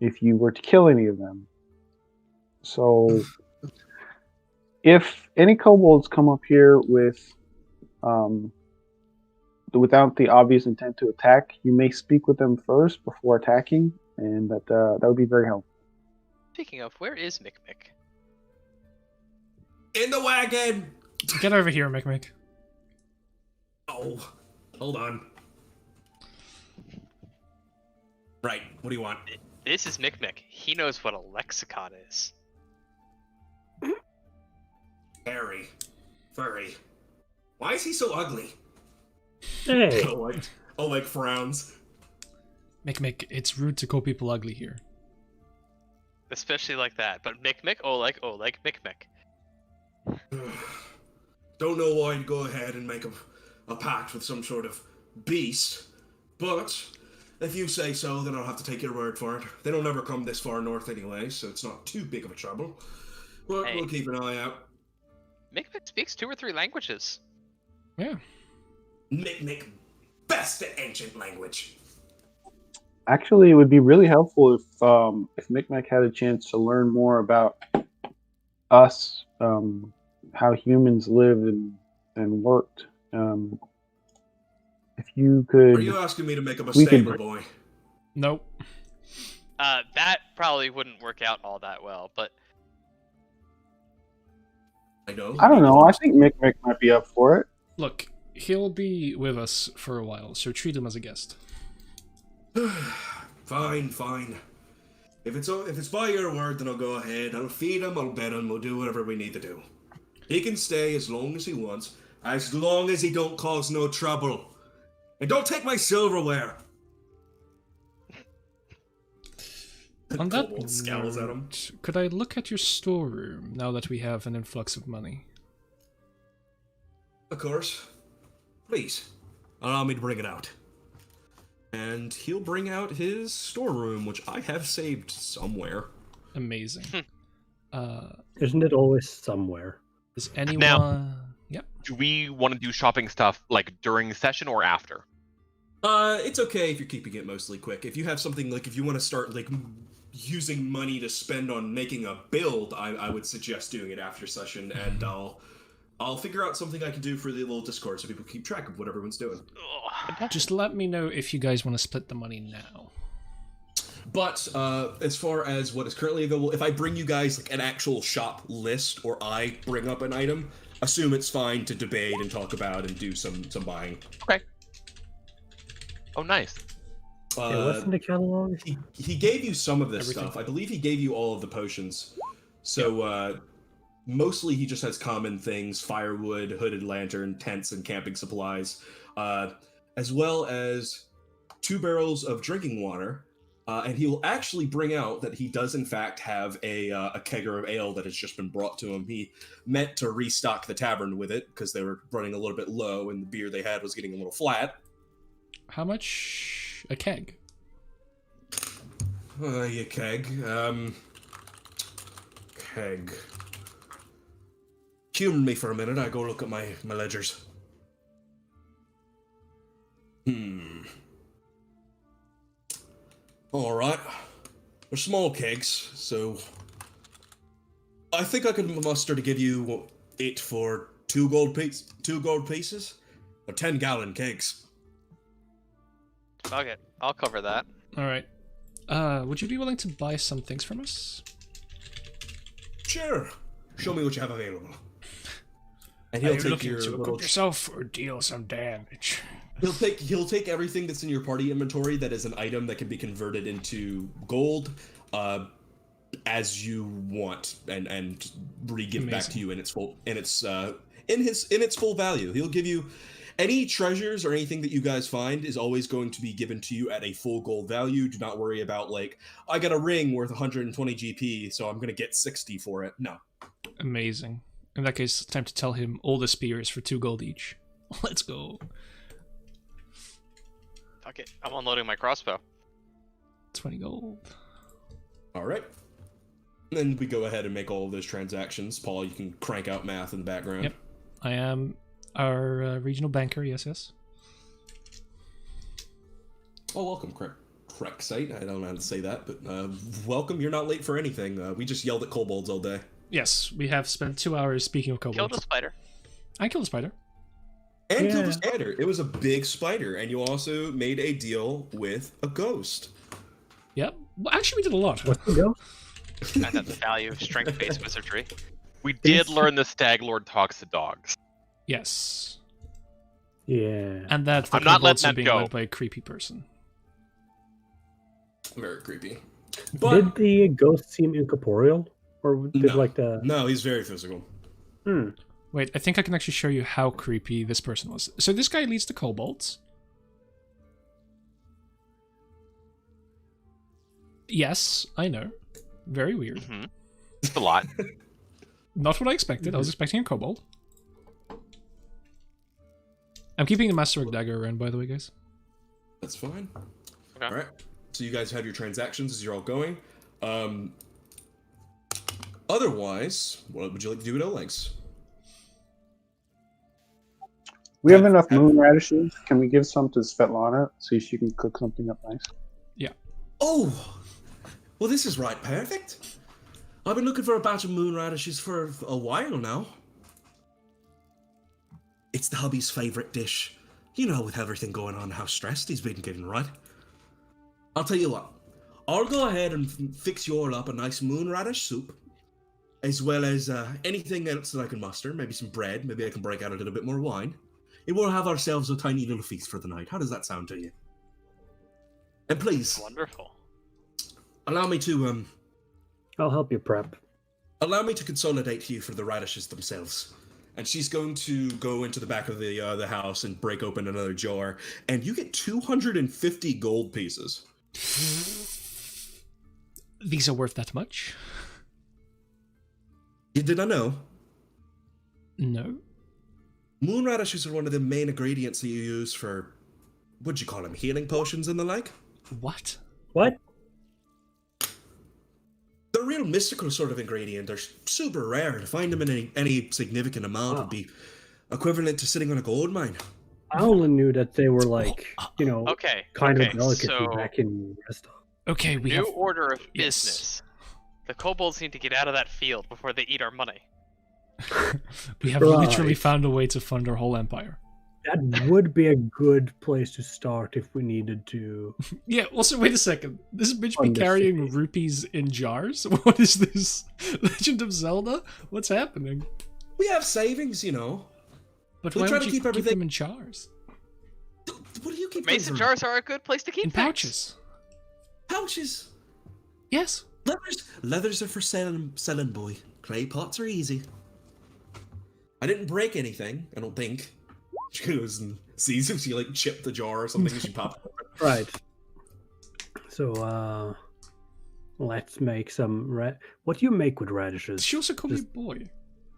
if you were to kill any of them. So, if any kobolds come up here without the obvious intent to attack, you may speak with them first before attacking, and that would be very helpful. Speaking of, where is Mick? In the wagon! Get over here, Mick. Oh, hold on. Right, what do you want? This is Mick. He knows what a lexicon is. Harry. Furry. Why is he so ugly? Hey. Oleg frowns. Mick, it's rude to call people ugly here. Especially like that. But Mick, Oleg, Mick. Don't know why I'd go ahead and make a pact with some sort of beast, but if you say so, then I'll have to take your word for it. They don't ever come this far north anyway, so it's not too big of a trouble. But Hey. we'll keep an eye out. Mick speaks 2 or 3 languages. Yeah. Mick, best at ancient language. Actually, it would be really helpful if Micmac had a chance to learn more about us, how humans lived and worked. If you could, Are you asking me to make him a stable boy? Nope. That probably wouldn't work out all that well, but I know. I don't know. I think Micmac might be up for it. Look, he'll be with us for a while, so treat him as a guest. Fine. If it's by your word, then I'll go ahead. I'll feed him, I'll bed him, we'll do whatever we need to do. He can stay as long as he wants, as long as he don't cause no trouble. And don't take my silverware! On that Kobold scowls at him. note, could I look at your storeroom now that we have an influx of money? Of course. Please, allow me to bring it out. And he'll bring out his storeroom, which I have saved somewhere. Amazing. Isn't it always somewhere? Is anyone... Now- Yep. Do we want to do shopping stuff like during session or after? It's okay if you're keeping it mostly quick. If you have something like, if you want to start like using money to spend on making a build, I would suggest doing it after session, and I'll figure out something I can do for the little Discord so people keep track of what everyone's doing. Just let me know if you guys want to split the money now. But as far as what is currently available, if I bring you guys like an actual shop list, or I bring up an item, assume it's fine to debate and talk about and do some buying. Okay. Oh, nice. Yeah, what's in the catalog? He gave you some of this Everything. stuff. I believe he gave you all of the potions. So mostly he just has common things: firewood, hooded lantern, tents, and camping supplies, as well as 2 barrels of drinking water. And he will actually bring out that he does in fact have a kegger of ale that has just been brought to him. He meant to restock the tavern with it because they were running a little bit low and the beer they had was getting a little flat. How much a keg? Yeah, keg. Keg. Humor me for a minute, I go look at my ledgers. Alright. They're small kegs, so I think I can muster to give you it for 2 gold pieces. They're 10-gallon kegs. fuck it. I'll cover that. Alright. Would you be willing to buy some things from us? Sure. Show me what you have available. And Are he'll you take looking your to little... equip yourself or deal some damage? He'll take everything that's in your party inventory that is an item that can be converted into gold, as you want, and re-give it back to you in its full in its full value. He'll give you any treasures or anything that you guys find is always going to be given to you at a full gold value. Do not worry about like, I got a ring worth 120 GP, so I'm gonna get 60 for it. No. Amazing. In that case, time to tell him all the spears for 2 gold each. Let's go. Fuck it. I'm unloading my crossbow. 20 gold. All right. Then we go ahead and make all of those transactions. Paul, you can crank out math in the background. Yep. I am our regional banker, yes. Oh, welcome, Crexite. I don't know how to say that, but welcome. You're not late for anything. We just yelled at kobolds all day. Yes, we have spent 2 hours speaking of kobolds. Killed a spider. I killed a spider. And killed a spider. It was a big spider, and you also made a deal with a ghost. Yep. Well, actually, we did a lot. What's the ghost? And that's the value of strength-based wizardry. We did learn the Stag Lord talks to dogs. Yes. Yeah. And that the I'm not kobolds letting are that being go. led by a creepy person. Very creepy. Did the ghost seem incorporeal? Or did the... No, he's very physical. Wait, I think I can actually show you how creepy this person was. So this guy leads the kobolds. Yes, I know. Very weird. Mm-hmm. It's a lot. Not what I expected. I was expecting a kobold. I'm keeping the Masterwork Dagger around, by the way, guys. That's fine. Okay. All right. So you guys have your transactions as you're all going. Otherwise, what would you like to do with O-Legs? We have enough moon radishes. Can we give some to Svetlana so she can cook something up nice? Yeah. Oh! Well, this is right perfect. I've been looking for a batch of moon radishes for a while now. It's the hubby's favorite dish. You know, with everything going on, how stressed he's been getting, right? I'll tell you what. I'll go ahead and fix you all up a nice moon radish soup, as well as anything else that I can muster. Maybe some bread. Maybe I can break out a little bit more wine. And we'll have ourselves a tiny little feast for the night. How does that sound to you? And please, Wonderful. allow me to I'll help you prep. allow me to consolidate you for the radishes themselves. And she's going to go into the back of the house and break open another jar, and you get 250 gold pieces. These are worth that much? You did not know? No. Moon radishes are one of the main ingredients that you use for, what'd you call them, healing potions and the like? What? What? They're a real mystical sort of ingredient. They're super rare. To find them in any significant amount would be equivalent to sitting on a gold mine. I only knew that they were like, Okay. kind okay, of delicate so back in Resta. Okay, we new have... order of Yes. business. The kobolds need to get out of that field before they eat our money. we have Right. literally found a way to fund our whole empire. That would be a good place to start if we needed to. Yeah, also, wait a second. This bitch be Understood. carrying rupees in jars? What is this? Legend of Zelda? What's happening? We have savings, you know. But We why try would to you keep keep everything- them in jars? What do you keep Mason things in? jars are a good place to keep In things. pouches. Pouches. Yes. Leathers are for selling, boy. Clay pots are easy. I didn't break anything, I don't think. She goes and sees if she like chipped the jar or something and she popped it. Right. So, let's make some What do you make with radishes? She also called me Just- boy.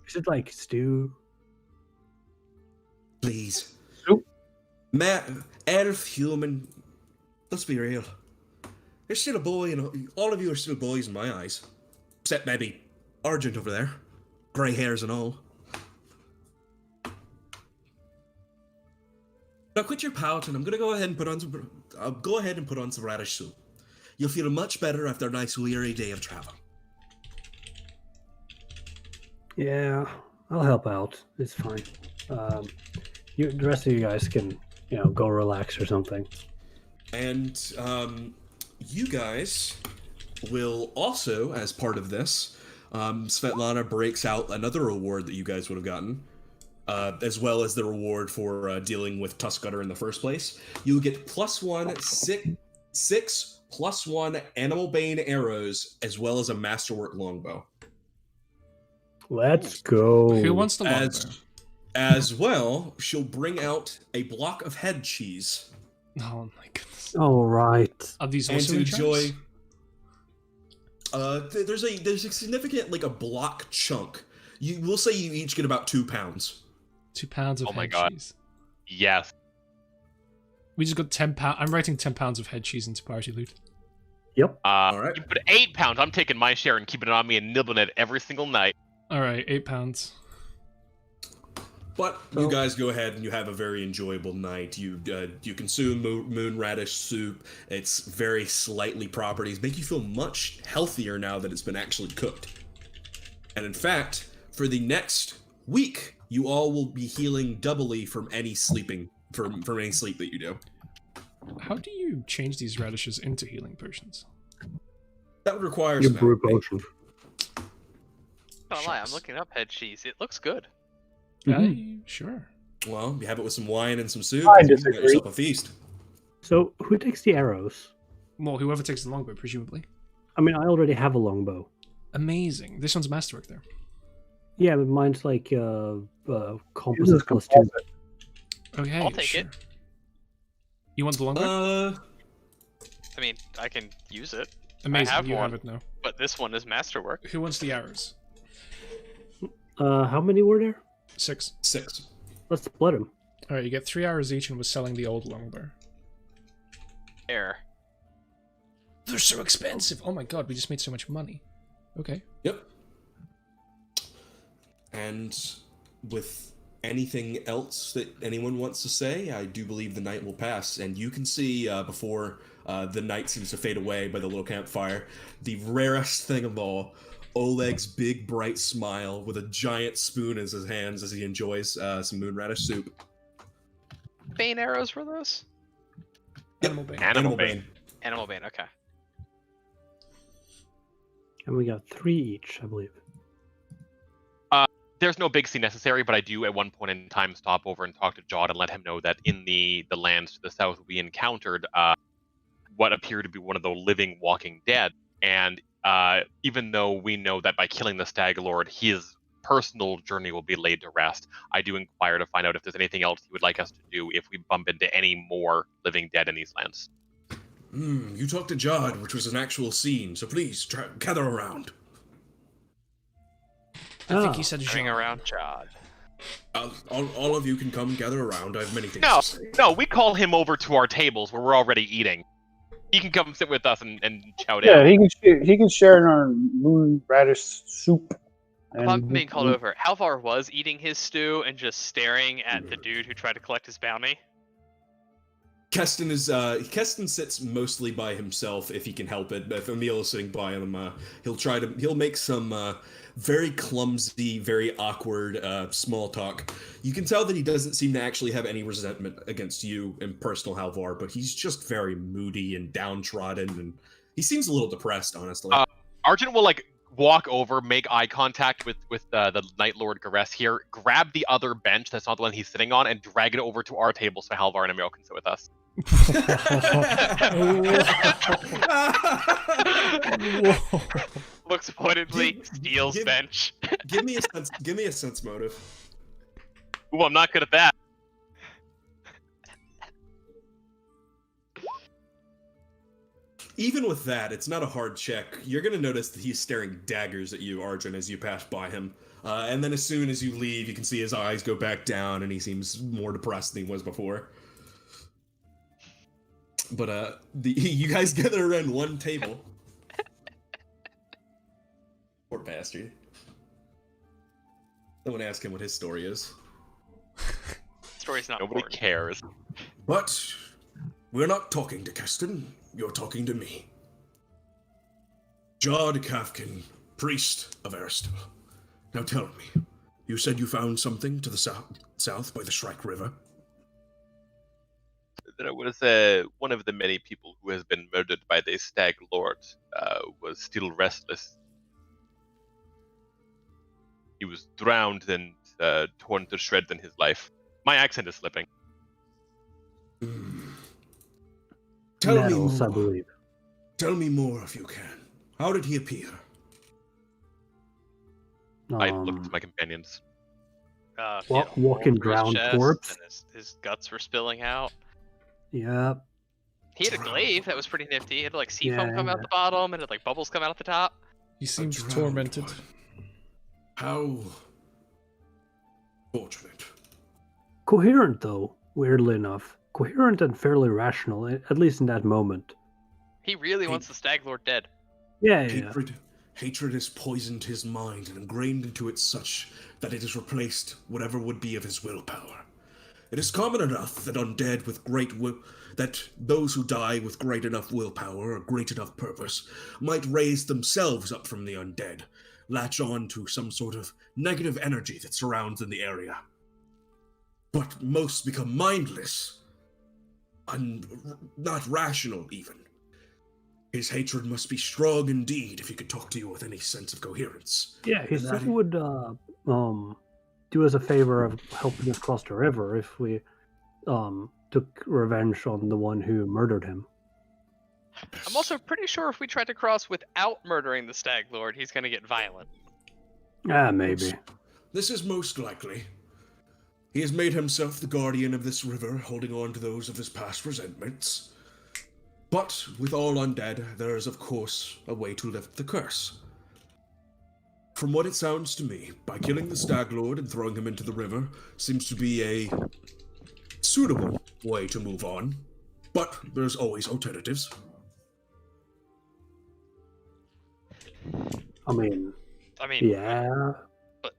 Is it like stew? Please. Soup? Elf, human. Let's be real. There's still a boy, and all of you are still boys in my eyes. Except maybe Argent over there. Grey hairs and all. Now quit your pouting. I'm gonna go ahead and put on some. I'll go ahead and put on some radish soup. You'll feel much better after a nice weary day of travel. Yeah, I'll help out. It's fine. The rest of you guys can, go relax or something. And you guys will also, as part of this, Svetlana breaks out another reward that you guys would have gotten, as well as the reward for dealing with Tuskgutter in the first place. You get six +1 Animal Bane arrows, as well as a Masterwork longbow. Let's go. Who wants the longbow? As well, she'll bring out a block of head cheese. Oh my goodness. All right. Are these And also to in jars? enjoy. There's a significant a block chunk. We'll say you each get about 2 pounds. 2 pounds of Oh my head God. cheese. Yes. We just got 10 pounds. I'm writing 10 pounds of head cheese into party loot. Yep. Alright. You put 8 pounds. I'm taking my share and keeping it on me and nibbling it every single night. Alright, 8 pounds. But you guys go ahead and you have a very enjoyable night. You consume moon radish soup. It's very slightly properties. Make you feel much healthier now that it's been actually cooked. And in fact, for the next week, you all will be healing doubly from any sleeping, from any sleep that you do. How do you change these radishes into healing potions? That would require Your some brew alchemy. potion. Not lie, I'm looking up head cheese. It looks good. Sure. Well, you have it with some wine and some soup. I You got disagree. yourself a feast. So, who takes the arrows? Well, whoever takes the longbow, presumably. I mean, I already have a longbow. Amazing. This one's masterwork there. Yeah, but mine's like composite This is plus 2. composite. Okay, I'll take sure. it. You want the longbow? I mean, I can use it, Amazing, have you one. have it now. but this one is masterwork. Who wants the arrows? How many were there? 6. 6. Let's split them. Alright, you get 3 arrows each and was selling the old longbow. There. They're so expensive! Oh my god, we just made so much money. Okay. Yep. And with anything else that anyone wants to say, I do believe the night will pass. And you can see before the night seems to fade away by the little campfire, the rarest thing of all, Oleg's big bright smile with a giant spoon in his hands as he enjoys some moon radish soup. Bane arrows for those? Animal bane. Animal bane. Animal Bane, okay. And we got 3 each, I believe. There's no big scene necessary, but I do at one point in time stop over and talk to Jod and let him know that in the lands to the south we encountered what appeared to be one of the living walking dead. And even though we know that by killing the Stag Lord, his personal journey will be laid to rest, I do inquire to find out if there's anything else he would like us to do if we bump into any more living dead in these lands. You talked to Jod, which was an actual scene, so please gather around. I think he said Hang Jean. around Jod. All of you can come gather around. I have many things No, to say. no, we call him over to our tables where we're already eating. He can come sit with us and chow Yeah, down. he can share in our moon radish soup. If I'm being called over, Halvar was eating his stew and just staring at the dude who tried to collect his bounty. Keston sits mostly by himself if he can help it. If Emil is sitting by him, he'll make some very clumsy, very awkward small talk. You can tell that he doesn't seem to actually have any resentment against you in personal, Halvar, but he's just very moody and downtrodden, and he seems a little depressed, honestly. Argent will walk over, make eye contact with the Night Lord Garess here, grab the other bench that's not the one he's sitting on, and drag it over to our table so Halvar and Emil can sit with us. Whoa. Looks pointedly, steals bench. Give me a sense motive. Ooh, I'm not good at that. Even with that, it's not a hard check. You're going to notice that he's staring daggers at you, Arjun, as you pass by him. And then as soon as you leave, you can see his eyes go back down, and he seems more depressed than he was before. But you guys gather around one table. Poor bastard. Someone ask him what his story is. Story's not Nobody important. cares. But we're not talking to Keston. You're talking to me. Jod Kafkin, priest of Aristal. Now tell me, you said you found something to the south by the Shrike River? That it was one of the many people who has been murdered by the Stag Lord was still restless. He was drowned and torn to shreds in his life. My accent is slipping. Tell Metals, me I more. believe. Tell me more if you can. How did he appear? I looked to my companions. He had a hole walking through his drowned chest, corpse. And his guts were spilling out. Yeah. He had a glaive that was pretty nifty. He had like sea foam Yeah, come out yeah. the bottom, and had like bubbles come out at the top. He seemed A drowned tormented. one. How fortunate. Coherent, though, weirdly enough. coherent and fairly rational, at least in that moment. He really wants the Stag Lord dead. Yeah. Hatred has poisoned his mind and ingrained into it such that it has replaced whatever would be of his willpower. It is common enough that undead with that those who die with great enough willpower or great enough purpose might raise themselves up from the undead, latch on to some sort of negative energy that surrounds in the area. But most become mindless, not rational even. His hatred must be strong indeed if he could talk to you with any sense of coherence. Yeah, he said he would do us a favor of helping us cross the river if we took revenge on the one who murdered him. I'm also pretty sure if we tried to cross without murdering the Stag Lord, he's going to get violent. Maybe. This is most likely. He has made himself the guardian of this river, holding on to those of his past resentments. But with all undead, there is of course a way to lift the curse. From what it sounds to me, by killing the Stag Lord and throwing him into the river seems to be a suitable way to move on. But there's always alternatives. I mean, yeah. But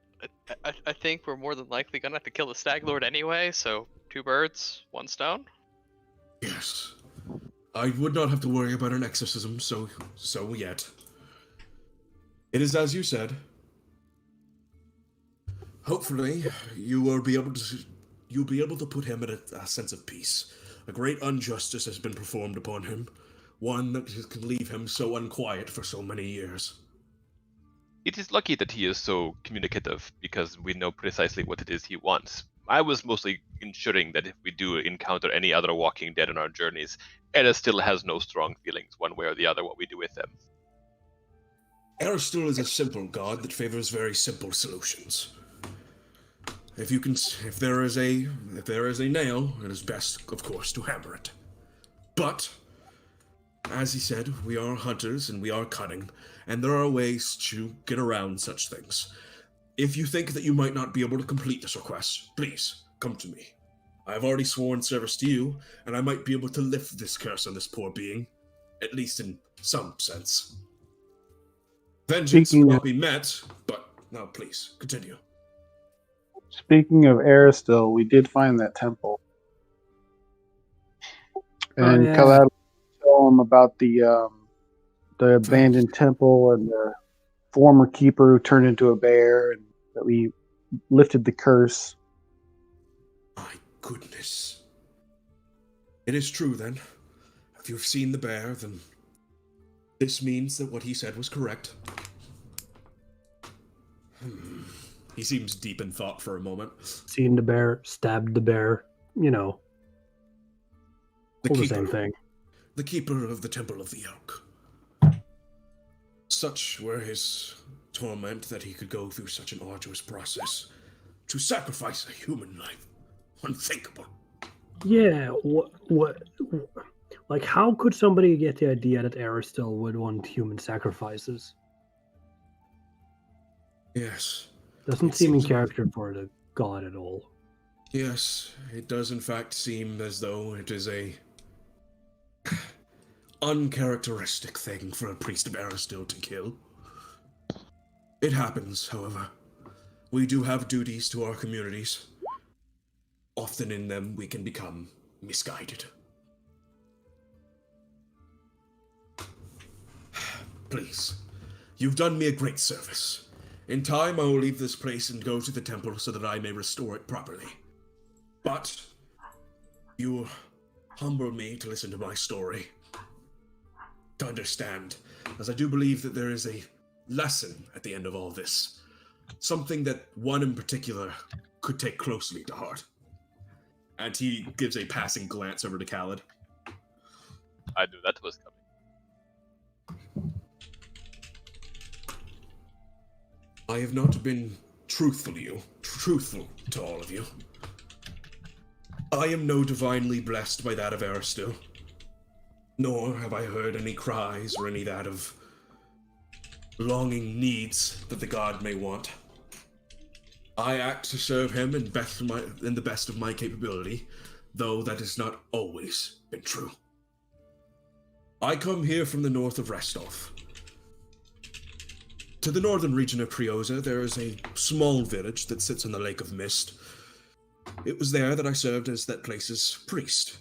I think we're more than likely gonna have to kill the Stag Lord anyway, so 2 birds, 1 stone. Yes. I would not have to worry about an exorcism, so yet. It is as you said. Hopefully, you'll be able to put him at a sense of peace. A great injustice has been performed upon him, one that can leave him so unquiet for so many years. It is lucky that he is so communicative, because we know precisely what it is he wants. I was mostly ensuring that if we do encounter any other walking dead on our journeys, Era still has no strong feelings one way or the other what we do with them. Aristil is a simple god that favors very simple solutions. If there is a nail, it is best, of course, to hammer it. But, as he said, we are hunters and we are cunning, and there are ways to get around such things. If you think that you might not be able to complete this request, please, come to me. I have already sworn service to you, and I might be able to lift this curse on this poor being, at least in some sense. Vengeance will not be met, but now please, continue. Speaking of Aristil, we did find that temple. And Kalad tell him about the abandoned temple and the former keeper who turned into a bear, and that we lifted the curse. My goodness. It is true then. If you've seen the bear, then this means that what he said was correct. He seems deep in thought for a moment. Seen the bear, stabbed the bear, all the same thing. The keeper of the Temple of the Elk. Such were his torment that he could go through such an arduous process to sacrifice a human life. Unthinkable. Yeah, what like, how could somebody get the idea that Aristil would want human sacrifices? Yes. Doesn't seem in character for the god at all. Yes, it does in fact seem as though it is a uncharacteristic thing for a priest of Aristil to kill. It happens, however. We do have duties to our communities. Often in them we can become misguided. Please, you've done me a great service. In time I will leave this place and go to the temple so that I may restore it properly. But you humble me to listen to my story, to understand, as I do believe that there is a lesson at the end of all this. Something that one in particular could take closely to heart. And he gives a passing glance over to Khaled. I knew that was coming. I have not been truthful to all of you. I am no divinely blessed by that of Aristil, nor have I heard any cries or any that of longing needs that the god may want. I act to serve him in the best of my capability, though that has not always been true. I come here from the north of Restov. To the northern region of Prioza, there is a small village that sits on the Lake of Mist. It was there that I served as that place's priest.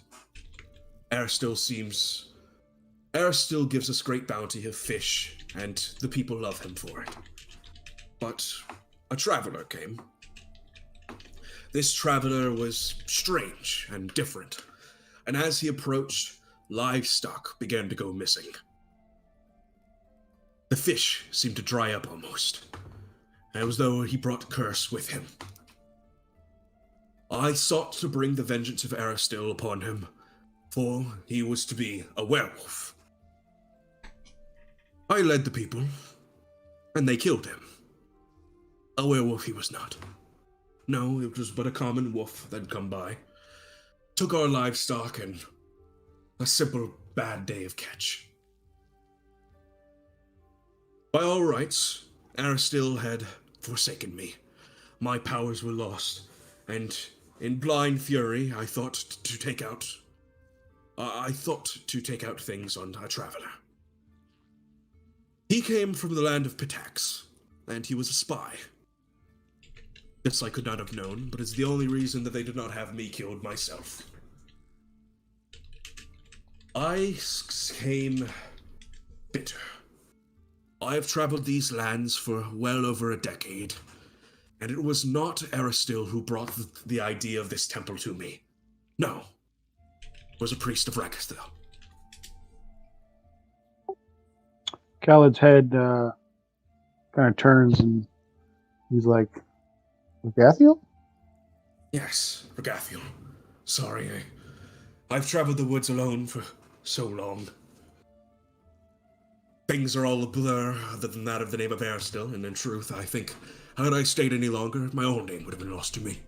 Aristil gives us great bounty of fish, and the people love him for it. But a traveler came. This traveler was strange and different, and as he approached, livestock began to go missing. The fish seemed to dry up almost, as though he brought curse with him. I sought to bring the vengeance of Aristil upon him, for he was to be a werewolf. I led the people, and they killed him. A werewolf he was not. No, it was but a common wolf that had come by, took our livestock, and a simple bad day of catch. By all rights, Aristil had forsaken me. My powers were lost, and in blind fury, I thought to take out things on a traveler. He came from the land of Pitax, and he was a spy. This I could not have known, but it's the only reason that they did not have me killed myself. I came bitter. I have traveled these lands for well over a decade, and it was not Aristil who brought the idea of this temple to me. No, it was a priest of Ragasthil. Khaled's head kind of turns and he's like, Ragathiel? Yes, Ragathiel. Sorry, I've traveled the woods alone for so long. Things are all a blur, other than that of the name of Aristil, and in truth, I think, had I stayed any longer, my own name would have been lost to me.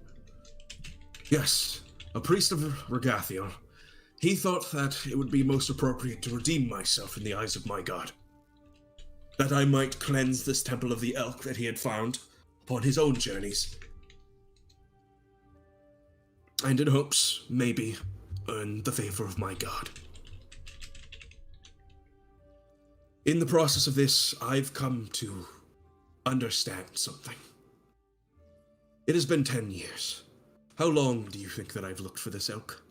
Yes, a priest of Ragathiel. He thought that it would be most appropriate to redeem myself in the eyes of my god. That I might cleanse this temple of the elk that he had found upon his own journeys. And in hopes, maybe, earn the favor of my god. In the process of this, I've come to understand something. It has been 10 years. How long do you think that I've looked for this elk?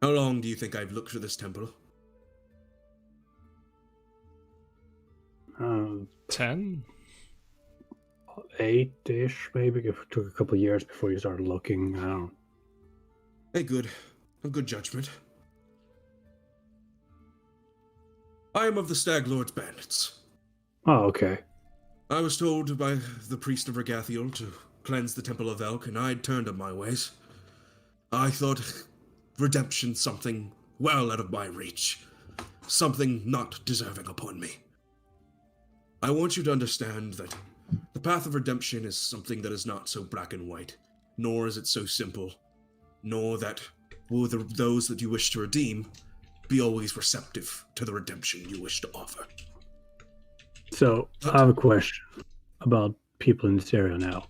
How long do you think I've looked for this temple? 10? 8-ish, maybe. It took a couple of years before you started looking. I don't know. A good judgment. I am of the Stag Lord's bandits. Oh, okay. I was told by the priest of Ragathiel to cleanse the Temple of Elk, and I'd turned on my ways. I thought redemption something well out of my reach. Something not deserving upon me. I want you to understand that the path of redemption is something that is not so black and white, nor is it so simple, nor that will those that you wish to redeem be always receptive to the redemption you wish to offer. So, I have a question about people in this area now.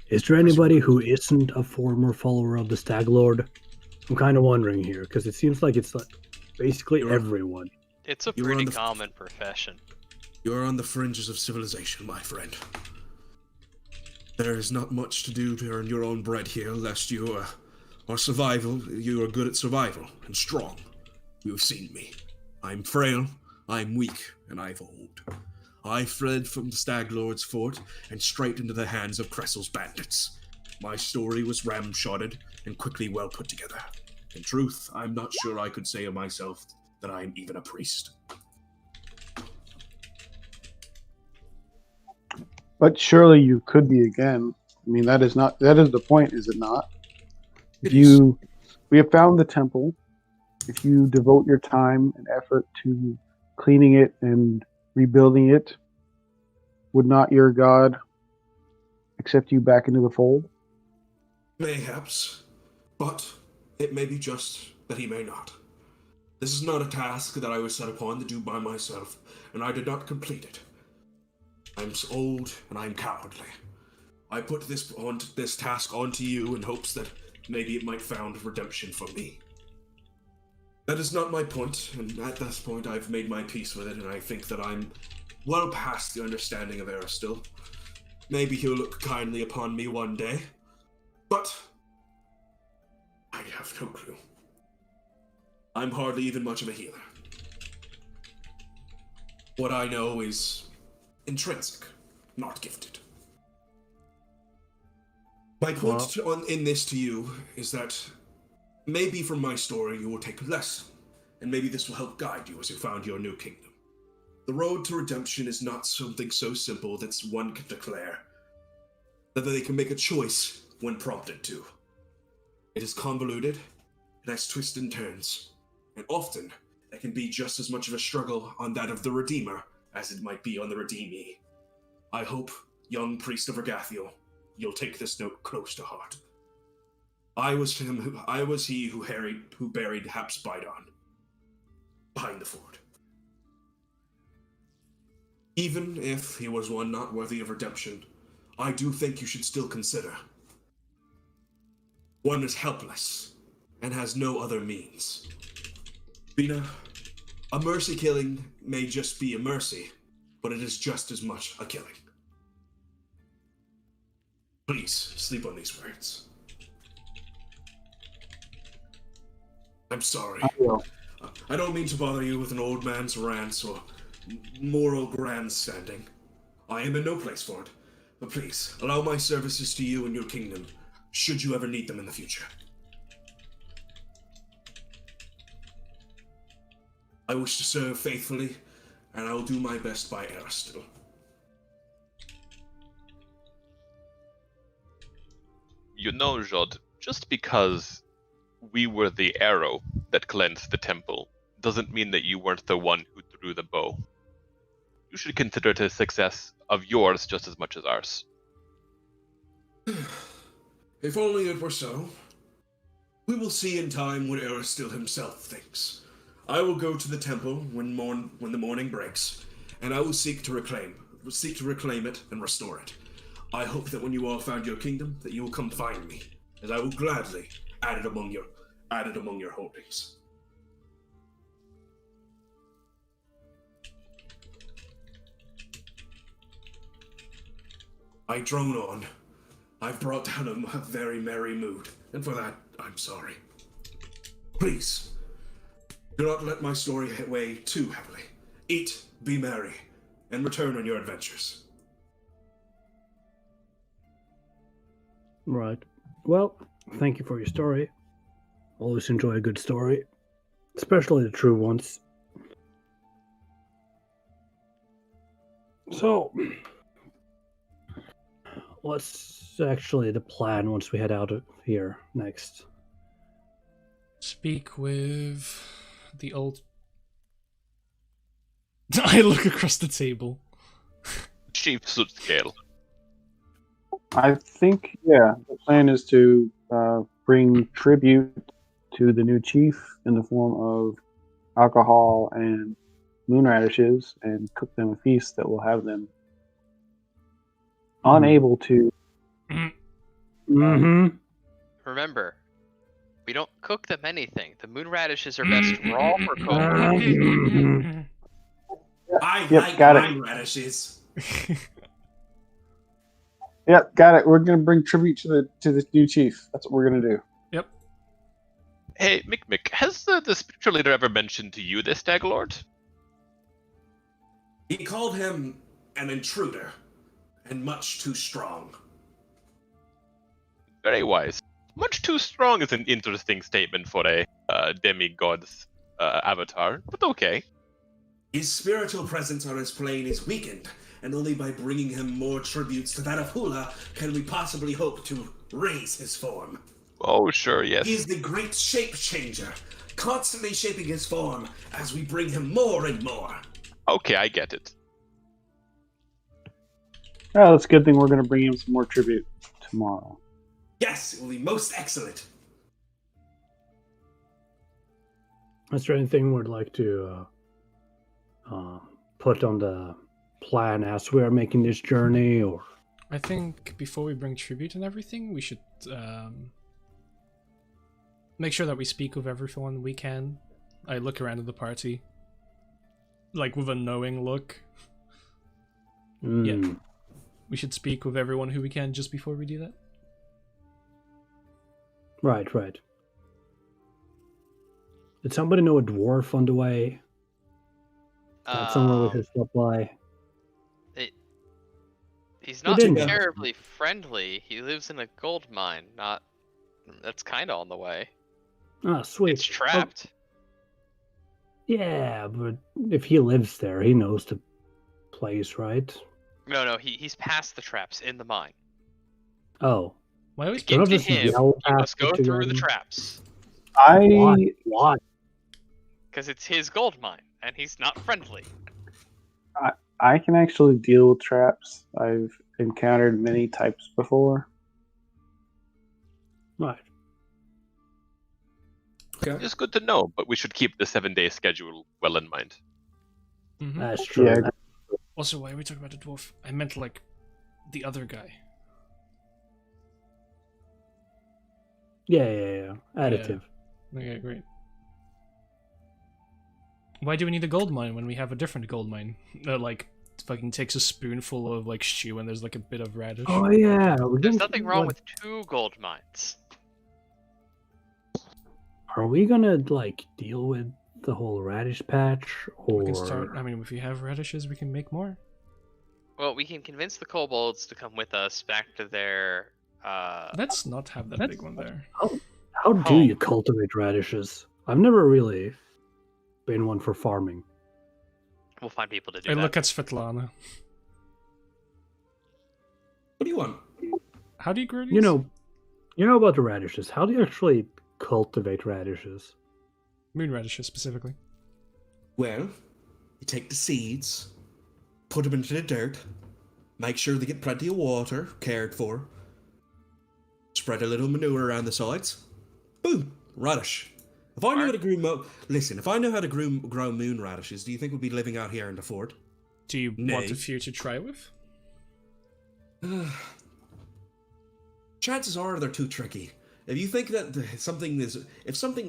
Is there anybody who isn't a former follower of the Stag Lord? I'm kind of wondering here, because it seems like it's like basically everyone. It's a pretty common profession. You're on the fringes of civilization, my friend. There is not much to do to earn your own bread here, lest you are good at survival and strong. You've seen me. I'm frail, I'm weak, and I've old. I fled from the Stag Lord's fort and straight into the hands of Cressel's bandits. My story was ramshotted and quickly well put together. In truth, I'm not sure I could say of myself that I'm even a priest. But surely you could be again. I mean, that is the point, is it not? We have found the temple. If you devote your time and effort to cleaning it and rebuilding it, would not your god accept you back into the fold? Mayhaps, but it may be just that he may not. This is not a task that I was set upon to do by myself, and I did not complete it. I'm old and I'm cowardly. I put this task onto you in hopes that maybe it might found redemption for me. That is not my point, and at this point I've made my peace with it, and I think that I'm well past the understanding of Aristil. Maybe he'll look kindly upon me one day, but I have no clue. I'm hardly even much of a healer. What I know is intrinsic, not gifted. My point in this to you is that maybe from my story you will take a lesson, and maybe this will help guide you as you found your new kingdom. The road to redemption is not something so simple that one can declare, that they can make a choice when prompted to. It is convoluted, it has twists and turns, and often it can be just as much of a struggle on that of the Redeemer as it might be on the Redeemee. I hope, young priest of Regathiel, you'll take this note close to heart. I was he who buried Hapsbidon behind the fort. Even if he was one not worthy of redemption, I do think you should still consider. One is helpless and has no other means. Bina, a mercy killing may just be a mercy, but it is just as much a killing. Please, sleep on these words. I'm sorry. I don't mean to bother you with an old man's rants or moral grandstanding. I am in no place for it, but please, allow my services to you and your kingdom, should you ever need them in the future. I wish to serve faithfully, and I will do my best by Aristil. You know, Jod, just because we were the arrow that cleansed the temple doesn't mean that you weren't the one who threw the bow. You should consider it a success of yours just as much as ours. If only it were so. We will see in time what Aristil himself thinks. I will go to the temple when the morning breaks, and I will seek to reclaim it and restore it. I hope that when you all found your kingdom, that you will come find me, as I will gladly add it among your holdings. I drone on. I've brought down a very merry mood, and for that, I'm sorry. Please, do not let my story weigh too heavily. Eat, be merry, and return on your adventures. Right. Well, thank you for your story. Always enjoy a good story, especially the true ones. So, what's actually the plan once we head out of here next? Speak with the old... I look across the table. Chief Sootscale. I think, the plan is to bring tribute to the new chief in the form of alcohol and moon radishes and cook them a feast that will have them unable to... Remember, we don't cook them anything. The moon radishes are best raw for kobolds. I like moon radishes. Yep, got it. We're gonna bring tribute to the new chief. That's what we're gonna do. Yep. Hey, Mick, has the spiritual leader ever mentioned to you this Stag Lord? He called him an intruder, and much too strong. Very wise. Much too strong is an interesting statement for a demigod's avatar, but okay. His spiritual presence on his plane is weakened, and only by bringing him more tributes to that of Hula can we possibly hope to raise his form. Oh, sure, yes. He is the great shape changer, constantly shaping his form as we bring him more and more. Okay, I get it. Oh, that's a good thing. We're gonna bring him some more tribute tomorrow. Yes, it will be most excellent. Is there anything we'd like to put on the plan as we are making this journey, or? I think before we bring tribute and everything, we should make sure that we speak with everyone we can. I look around at the party, like with a knowing look. Yeah, we should speak with everyone who we can just before we do that. Right. Did somebody know a dwarf on the way? That somewhere we should stop by. He's not terribly friendly. He lives in a gold mine. That's kind of on the way. Ah, sweet. It's trapped. Yeah, but if he lives there, he knows the place, right? No, he's past the traps in the mine. Oh. Why always get to him? You must go through the traps. Why? Because it's his gold mine, and he's not friendly. I can actually deal with traps. I've encountered many types before. Right. Okay. It's good to know, but we should keep the 7-day schedule well in mind. Mm-hmm. That's true. Yeah. Also, why are we talking about the dwarf? I meant like the other guy. Yeah. Additive. Yeah. Okay, great. Why do we need a gold mine when we have a different gold mine that like fucking takes a spoonful of like stew and there's like a bit of radish? Oh yeah. There's nothing wrong with 2 gold mines. Are we gonna like deal with the whole radish patch, or We can start. I mean, if we have radishes, we can make more. Well, we can convince the kobolds to come with us back to their. Let's not have that big one there. how do you cultivate radishes? I've never really been one for farming. We'll find people to do I that. look at Svetlana. What do you want? How do you grow these? You know about the radishes. How do you actually cultivate radishes? Moon radishes specifically. Well, you take the seeds, put them into the dirt, make sure they get plenty of water, cared for, spread a little manure around the sides. Boom, radish. If I knew how to grow if I know how to grow moon radishes, do you think we'd be living out here in the fort? Do you want a few to try with? Chances are they're too tricky. If you think that if something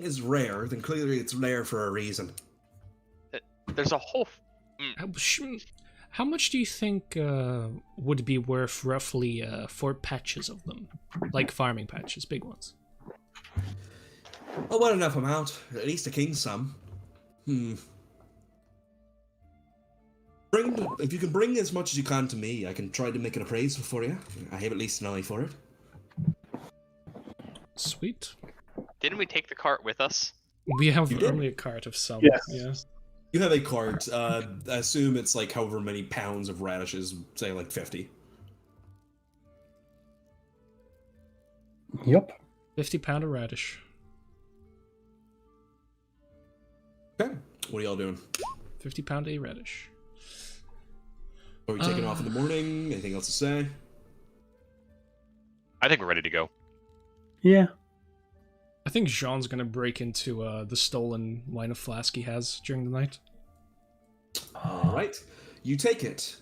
is rare, then clearly it's rare for a reason. There's a whole. How much do you think would be worth roughly 4 patches of them, like farming patches, big ones? Oh, well enough amount. At least a king's sum. If you can bring as much as you can to me, I can try to make an appraisal for you. I have at least an eye for it. Sweet. Didn't we take the cart with us? We have only a cart of some. Yes. Yeah. You have a cart. Assume it's like however many pounds of radishes, say like 50. Yep. 50-pound of radish. Okay. What are y'all doing? 50-pound a radish. Are we taking off in the morning? Anything else to say? I think we're ready to go. Yeah. I think Jean's gonna break into the stolen wine of flask he has during the night. All right. You take it.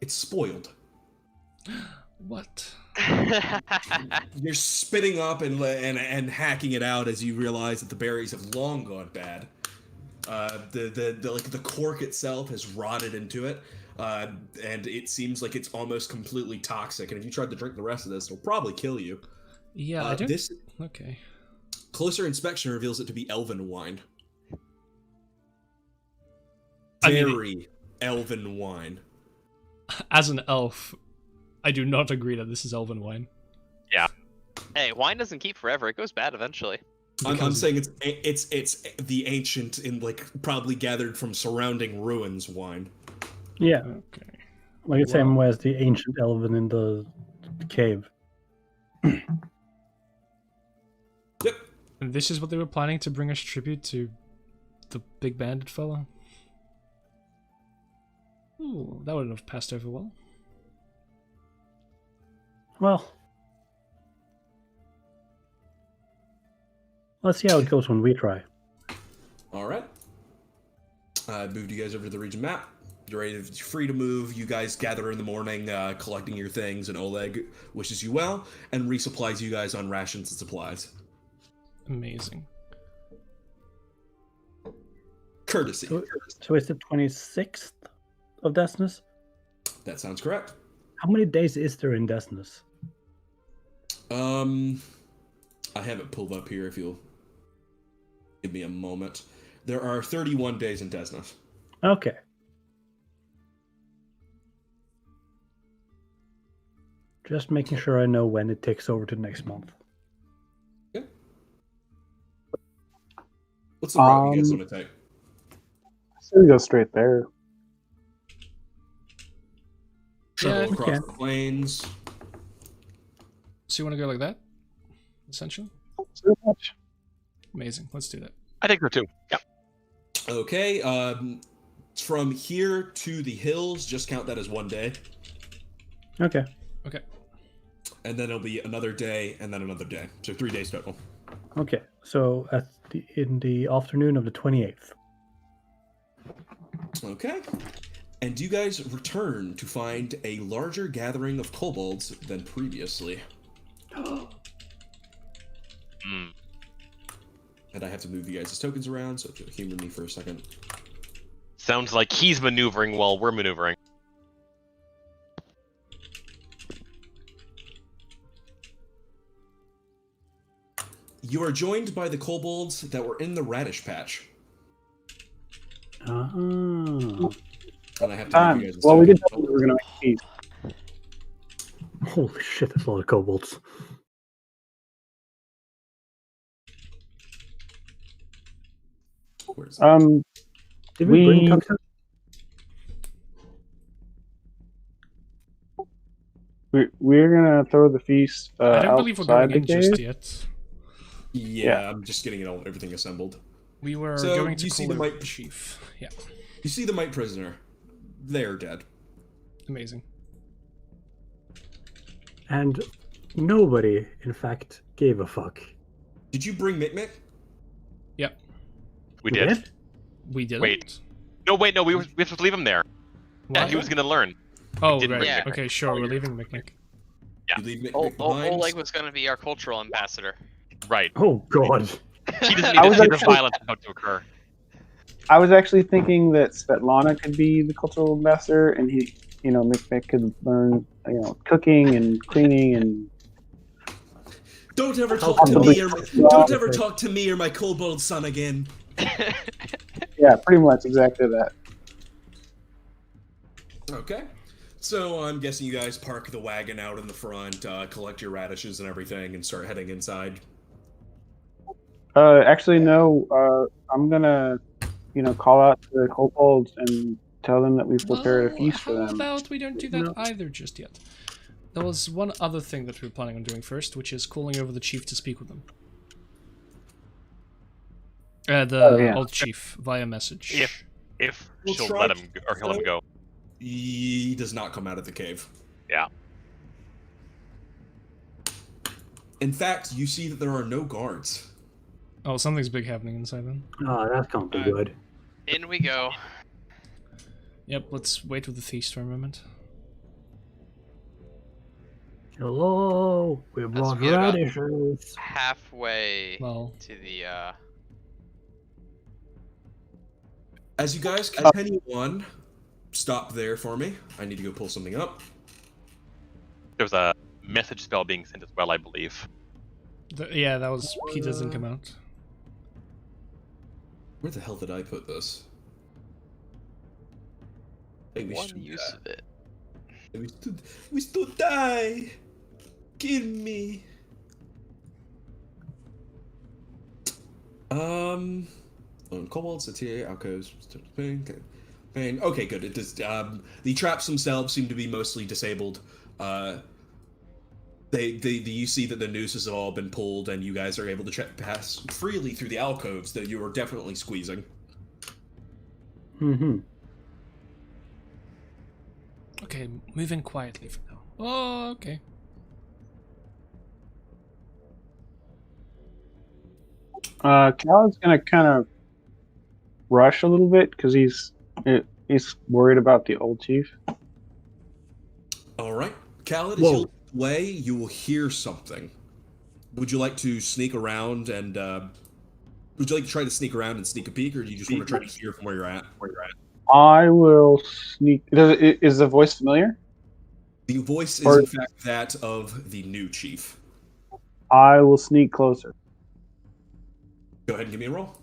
It's spoiled. What? You're spitting up and hacking it out as you realize that the berries have long gone bad. The cork itself has rotted into it, and it seems like it's almost completely toxic. And if you tried to drink the rest of this, it'll probably kill you. Yeah, I don't. Okay. Closer inspection reveals it to be elven wine. I mean, Very elven wine. As an elf, I do not agree that this is elven wine. Yeah. Hey, wine doesn't keep forever. It goes bad eventually. I'm saying it's the ancient and like probably gathered from surrounding ruins wine. Yeah. Okay. Like the same way as the ancient elven in the cave. Yep. And this is what they were planning to bring us tribute to the big bandit fellow? Ooh, that wouldn't have passed over well. Well, let's see how it goes when we try. All right. I moved you guys over to the region map. You're ready. You're free to move. You guys gather in the morning, collecting your things, and Oleg wishes you well and resupplies you guys on rations and supplies. Amazing. Courtesy. So it's the 26th of Desnus? That sounds correct. How many days is there in Desnus? I have it pulled up here if you'll give me a moment. There are 31 days in Desnus. Okay. Just making sure I know when it takes over to next month. Okay. What's the route you guys want to take? So we go straight there. Travel Yeah, across the plains. So you want to go like that? Essentially? So much. Amazing. Let's do that. I think so too. Yeah. Okay, from here to the hills, just count that as 1 day. Okay. Okay. And then it'll be another day, and then another day. So 3 days total. Okay. So in the afternoon of the 28th. Okay. And you guys return to find a larger gathering of kobolds than previously. And I have to move you guys' tokens around, so if you'll humor me for a second. Sounds like he's maneuvering while we're maneuvering. You are joined by the kobolds that were in the radish patch. Oh. And I have to move you guys' Well, we did tokens. tell you we were going to make peace. Holy shit, that's a lot of kobolds. Where is it? Did we bring we- tokens? We're going to throw the feast I don't believe we're outside going the in cave. just yet. Yeah, I'm just getting everything assembled. We were So, going to you see call the her might- chief. Yeah. You see the mite prisoner. They're dead. Amazing. And nobody, in fact, gave a fuck. Did you bring Mick? Yep. We You did. We did. Wait. No, wait, no, we have to leave him there. Yeah, he was gonna learn. Oh, didn't right. bring Mick. Okay, sure. We're leaving Mick. Yeah. You leave Mick Oleg behind? was going to be our cultural ambassador. Right. Oh, God. He doesn't I need was to see the actually- violence about to occur. I was actually thinking that Svetlana could be the cultural ambassador, and he, Mick could learn, cooking and cleaning and. Don't ever How talk to humbly- me or don't ever talk to me or my kobold son again. Yeah, pretty much exactly that. Okay. So I'm guessing you guys park the wagon out in the front, collect your radishes and everything, and start heading inside. Actually, no. I'm gonna, call out to the kobolds and tell them that we've prepared a feast for How them. about we don't do that No. either just yet? There was one other thing that we were planning on doing first, which is calling over the chief to speak with them. The yeah. old chief via message. If We'll she'll try let him, or he'll let him go. He does not come out of the cave. Yeah. In fact, you see that there are no guards. Oh, something's big happening inside then. Oh, that can't be good. In we go. Yep, let's wait with the feast for a moment. Hello, we brought get about- radishes. Halfway Well, to the As you guys continue on, stop there for me. I need to go pull something up. There was a message spell being sent as well, I believe. yeah, that was. He doesn't come out. Where the hell did I put this? Hey, we one should, use of it. we stood die. Kill me. On kobolds, satire, alcoves, pain. Okay, good. It does. The traps themselves seem to be mostly disabled. You see that the nooses have all been pulled, and you guys are able to pass freely through the alcoves that you are definitely squeezing. Mm-hmm. Okay, move in quietly for now. Oh, okay. Cal's gonna kind of rush a little bit because he's worried about the old chief. All right, Khaled, as you look away, you will hear something would you like to sneak around and would you like to try to sneak around and sneak a peek, or do you just want to try to hear from where you're at? I will sneak. Is the voice familiar? The voice is in fact that of the new chief. I will sneak closer. Go ahead and give me a roll.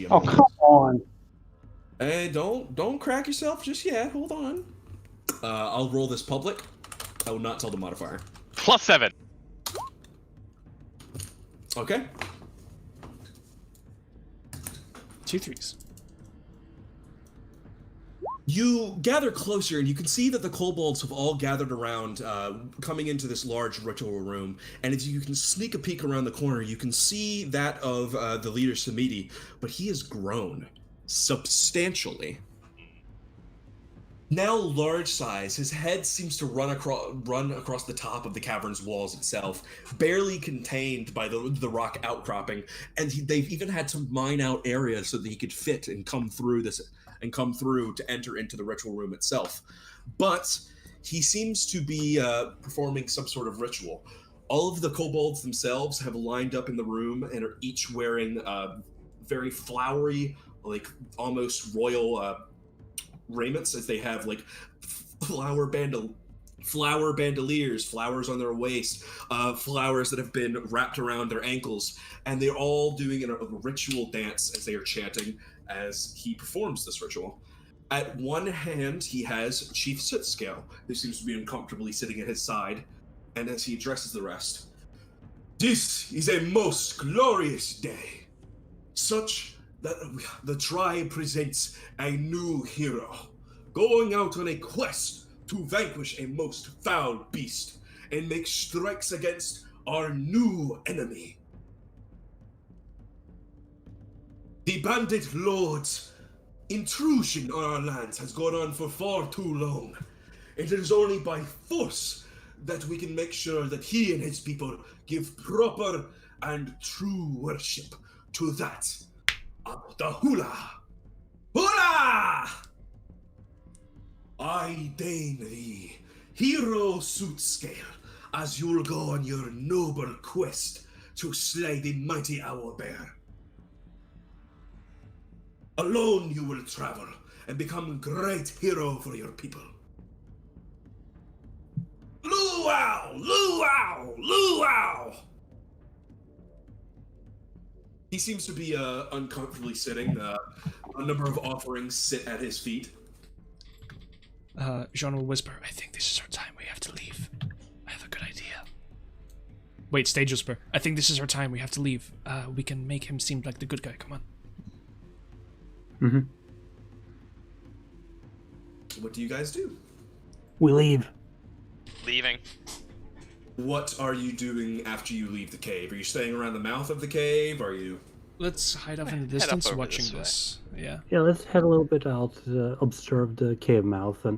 Oh, come on. Hey, don't crack yourself just yet. Hold on. I'll roll this public. I will not tell the modifier. +7. Okay. 2 3s. You gather closer, and you can see that the kobolds have all gathered around, coming into this large ritual room. And if you can sneak a peek around the corner, you can see that of the leader, Samiti, but he has grown substantially. Now large size, his head seems to run across the top of the cavern's walls itself, barely contained by the rock outcropping, and they've even had to mine out areas so that he could fit and come through to enter into the ritual room itself. But he seems to be performing some sort of ritual. All of the kobolds themselves have lined up in the room and are each wearing very flowery, like almost royal raiments, as they have like flower bandoliers, flowers on their waist, flowers that have been wrapped around their ankles, and they're all doing a ritual dance as they are chanting as he performs this ritual. At one hand, he has Chief Sootscale, who seems to be uncomfortably sitting at his side, and as he addresses the rest, "This is a most glorious day, such that the tribe presents a new hero, going out on a quest to vanquish a most foul beast and make strikes against our new enemy. The bandit lord's intrusion on our lands has gone on for far too long, and it is only by force that we can make sure that he and his people give proper and true worship to that of the hula. Hula! I deign thee, hero Sootscale, as you'll go on your noble quest to slay the mighty owlbear. Alone you will travel and become a great hero for your people. Luau! Luau! Luau! He seems to be uncomfortably sitting. A number of offerings sit at his feet. Jean will whisper, "I think this is our time. We have to leave. I have a good idea." Wait, stage whisper. "I think this is our time. We have to leave. We can make him seem like the good guy. Come on." Mm-hmm. What do you guys do? We leave. Leaving. What are you doing after you leave the cave? Are you staying around the mouth of the cave? Are you... Let's hide off in the Head up distance over watching this way. this. Yeah. Yeah, let's head a little bit out, observe the cave mouth, and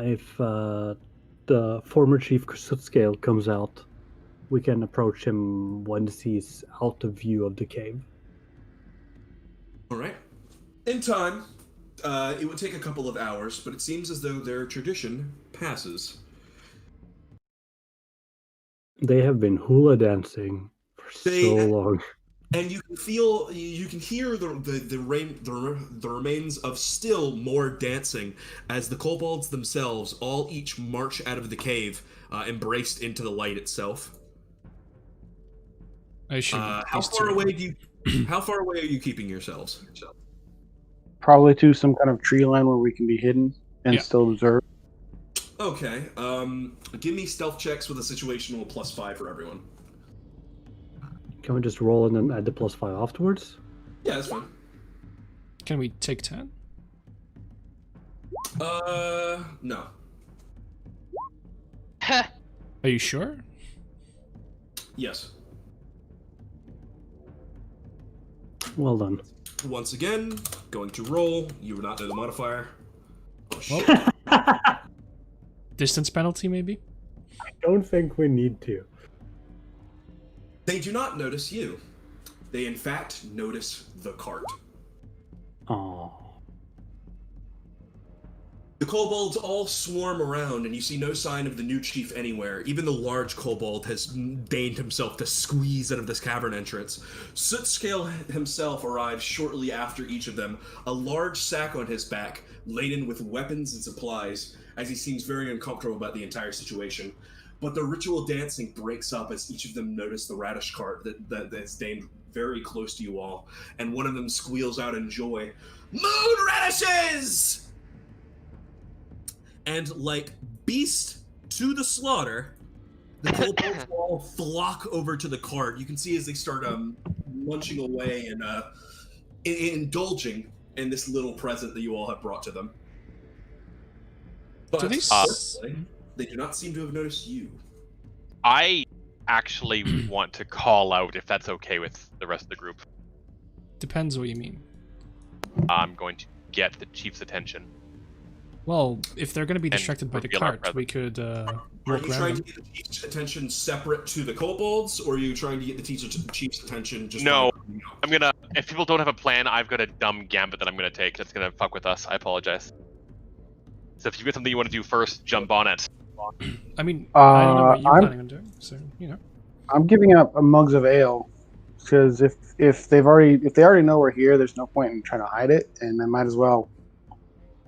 if the former Chief Sootscale comes out, we can approach him once he's out of view of the cave. All right. In time, it would take a couple of hours, but it seems as though their tradition passes. They have been hula dancing for so long. And you can hear the remains of still more dancing as the kobolds themselves all each march out of the cave, embraced into the light itself. I assume how far away are you keeping yourselves? Probably to some kind of tree line where we can be hidden and still observe. Okay. Give me stealth checks with a situational +5 for everyone. Can we just roll and then add the +5 afterwards? Yeah, that's fine. Can we take 10? No. Are you sure? Yes. Well done. Once again, going to roll. You were not know the modifier. Oh, shit. Distance penalty, maybe? I don't think we need to. They do not notice you. They, in fact, notice the cart. Oh. The kobolds all swarm around, and you see no sign of the new chief anywhere. Even the large kobold has deigned himself to squeeze out of this cavern entrance. Sootscale himself arrives shortly after each of them, a large sack on his back, laden with weapons and supplies, as he seems very uncomfortable about the entire situation. But the ritual dancing breaks up as each of them notice the radish cart that is deigned very close to you all, and one of them squeals out in joy, "Moon radishes!" And like beast to the slaughter, the kobolds all flock over to the cart. You can see as they start munching away and indulging in this little present that you all have brought to them. But they do not seem to have noticed you. I actually want to call out, if that's okay with the rest of the group. Depends what you mean. I'm going to get the chief's attention. Well, if they're going to be distracted by the cart, we could walk around. Are you trying to get the chief's attention separate to the kobolds, or are you trying to get the chief's attention just... No, I'm gonna... If people don't have a plan, I've got a dumb gambit that I'm gonna take that's gonna fuck with us. I apologize. So if you've got something you want to do first, jump on it. I mean, I don't know what you're planning on doing, so, you know. I'm giving up mugs of ale, because if they already know we're here, there's no point in trying to hide it, and I might as well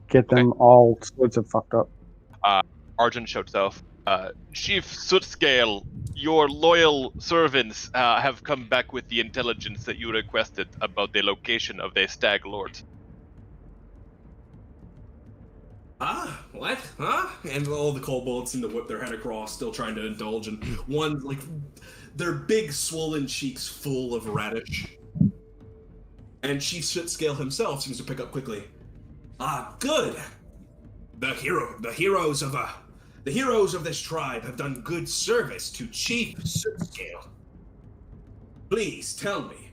get them all sorts of fucked up. Arjun shouts out, Chief Sootscale, your loyal servants have come back with the intelligence that you requested about the location of the Stag Lord. What? Huh? And all the kobolds seem to whip their head across, still trying to indulge, and one, like, their big swollen cheeks full of radish. And Chief Sootscale himself seems to pick up quickly. Good. The heroes of this tribe have done good service to Chief Sootscale. Please tell me,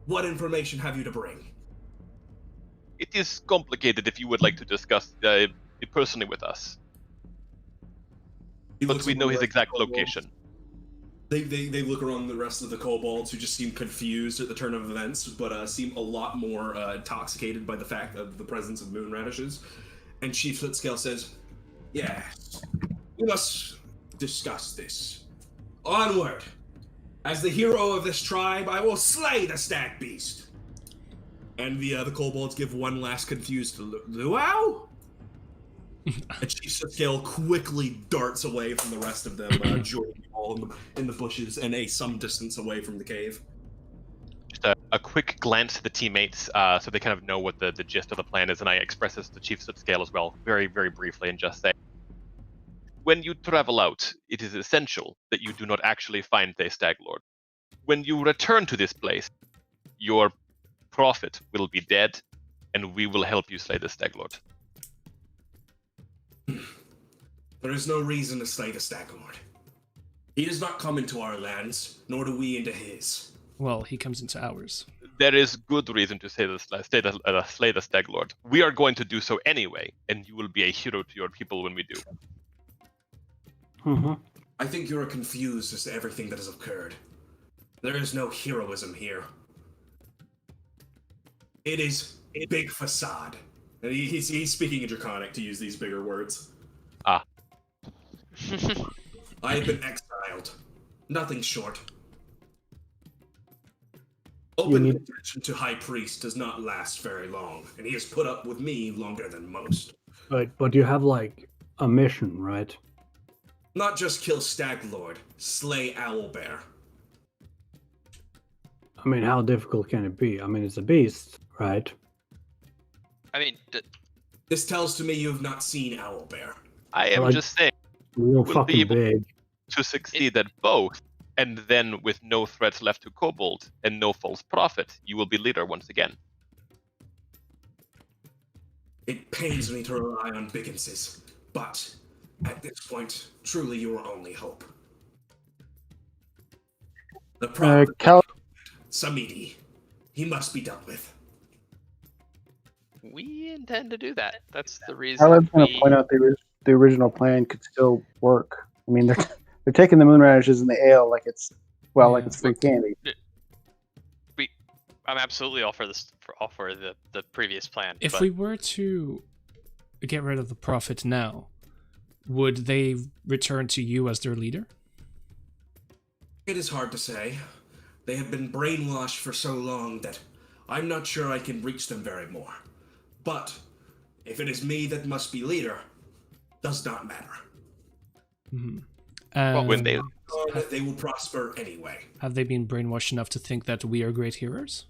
what information have you to bring? It is complicated if you would like to discuss it personally with us. But we know his exact location. They look around the rest of the kobolds, who just seem confused at the turn of events, but seem a lot more intoxicated by the fact of the presence of moon radishes. And Chief Sootscale says, "Yes, we must discuss this. Onward! As the hero of this tribe, I will slay the stag beast." And the kobolds give one last confused luau? And Chief Sootscale quickly darts away from the rest of them, joining you all in the bushes and some distance away from the cave. Just a quick glance to the teammates, so they kind of know what the gist of the plan is, and I express this to Chief Sootscale as well, very, very briefly, and just say, when you travel out, it is essential that you do not actually find the Stag Lord. When you return to this place, your prophet will be dead, and we will help you slay the Stag Lord. There is no reason to slay the Stag Lord. He does not come into our lands, nor do we into his. Well, he comes into ours. There is good reason to slay the Stag Lord. We are going to do so anyway, and you will be a hero to your people when we do. Mm-hmm. I think you are confused as to everything that has occurred. There is no heroism here. It is a big facade. And he's speaking in Draconic to use these bigger words. Ah. I have been exiled. Nothing short. Open contention to High Priest does not last very long, and he has put up with me longer than most. But you have, like, a mission, right? Not just kill Stag Lord, slay Owlbear. I mean, how difficult can it be? I mean, it's a beast, right? I mean, this tells to me you have not seen Owlbear. I am just saying, real we'll fucking be able big to succeed at both, and then with no threats left to Kobold and no false prophet, you will be leader once again. It pains me to rely on bigginses, but at this point, truly your only hope. The prophet, Samidi, he must be dealt with. we intend to do that. That's the reason. Alan's going to point out the original plan could still work. I mean, they're taking the moon radishes and the ale like it's free candy. I'm absolutely all for this, all for the previous plan. If we were to get rid of the Prophet now, would they return to you as their leader? It is hard to say. They have been brainwashed for so long that I'm not sure I can reach them very more. But if it is me that must be leader, does not matter. Mm-hmm. Well, when they will prosper anyway. Have they been brainwashed enough to think that we are great heroes?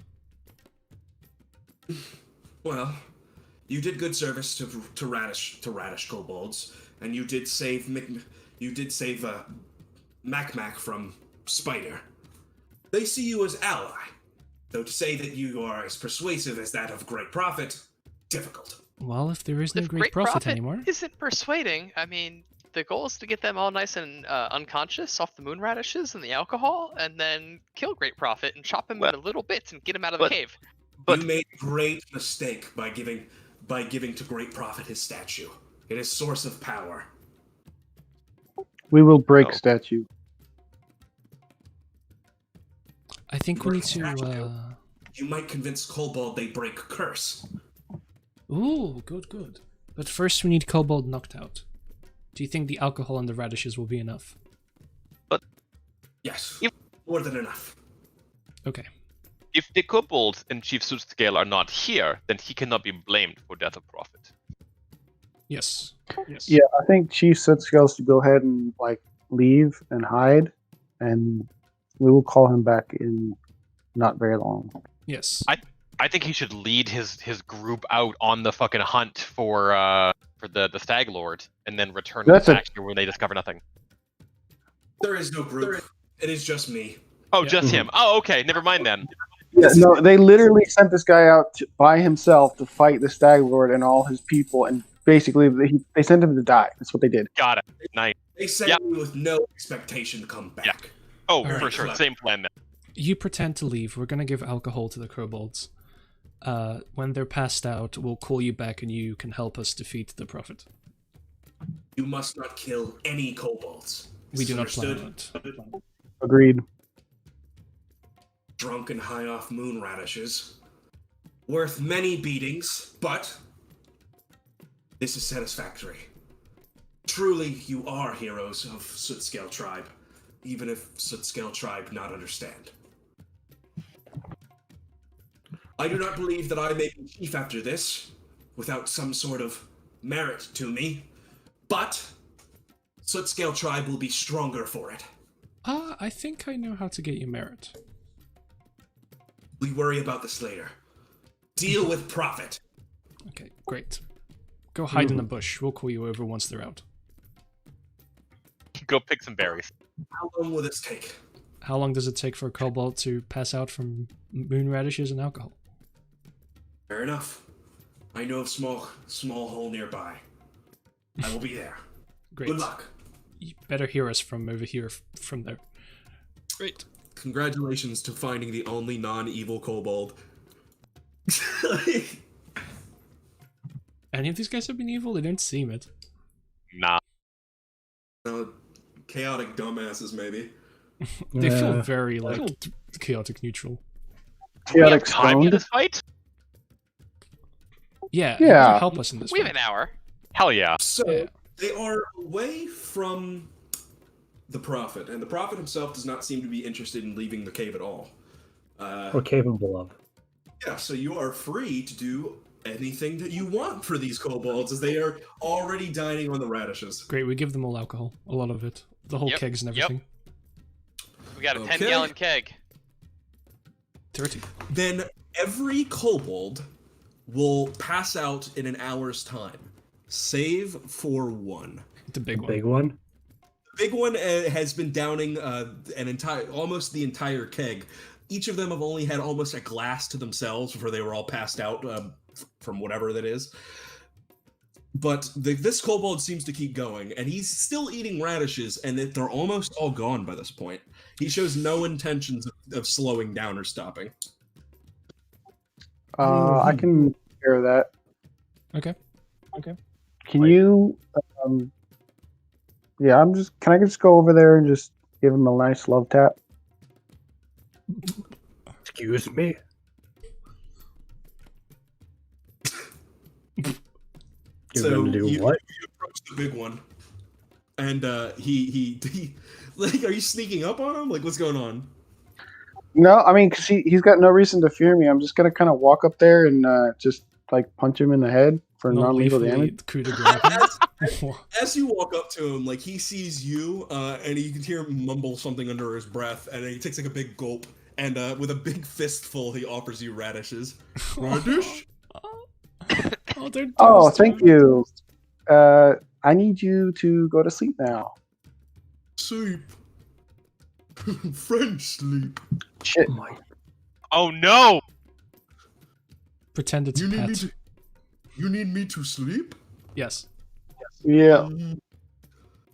Well, you did good service to Radish kobolds, and you did save Mac from Spider. They see you as ally, though to say that you are as persuasive as that of Great Prophet, difficult. Well, if there is no Great Prophet anymore, isn't persuading. I mean, the goal is to get them all nice and unconscious off the moon radishes and the alcohol, and then kill Great Prophet and chop him into little bits and get him out of the cave. But you made a great mistake by giving to Great Prophet his statue. It is source of power. We will break statue. I think we need to. You might convince Kobold they break curse. Ooh, good. But first, we need Kobold knocked out. Do you think the alcohol and the radishes will be enough? Yes, more than enough. Okay. If the kobolds and Chief Sootscale are not here, then he cannot be blamed for death of Prophet. Yes. Yeah, I think Chief Sootscale should go ahead and leave and hide, and we will call him back in not very long. Yes. I think he should lead his group out on the fucking hunt for the Stag Lord, and then return back here when they discover nothing. There is no group. It is just me. Oh, just him. Oh, okay. Never mind then. Yeah, no, they literally sent this guy out by himself to fight the Stag Lord and all his people, and basically they sent him to die. That's what they did. Got it. Nice. They sent me with no expectation to come back. Yeah. Oh, All for right, sure. Same plan then. You pretend to leave. We're gonna give alcohol to the kobolds. When they're passed out, we'll call you back and you can help us defeat the Prophet. You must not kill any kobolds. We do not plan on it. Agreed. Drunk and high off moon radishes. Worth many beatings, but this is satisfactory. Truly, you are heroes of Sootscale Tribe, even if Sootscale Tribe not understand. I do not believe that I may be chief after this, without some sort of merit to me, but Sootscale Tribe will be stronger for it. I think I know how to get you merit. We worry about this later. Deal with Prophet. Okay, great. Go hide in a bush. We'll call you over once they're out. Go pick some berries. How long will this take? How long does it take for a kobold to pass out from moon radishes and alcohol? Fair enough. I know of small hole nearby. I will be there. Great. Good luck. You better hear us from over here, from there. Great. Congratulations to finding the only non-evil kobold. Any of these guys have been evil? They don't seem it. Nah. Chaotic dumbasses, maybe. They feel very, chaotic neutral. Chaotic time for this fight? Yeah. Help us in this We have fight. an hour. Hell yeah. So, they are away from the Prophet, and the Prophet himself does not seem to be interested in leaving the cave at all. Or capable of. Yeah, so you are free to do anything that you want for these kobolds, as they are already dining on the radishes. Great, we give them all alcohol. A lot of it. The whole kegs and everything. We got a 10-gallon keg. 30. Then every kobold will pass out in an hour's time, save for one. The big one. Big one? The big one has been downing almost the entire keg. Each of them have only had almost a glass to themselves before they were all passed out from whatever that is. But this kobold seems to keep going, and he's still eating radishes, and they're almost all gone by this point. He shows no intentions of slowing down or stopping. I can hear that. Okay. Can you? Yeah, Can I just go over there and just give him a nice love tap? Excuse me? You're gonna do what? You approach the big one, and he like, are you sneaking up on him? Like, what's going on? No, I mean, because he's got no reason to fear me. I'm just gonna kind of walk up there and just like punch him in the head for non-lethal damage. Coup de grace. As you walk up to him, like, he sees you, and you can hear him mumble something under his breath, and he takes like a big gulp, and with a big fistful, he offers you radishes. Radish? Oh, thank you. I need you to go to sleep now. Sleep. French sleep. Shit. Oh no! Pretend it's a pet. You need me to sleep? Yes. Yeah.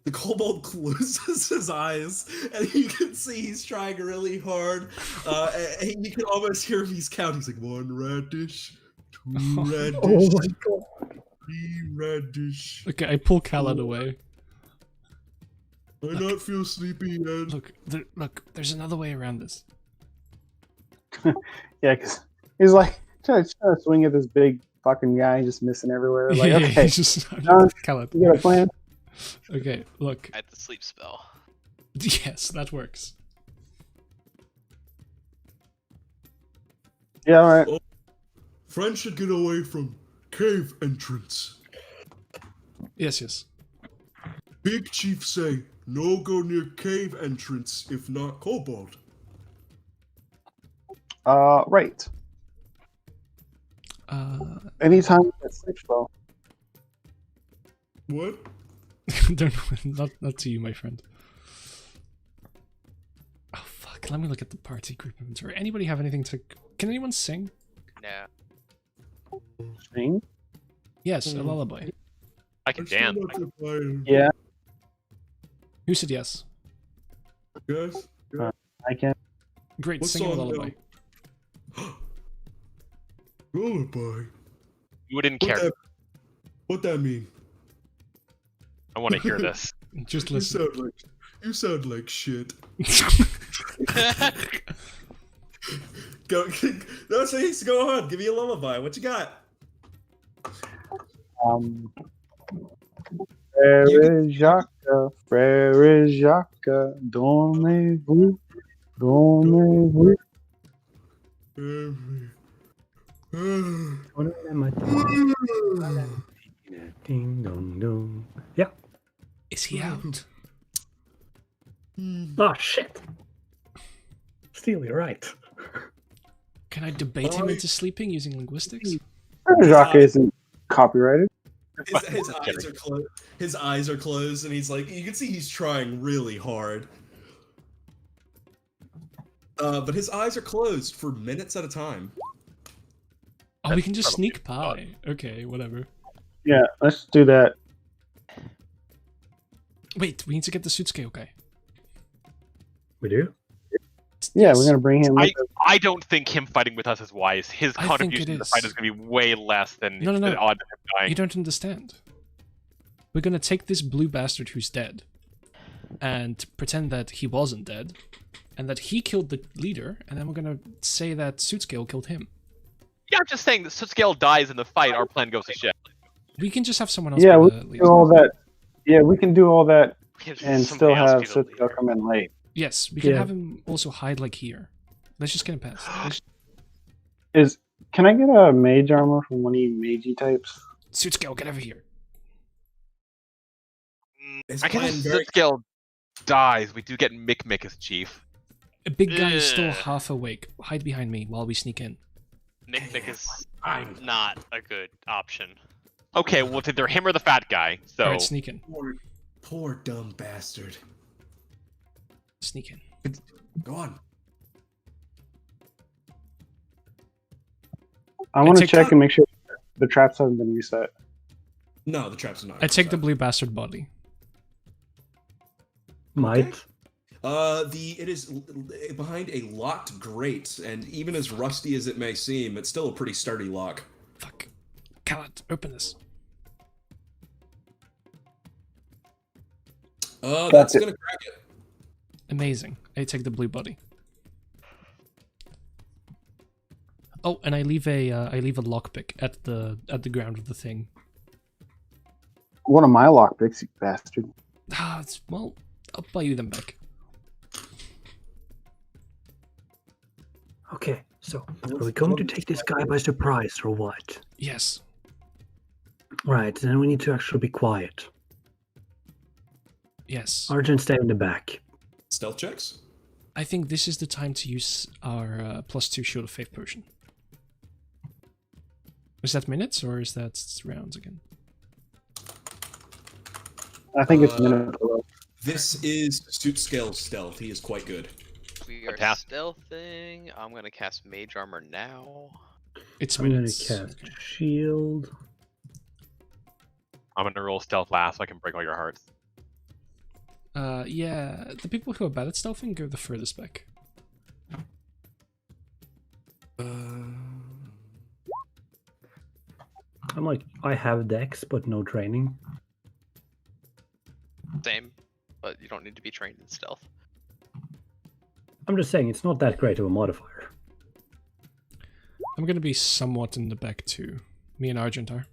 The kobold closes his eyes, and you can see he's trying really hard. And you can almost hear him. He's counting. He's like, 1 radish, 2 radish, Oh my god. 3 radish. Okay, I pull Khaled away. I not feel sleepy yet. Look, there's another way around this. Yeah, because he's like trying to swing at this big fucking guy, just missing everywhere. Like, Yeah, okay, he's just Khaled. you got a plan? Okay, look. I had the sleep spell. Yes, that works. Yeah, all right. Oh, friends should get away from cave entrance. Yes. Big chief say, no go near cave entrance if not kobold. Right. Anytime you get sleep spell. What? not to you, my friend. Oh fuck! Let me look at the party group inventory. Anybody have anything to? Can anyone sing? No. Sing? Yes, a lullaby. I can dance. Yeah. Who said yes? Yes. I can. Great, What sing a song lullaby. Lullaby. You wouldn't care. What that mean? I want to hear this. Just listen. You sound like shit. Go. No, please go on. Give me a lullaby. What you got? Frère Jacques, dormez-vous, dormez-vous. Ding dong dong. Yeah. Is he out? Oh shit. Still, you're right. Can I debate him into sleeping using linguistics? Frère Jacques isn't copyrighted. His eyes are closed. His eyes are closed, and he's like, you can see he's trying really hard. But his eyes are closed for minutes at a time. Oh, we can just sneak by. Okay, whatever. Yeah, let's do that. Wait, we need to get the suit scale guy. We do? Yeah, Yes. we're gonna bring him. I don't think him fighting with us is wise. His I think contribution it to the is. fight is going to be way less than No. the odds of him dying. You don't understand. We're gonna take this blue bastard who's dead and pretend that he wasn't dead and that he killed the leader, and then we're gonna say that Suitscale killed him. Yeah, I'm just saying that Suitscale dies in the fight, our plan goes to shit. We can just have someone else. Yeah, be we the can leader. do all that. Yeah, we can do all that Because and somebody still else have be the Suitscale leader. come in late. Yes, we can Yeah. have him also hide like here. Let's just get him past. Can I get a mage armor from one of you magey types? Suitscale, get over here. I guess if Suitscale dies, we do get Mick as chief. A big guy is still Ugh. half awake. Hide behind me while we sneak in. Nick is Fine. not a good option. Okay, well, it's either him or the fat guy, so... Alright, sneak in. Poor dumb bastard. Sneak in. Go on. I want to take check that- and make sure the traps haven't been reset. No, the traps are not. I take the blue bastard body. Might. It is behind a locked grate, and even as rusty as it may seem, it's still a pretty sturdy lock. Fuck. Khaled, open this. That's it. gonna crack it. Amazing. I take the blue body. Oh, and I leave a lockpick at the ground of the thing. One of my lockpicks, you bastard. Well, I'll buy you them back. Okay, so are we going to take this guy by surprise or what? Yes. Right, then we need to actually be quiet. Yes. Argent, stay in the back. Stealth checks? I think this is the time to use our +2 Shield of Faith potion. Is that minutes or is that rounds again? I think it's minute. This is suit scale stealth. He is quite good. We are Fantastic. stealthing. I'm gonna cast Mage Armor now. It's I'm going minutes. to cast shield. I'm gonna roll stealth last so I can break all your hearts. Yeah, the people who are bad at stealthing go the furthest back. I'm like, I have dex, but no training. Same, but you don't need to be trained in stealth. I'm just saying, it's not that great of a modifier. I'm gonna be somewhat in the back too. Me and Argent are.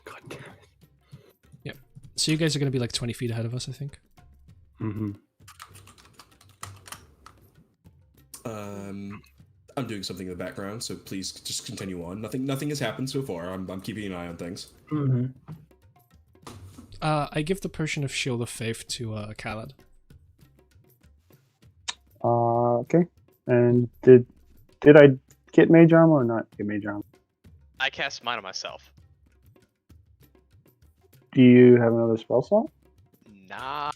God damn it. Yep. So you guys are gonna be like 20 feet ahead of us, I think. Mm-hmm. I'm doing something in the background, so please just continue on. Nothing has happened so far. I'm keeping an eye on things. Mm-hmm. I give the potion of Shield of Faith to Khaled. Okay. And did I get mage armor or not get mage armor? I cast mine on myself. Do you have another spell slot? Nah,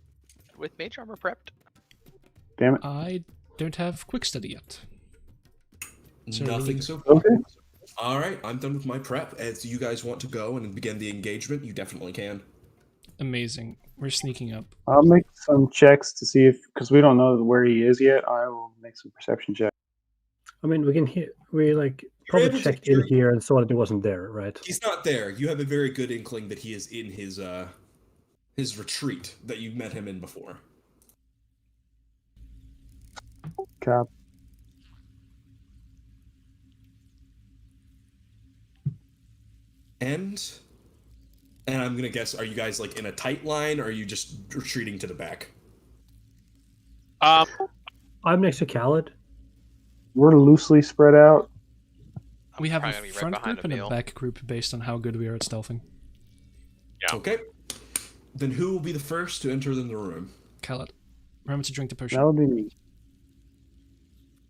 with Mage Armor prepped. Damn it. I don't have quick study yet. So Nothing really- so far. Okay. All right, I'm done with my prep. As you guys want to go and begin the engagement, you definitely can. Amazing. We're sneaking up. I'll make some checks to see if, because we don't know where he is yet. I will make some perception checks. I mean, we can hear. We like able probably to checked hear- in here and saw that it wasn't there, right? He's not there. You have a very good inkling that he is in his retreat that you met him in before. Cap. And I'm gonna guess, are you guys like in a tight line, or are you just retreating to the back? I'm next to Khaled. We're loosely spread out. I'm We have a probably gonna be right front behind group and a Emil. back group based on how good we are at stealthing. Yeah. Okay. Then who will be the first to enter in the room? Khaled, remember to drink the potion. That would be me.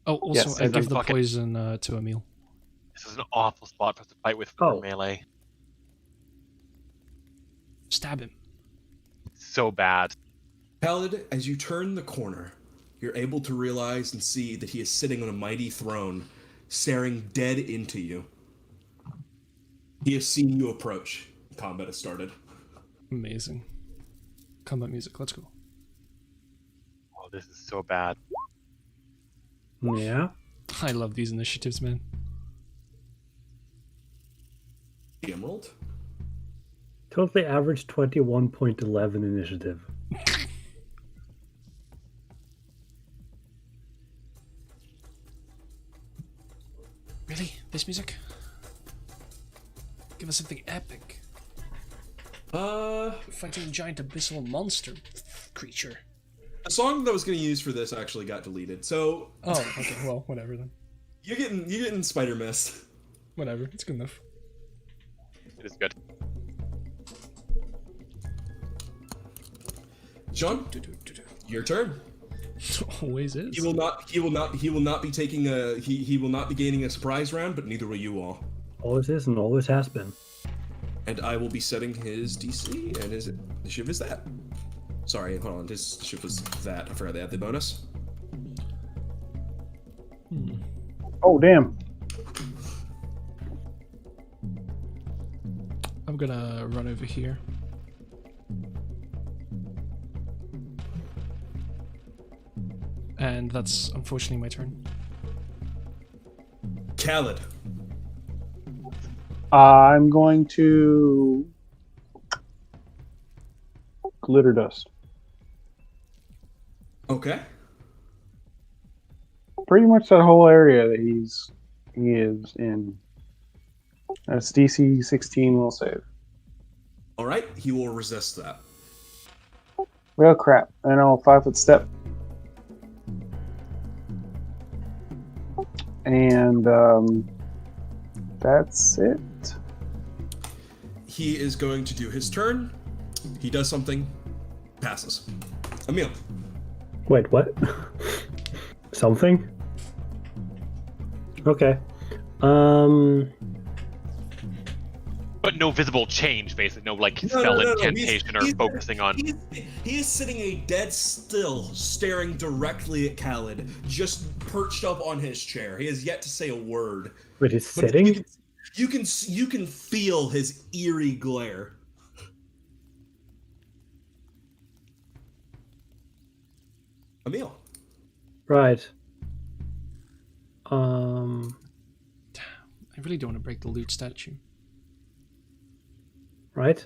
Oh, also, Yes, I and give then the fucking- poison to Emil. This is an awful spot for us to fight with for Oh. melee. Stab him. So bad. Khaled, as you turn the corner, you're able to realize and see that he is sitting on a mighty throne, staring dead into you. He has seen you approach. Combat has started. Amazing. Combat music, let's go. Oh, this is so bad. Yeah. I love these initiatives, man. The Emerald? Totally average 21.11 initiative. Really? This music? Give us something epic. Fighting a giant abyssal monster creature. A song that I was going to use for this actually got deleted. So Oh, okay, well, whatever then. you're getting Spider Mist. Whatever, it's good enough. It is good. John, your turn. Always is. He will not be taking he will not be gaining a surprise round, but neither will you all. Always is and always has been. And I will be setting his DC, and his initiative is that. Sorry, hold on, his initiative was that. I forgot they had the bonus. Oh, damn. I'm gonna run over here. And that's unfortunately my turn. Khaled. I'm going to glitter dust. Okay. Pretty much that whole area that he is in. That's DC 16 will save. All right, he will resist that. Well, crap. And I'll 5-foot step. And that's it. He is going to do his turn. He does something, passes. Emil. Wait, what? Something? Okay. But no visible change, basically. No, like, spell incantation or focusing on... He is sitting a dead still, staring directly at Khaled, just perched up on his chair. He has yet to say a word. Wait, he's sitting? You can feel his eerie glare. Emil. Right. I really don't want to break the loot statue. Right?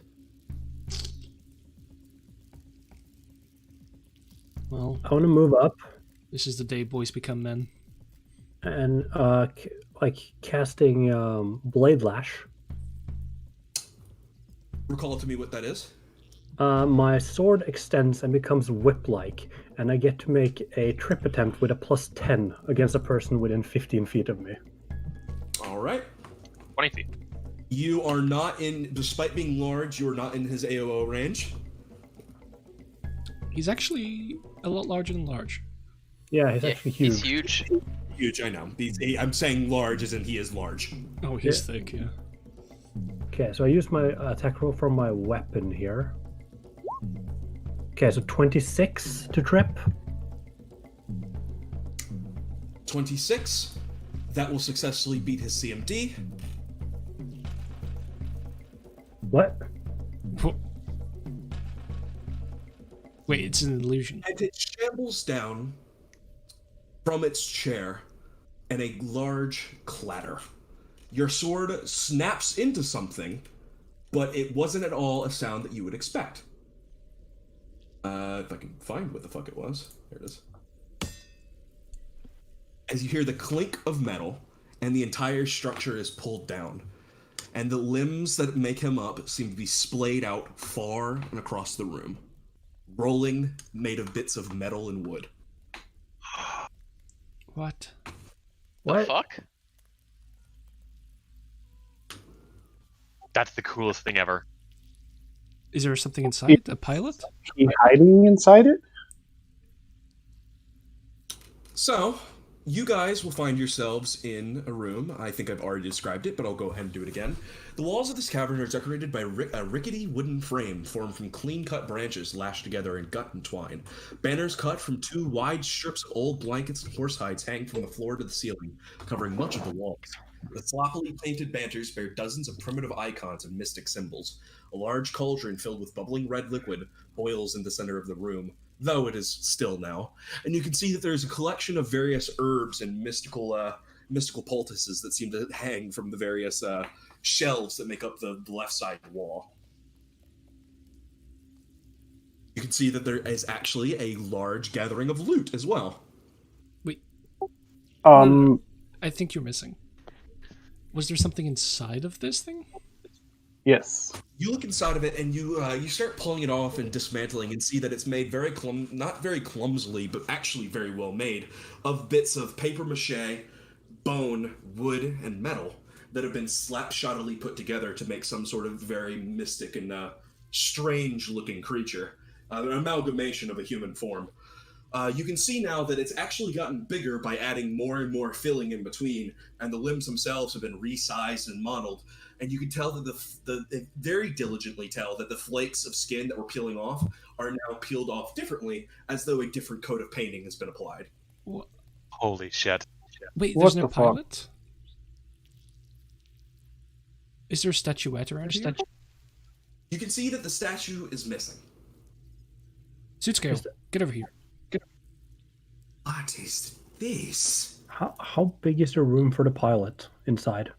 Well, I want to move up this is the day boys become men. and casting Blade Lash. Recall to me what that is. My sword extends and becomes whip-like, and I get to make a trip attempt with a +10 against a person within 15 feet of me. All right. 20 feet. You are not in, despite being large, you are not in his AOO range. He's actually a lot larger than large. Yeah, he's actually huge. He's huge. Huge, I know. I'm saying large as in he is large. Oh, he's thick, yeah. Okay, so I use my attack roll from my weapon here. Okay, so 26 to trip. 26. That will successfully beat his CMD. What? Wait, it's an illusion. And it shambles down from its chair in a large clatter. Your sword snaps into something, but it wasn't at all a sound that you would expect. If I can find what the fuck it was. There it is. As you hear the clink of metal, and the entire structure is pulled down, and the limbs that make him up seem to be splayed out far and across the room, rolling, made of bits of metal and wood. What? The fuck? That's the coolest thing ever. Is there something inside? A pilot? He hiding inside it? So, you guys will find yourselves in a room. I think I've already described it, but I'll go ahead and do it again. The walls of this cavern are decorated by a rickety wooden frame formed from clean-cut branches lashed together in gut and twine. Banners cut from 2 wide strips of old blankets and horse hides hang from the floor to the ceiling, covering much of the walls. The sloppily painted banners bear dozens of primitive icons and mystic symbols. A large cauldron filled with bubbling red liquid boils in the center of the room, though it is still now. And you can see that there's a collection of various herbs and mystical poultices that seem to hang from the various shelves that make up the left side wall. You can see that there is actually a large gathering of loot as well. Wait. No. I think you're missing. Was there something inside of this thing? Yes. You look inside of it and you start pulling it off and dismantling and see that it's made not very clumsily, but actually very well made, of bits of paper mache, bone, wood, and metal that have been slapshottily put together to make some sort of very mystic and strange-looking creature, an amalgamation of a human form. You can see now that it's actually gotten bigger by adding more and more filling in between, and the limbs themselves have been resized and modeled. And you can tell that they very diligently tell that the flakes of skin that were peeling off are now peeled off differently, as though a different coat of painting has been applied. What? Holy shit. Wait, What there's the no fuck? pilot? Is there a statuette around here? You can see that the statue is missing. Suit scale, get over here. What is this? How big is the room for the pilot inside?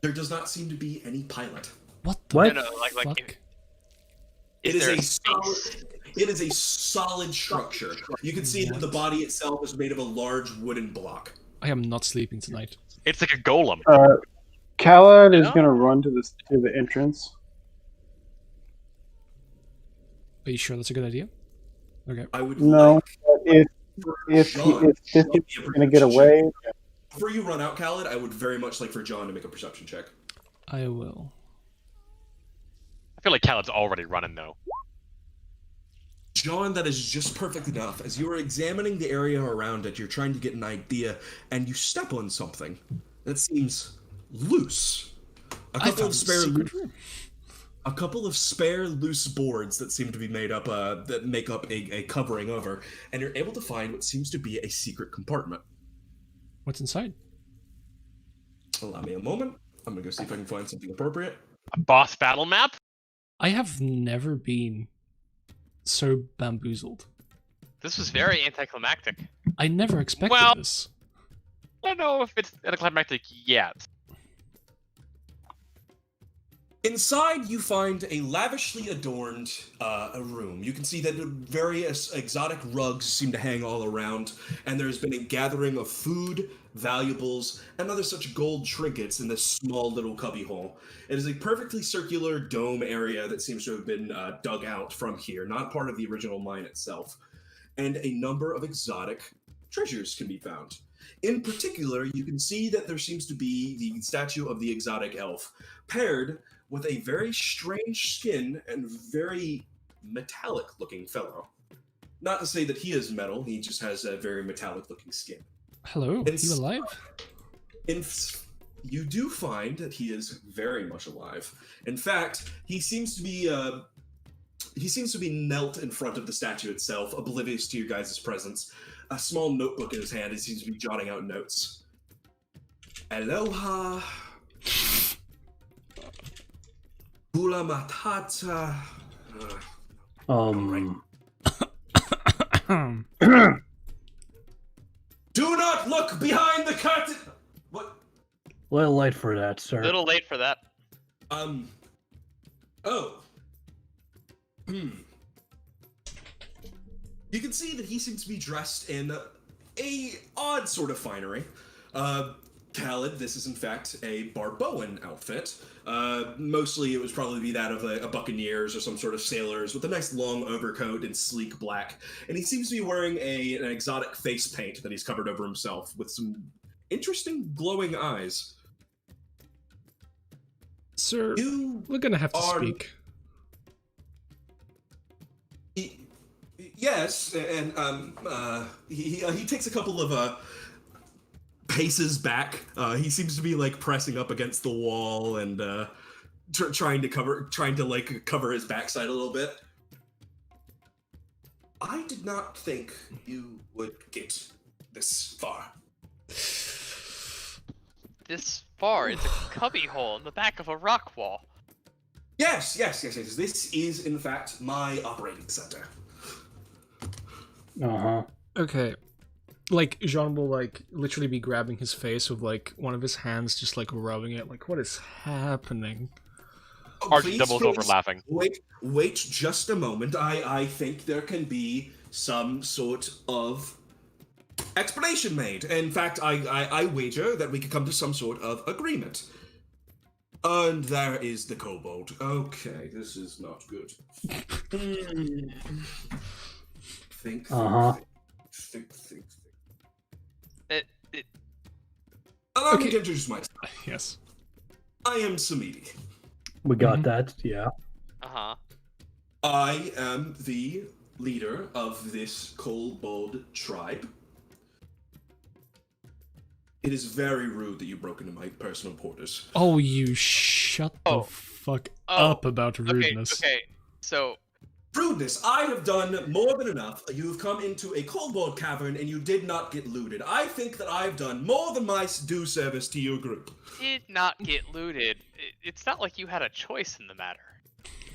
There does not seem to be any pilot. What the What? No, like fuck? It Is is there a a space? solid. It is a solid structure. You can see that the body itself is made of a large wooden block. I am not sleeping tonight. It's like a golem. Khaled is going to run to the entrance. Are you sure that's a good idea? Okay. I would No, like if John this to is going to get away, before you run out, Khaled, I would very much like for John to make a perception check. I will. I feel like Khaled's already running though. John, that is just perfect enough. As you are examining the area around it, you're trying to get an idea, and you step on something that seems loose. A couple of spare loose boards that seem to be made up, that make up a covering over, and you're able to find what seems to be a secret compartment. What's inside? Allow me a moment. I'm gonna go see if I can find something appropriate. A boss battle map? I have never been so bamboozled. This was very anticlimactic. I never expected this. I don't know if it's anticlimactic yet. Inside, you find a lavishly adorned a room. You can see that various exotic rugs seem to hang all around, and there's been a gathering of food, valuables, and other such gold trinkets in this small little cubbyhole. It is a perfectly circular dome area that seems to have been dug out from here, not part of the original mine itself. And a number of exotic treasures can be found. In particular, you can see that there seems to be the statue of the exotic elf, paired with a very strange skin and very metallic-looking fellow. Not to say that he is metal, he just has a very metallic-looking skin. Hello, are you alive? You do find that he is very much alive. In fact, he seems to be knelt in front of the statue itself, oblivious to your guys' presence. A small notebook in his hand, he seems to be jotting out notes. Aloha. Hula Matata. Do not look behind the curtain! What? Little late for that, sir. Little late for that. Oh. You can see that he seems to be dressed in a odd sort of finery. Khaled, this is in fact a Barboan outfit. Mostly it would probably be that of a buccaneers or some sort of sailors with a nice long overcoat and sleek black. And he seems to be wearing an exotic face paint that he's covered over himself with some interesting glowing eyes. Sir, we're gonna have to speak. Yes, and he takes a couple of paces back. He seems to be like pressing up against the wall and trying to cover his backside a little bit. I did not think you would get this far. This far? It's a cubbyhole in the back of a rock wall. Yes. This is in fact my operating center. Okay. Like, Jean will, like, literally be grabbing his face with, like, one of his hands, just, like, rubbing it. Like, what is happening? Archie doubles over laughing. Wait just a moment. I think there can be some sort of explanation made. In fact, I wager that we could come to some sort of agreement. And there is the kobold. Okay, this is not good. Think. Allow me to introduce myself. Yes. I am Samidi. We got that, yeah. I am the leader of this kobold tribe. It is very rude that you broke into my personal quarters. Oh, you shut the fuck up about rudeness. Okay, so... Rudeness, I have done more than enough. You have come into a kobold cavern and you did not get looted. I think that I've done more than my due service to your group. Did not get looted. It's not like you had a choice in the matter.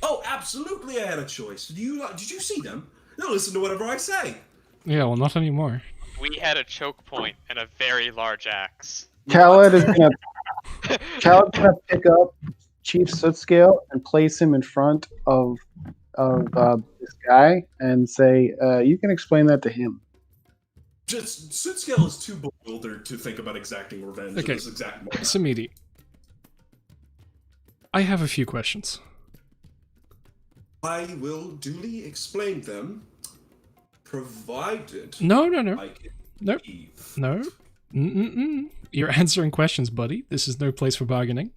Oh, absolutely I had a choice. Did you see them? No, listen to whatever I say. Yeah, well, not anymore. We had a choke point and a very large axe. Khaled is gonna pick up Chief Sootscale and place him in front of this guy and say, you can explain that to him. Just Sootscale is too bewildered to think about exacting revenge at this exact moment. Samidi, I have a few questions. I will duly explain them, provided No. I can Nope. leave. No. You're answering questions, buddy. This is no place for bargaining.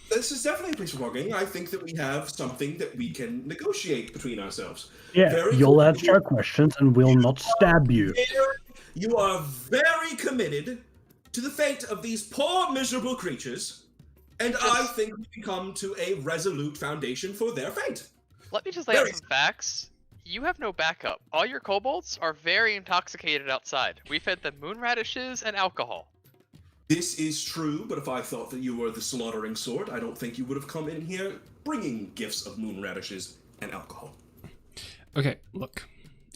This is definitely a place for bargaining. I think that we have something that we can negotiate between ourselves. Yeah, you'll answer our questions and we'll not stab you. You are very committed to the fate of these poor, miserable creatures, and I think we can come to a resolute foundation for their fate. Let me just lay out some facts. You have no backup. All your kobolds are very intoxicated outside. We fed them moon radishes and alcohol. This is true, but if I thought that you were the slaughtering sort, I don't think you would have come in here bringing gifts of moon radishes and alcohol. Okay, look.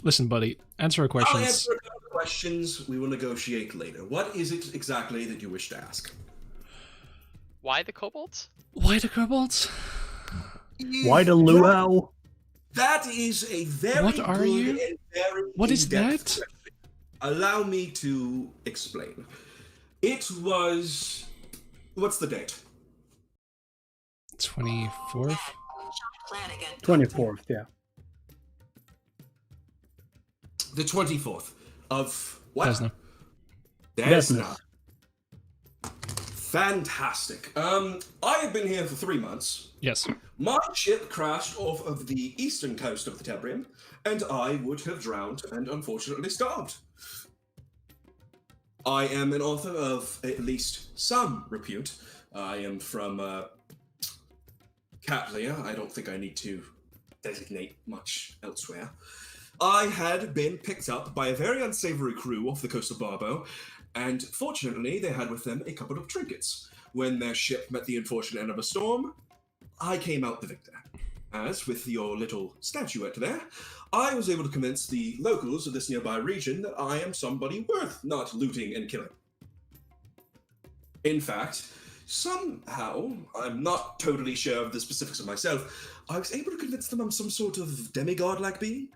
Listen, buddy. Answer our questions. I'll answer a couple of questions. We will negotiate later. What is it exactly that you wish to ask? Why the kobolds? Why the kobolds? Why the luau? That is a very What are good you? and very What is in-depth that? question. Allow me to explain. It was... What's the date? 24th? 24th, yeah. The 24th of what? Desna. Desna. Fantastic. I have been here for 3 months. Yes. My ship crashed off of the eastern coast of the Tebrium, and I would have drowned and unfortunately starved. I am an author of at least some repute. I am from Catlia. I don't think I need to designate much elsewhere. I had been picked up by a very unsavory crew off the coast of Barbo, and fortunately they had with them a couple of trinkets. When their ship met the unfortunate end of a storm, I came out the victor. As with your little statuette there, I was able to convince the locals of this nearby region that I am somebody worth not looting and killing. In fact, somehow, I'm not totally sure of the specifics of myself, I was able to convince them I'm some sort of demigod-like being.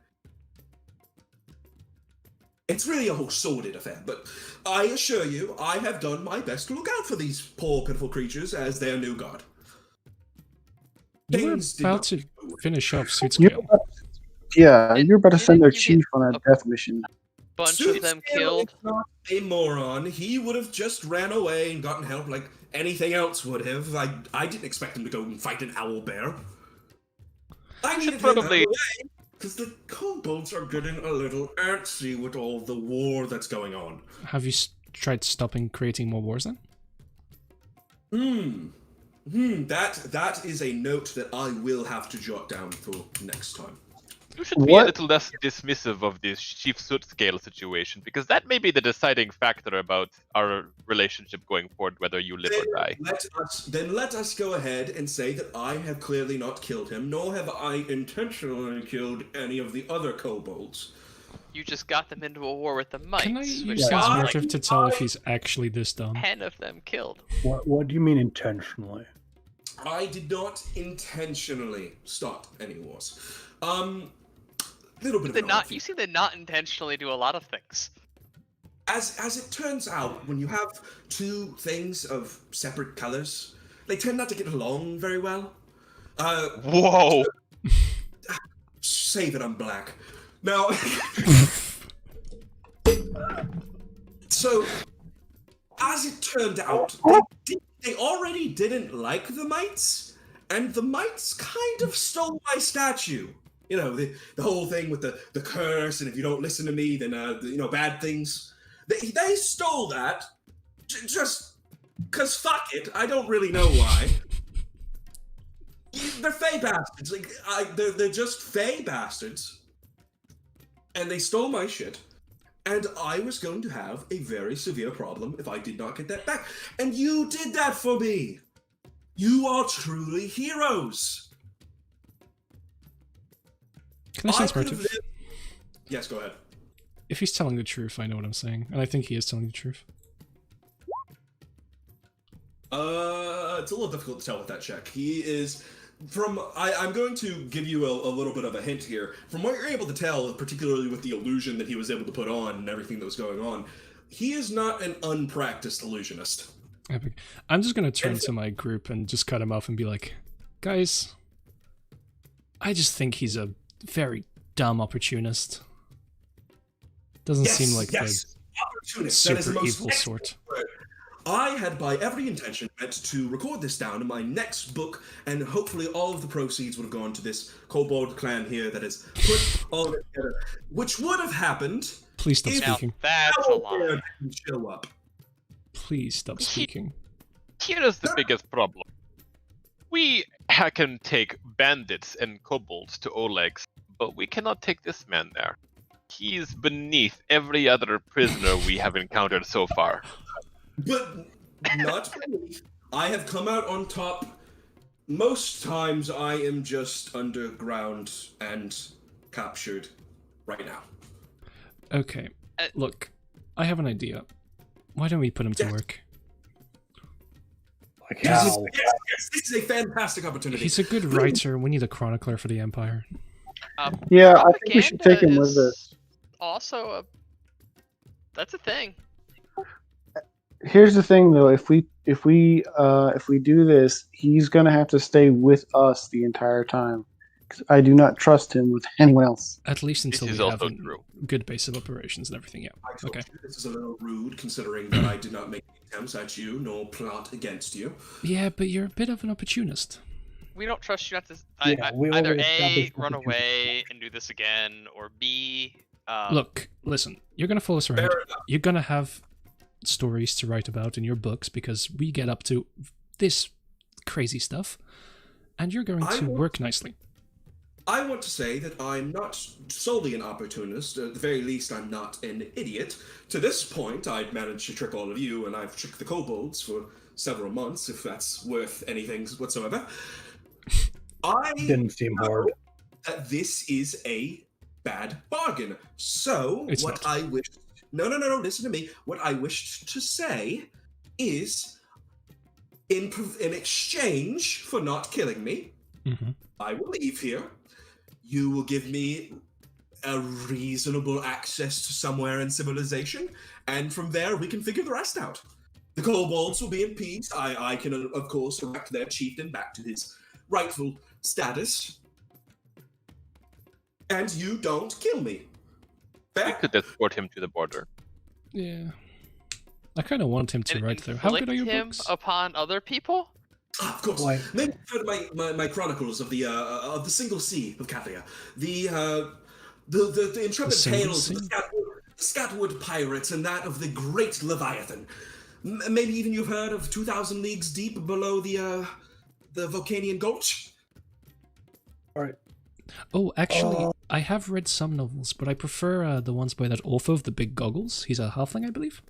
It's really a whole sordid affair, but I assure you, I have done my best to look out for these poor, pitiful creatures as their new god. You were Things did about not to go finish off You're Suitscale. about- Yeah, And you're about to send their didn't you chief get on a a- death mission. Bunch of them Suitscale killed. is not a moron. He would have just ran away and gotten help like anything else would have. I didn't expect him to go and fight an owl bear. I needed him probably- out of the way because the kobolds are getting a little antsy with all the war that's going on. Have you tried stopping creating more wars then? That is a note that I will have to jot down for next time. You should be a little less dismissive of this Chief Suitscale situation, because that may be the deciding factor about our relationship going forward, whether you live or die. Let us go ahead and say that I have clearly not killed him, nor have I intentionally killed any of the other kobolds. You just got them into a war with the mites, Can I which use his got motive to tell if he's actually this dumb? 10 of them killed. What do you mean intentionally? I did not intentionally start any wars. Little bit of an odd You seem to not intentionally do a lot of things. As it turns out, when you have two things of separate colors, they tend not to get along very well. Whoa! Save it, I'm black. Now, so as it turned out, they already didn't like the mites, and the mites kind of stole my statue. You know, the whole thing with the curse, and if you don't listen to me, then bad things. They stole that just because fuck it. I don't really know why. They're fey bastards. They're just fey bastards. And they stole my shit. And I was going to have a very severe problem if I did not get that back. And you did that for me. You are truly heroes. Can I sense could have motive? lived- Yes, go ahead. If he's telling the truth, I know what I'm saying. And I think he is telling the truth. It's a little difficult to tell with that check. He is... I'm going to give you a little bit of a hint here. From what you're able to tell, particularly with the illusion that he was able to put on and everything that was going on, he is not an unpracticed illusionist. Epic. I'm just gonna turn to my group and just cut him off and be like, guys, I just think he's a very dumb opportunist. Doesn't seem like the super evil sort. Word. I had by every intention meant to record this down in my next book, and hopefully all of the proceeds would have gone to this kobold clan here that has put all of it together, which would have happened. Please stop speaking. That's a lie. Didn't show up. Please stop speaking. Here is the biggest problem. We can take bandits and kobolds to Oleg's, but we cannot take this man there. He's beneath every other prisoner we have encountered so far. But not for me. I have come out on top. Most times I am just underground and captured right now. Okay, look, I have an idea. Why don't we put him to work? Like how? Yes, this is a fantastic opportunity. He's a good writer. We need a chronicler for the Empire. Yeah, I think we should take him with us. Also, that's a thing. Here's the thing, though. If we do this, he's gonna have to stay with us the entire time. Because I do not trust him with anyone else. At least until This we is have also a true. good base of operations and everything. Yeah. I told Okay. you this is a little rude, considering that I did not make attempts at you, nor plot against you. Yeah, but you're a bit of an opportunist. We don't trust you not to we either already A, established run opportunity. away and do this again, or B, Look, listen. You're gonna follow us around. Fair enough. You're gonna have stories to write about in your books because we get up to this crazy stuff, and you're going to work nicely. I want to say that I'm not solely an opportunist. At the very least, I'm not an idiot. To this point, I'd managed to trick all of you, and I've tricked the kobolds for several months, if that's worth anything whatsoever. I Didn't seem hard. know that this is a bad bargain. So, It's what not. I wish... No, listen to me. What I wished to say is, in exchange for not killing me, Mm-hmm. I will leave here. You will give me a reasonable access to somewhere in civilization, and from there we can figure the rest out. The kobolds will be in peace. I can, of course, erect their chieftain back to his rightful status. And you don't kill me. We Fair? could escort him to the border. Yeah. I kind of want him to and write there. How good are your inflict him books? upon other people? Ah, of course. Why? Maybe you've heard my chronicles of the single sea of Kathia. The intrepid Single tales of Sea? the Scatwood pirates and that of the great Leviathan. Maybe even you've heard of 2,000 Leagues Deep below the Vulcanian Gulch? Alright. Oh, actually, I have read some novels, but I prefer the ones by that author of the big goggles. He's a halfling, I believe.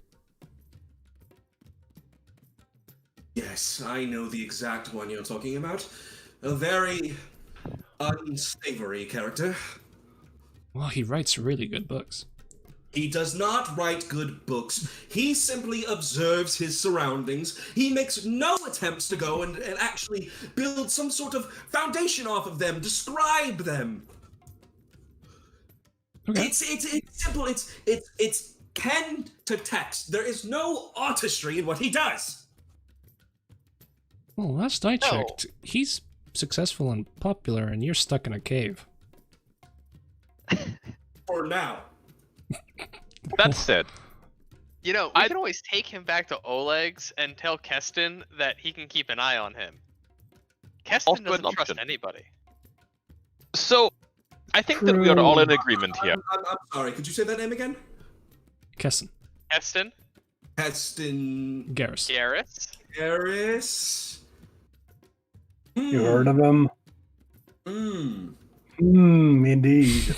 Yes, I know the exact one you're talking about. A very unsavory character. Well, he writes really good books. He does not write good books. He simply observes his surroundings. He makes no attempts to go and actually build some sort of foundation off of them, describe them. Okay. It's simple. It's pen to text. There is no artistry in what he does. Well, last I checked, he's successful and popular, and you're stuck in a cave. For now. That said, You know, we can always take him back to Oleg's and tell Keston that he can keep an eye on him. Keston Also an doesn't trust option. anybody. so I think that we are all in agreement here. I'm sorry. Could you say that name again? Kesson. Keston, Heston Garrus. Garrus, Harris. You heard of him? Hmm. Indeed.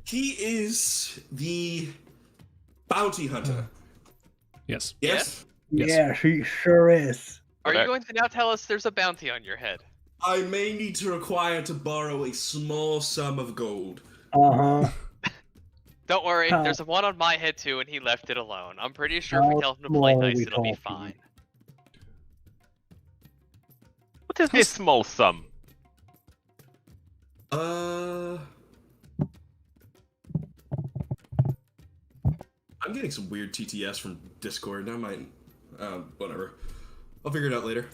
He is the bounty hunter. Yes. Yes? Yes. Yeah, she sure is. Are you Okay. going to now tell us there's a bounty on your head? I may need to require to borrow a small sum of gold. Uh-huh. Don't worry, How- there's one on my head too, and he left it alone. I'm pretty sure if we How tell him to play small are nice, we it'll be talking? fine. What is this small sum? I'm getting some weird TTS from Discord. I might, whatever. I'll figure it out later.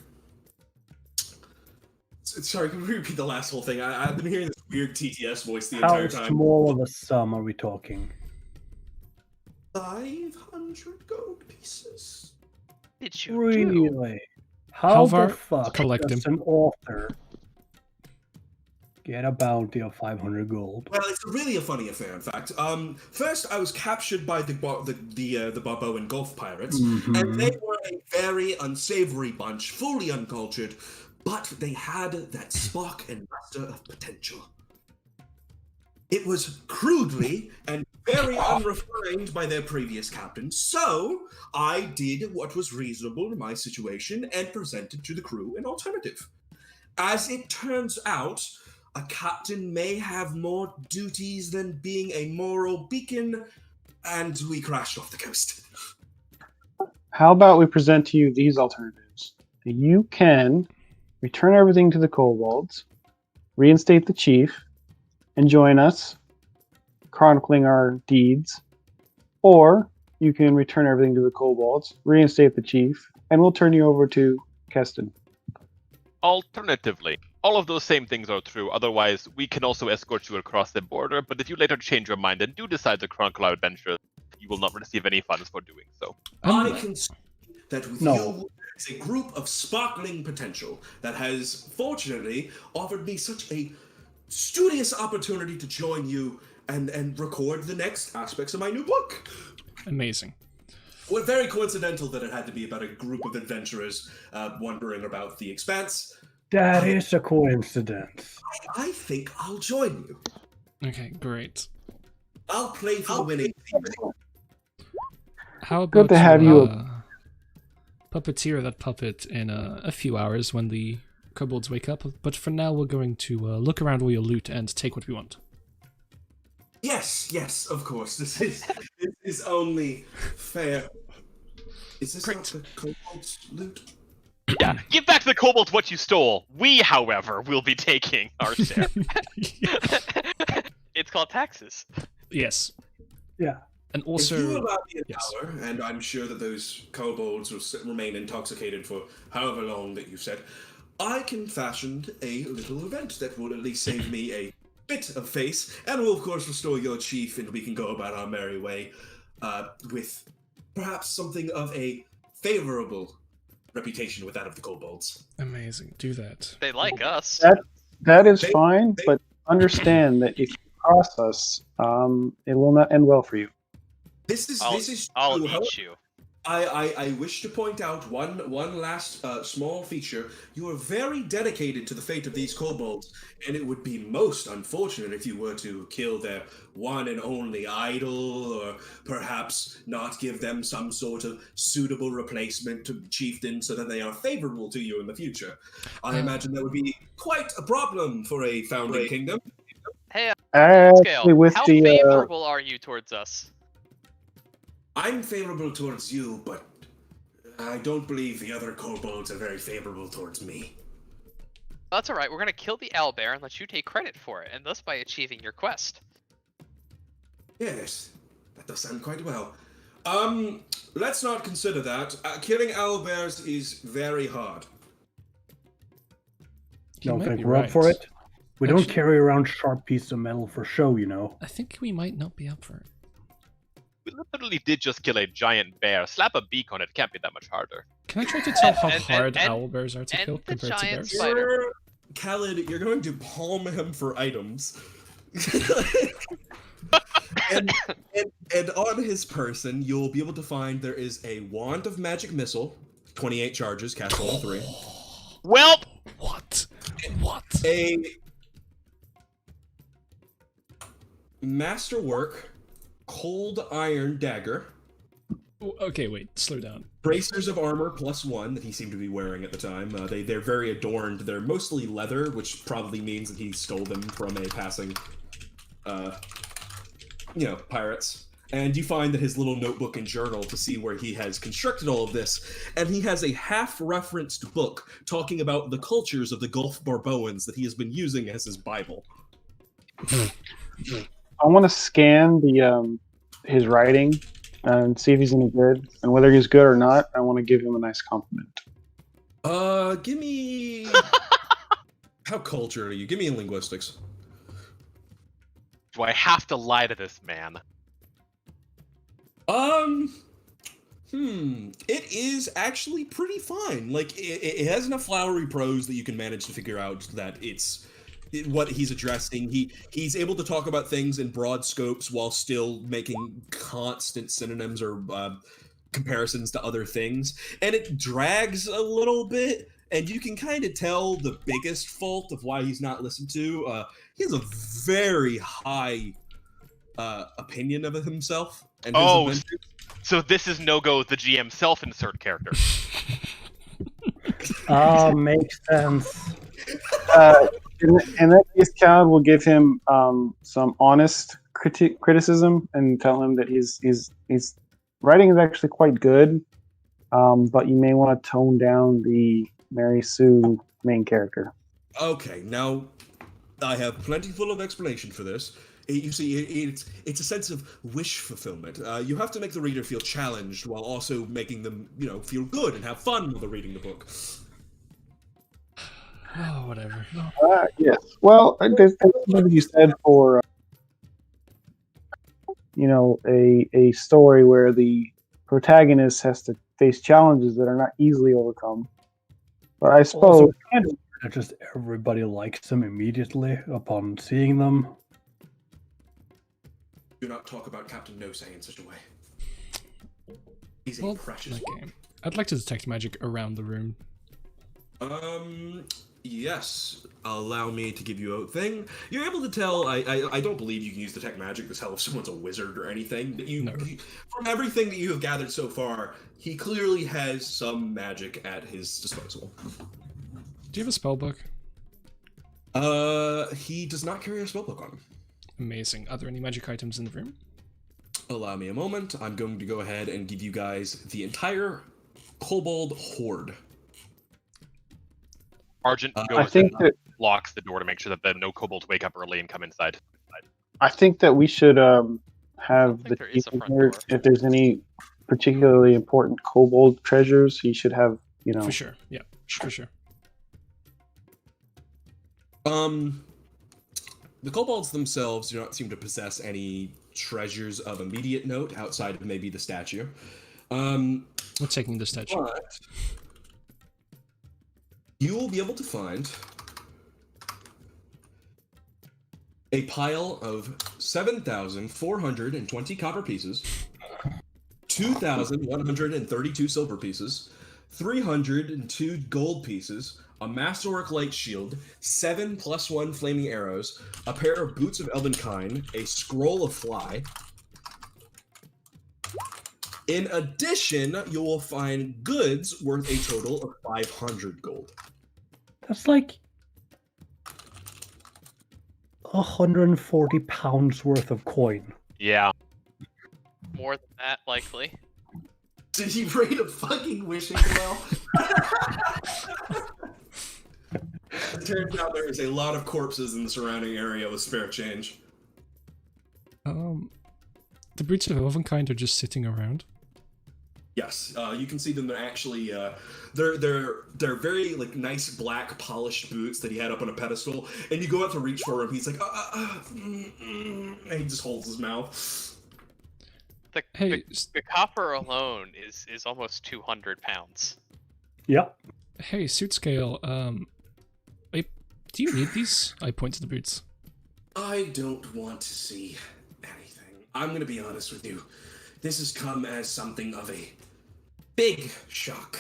Sorry, can we repeat the last whole thing? I've been hearing this weird TTS voice the entire time. How small of a sum are we talking? 500 gold pieces. Did you Really? How the Halvar, fuck collect does him. an author get a bounty of 500 gold? Well, it's really a funny affair, in fact. First, I was captured by the Barboan Gulf pirates, and they were a very unsavory bunch, fully uncultured, but they had that spark and luster of potential. It was crudely and very unrefined by their previous captain, so I did what was reasonable in my situation and presented to the crew an alternative. As it turns out, a captain may have more duties than being a moral beacon, and we crashed off the coast. How about we present to you these alternatives? You can return everything to the kobolds, reinstate the chief, and join us, chronicling our deeds. Or you can return everything to the kobolds, reinstate the chief, and we'll turn you over to Keston. Alternatively, all of those same things are true. Otherwise, we can also escort you across the border. But if you later change your mind and do decide to chronicle our adventures, you will not receive any funds for doing so. I can see that with you, it's a group of sparkling potential that has, fortunately, offered me such a studious opportunity to join you and record the next aspects of my new book. Amazing. Well, very coincidental that it had to be about a group of adventurers wondering about the Expanse. That is a coincidence. I think I'll join you. Okay, great. I'll play for the winning team. How about Good to have you. Puppeteer that puppet in a few hours when the kobolds wake up, but for now we're going to look around all your loot and take what we want. Yes, of course. This is only fair. Is this not the kobolds' loot? Yeah, give back to the kobolds what you stole. We, however, will be taking our share. It's called taxes. Yes. Yeah. And also, if you allow me an hour, and I'm sure that those kobolds will remain intoxicated for however long that you've said, I can fashion a little event that will at least save me a bit of face, and will of course restore your chief, and we can go about our merry way with perhaps something of a favorable reputation with that of the kobolds. amazing. Do that. They like us. That is fine, but understand that if you cross us, it will not end well for you. This is I'll true. eat you. I wish to point out one last small feature. You are very dedicated to the fate of these kobolds, and it would be most unfortunate if you were to kill their one and only idol, or perhaps not give them some sort of suitable replacement to chieftain so that they are favorable to you in the future. I imagine that would be quite a problem for a founding kingdom. Hey, Actually, Scale, with how the favorable are you towards us? I'm favorable towards you, but I don't believe the other kobolds are very favorable towards me. That's alright, we're gonna kill the owlbear and let you take credit for it, and thus by achieving your quest. Yes, that does sound quite well. Let's not consider that. Killing owlbears is very hard. You Don't might think be we're up for right. it. We don't carry around sharp pieces of metal for show, you know. I think we might not be up for it. We literally did just kill a giant bear. Slap a beak on it. Can't be that much harder. Can I try to tell how And- hard and- owlbears are to and kill the compared to giant bears? spider. Khaled, you're going to palm him for items. and on his person, you'll be able to find there is a wand of magic missile, 28 charges, cast level 3. Well, What? A masterwork cold iron dagger. Okay, wait, slow down. Bracers of armor +1 that he seemed to be wearing at the time. They're very adorned. They're mostly leather, which probably means that he stole them from a passing, pirates. And you find that his little notebook and journal to see where he has constructed all of this. And he has a half-referenced book talking about the cultures of the Gulf Barboans that he has been using as his Bible. I want to scan the his writing and see if he's any good. And whether he's good or not, I want to give him a nice compliment. Give me. How cultured are you? Give me in linguistics. Do I have to lie to this man? It is actually pretty fine. Like, it has enough flowery prose that you can manage to figure out that what he's addressing. He's able to talk about things in broad scopes while still making constant synonyms or comparisons to other things. And it drags a little bit, and you can kind of tell the biggest fault of why he's not listened to. He has a very high opinion of himself and his adventures. So this is no-go with the GM self-insert character. Makes sense. In that case, Cal will give him some honest criticism and tell him that his writing is actually quite good, but you may want to tone down the Mary Sue main character. Okay, now I have plentiful of explanation for this. You see, it's a sense of wish fulfillment. You have to make the reader feel challenged while also making them, feel good and have fun while they're reading the book. Oh, whatever. Yes. Well, there's something to be said for a story where the protagonist has to face challenges that are not easily overcome. But I suppose Also, just everybody likes them immediately upon seeing them. Do not talk about Captain No-Say in such a way. He's a precious okay. I'd like to detect magic around the room. Yes. Allow me to give you a thing. You're able to tell. I don't believe you can use detect magic to tell if someone's a wizard or anything. From everything that you have gathered so far, he clearly has some magic at his disposal. Do you have a spell book? He does not carry a spellbook on him. Amazing. Are there any magic items in the room? Allow me a moment. I'm going to go ahead and give you guys the entire kobold horde. Argent goes and locks the door to make sure that no kobolds wake up early and come inside. I think that we should have the here, if there's any particularly important kobold treasures, he should have, For sure. Yeah, for sure. The kobolds themselves do not seem to possess any treasures of immediate note outside of maybe the statue. We're taking the statue. But you will be able to find a pile of 7,420 copper pieces, 2,132 silver pieces, 302 gold pieces, a masterwork light shield, 7 +1 flaming arrows, a pair of boots of elvenkind, a scroll of fly. In addition, you will find goods worth a total of 500 gold. That's like 140 pounds worth of coin. Yeah. More than that, likely. Did he raid a fucking wishing well? It turns out there is a lot of corpses in the surrounding area with spare change. The boots of elvenkind are just sitting around. Yes, you can see them. They're actually they're very nice black polished boots that he had up on a pedestal. And you go out to reach for him, he's like, and he just holds his mouth. The copper alone is almost 200 pounds. Yep. Hey, suit scale. Do you need these? I point to the boots. I don't want to see anything. I'm gonna be honest with you. This has come as something of a big shock.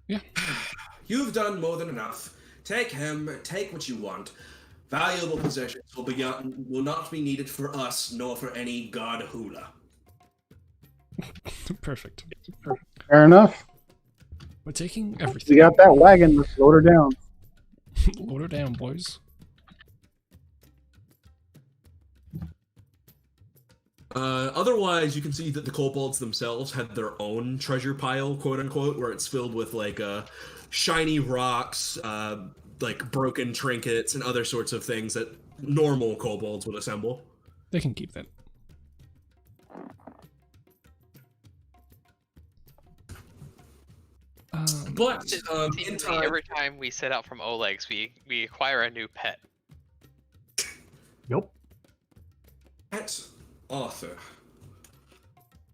Yeah. You've done more than enough. Take him, take what you want. Valuable possessions will not be needed for us, nor for any god hula. Perfect. Fair enough. We're taking everything. We got that wagon. Let's load her down. Load her down, boys. Otherwise, you can see that the kobolds themselves had their own treasure pile, quote unquote, where it's filled with shiny rocks, broken trinkets, and other sorts of things that normal kobolds would assemble. They can keep that. But in See, time, every time we set out from Oleg's, we acquire a new pet. Yep. Pet Arthur.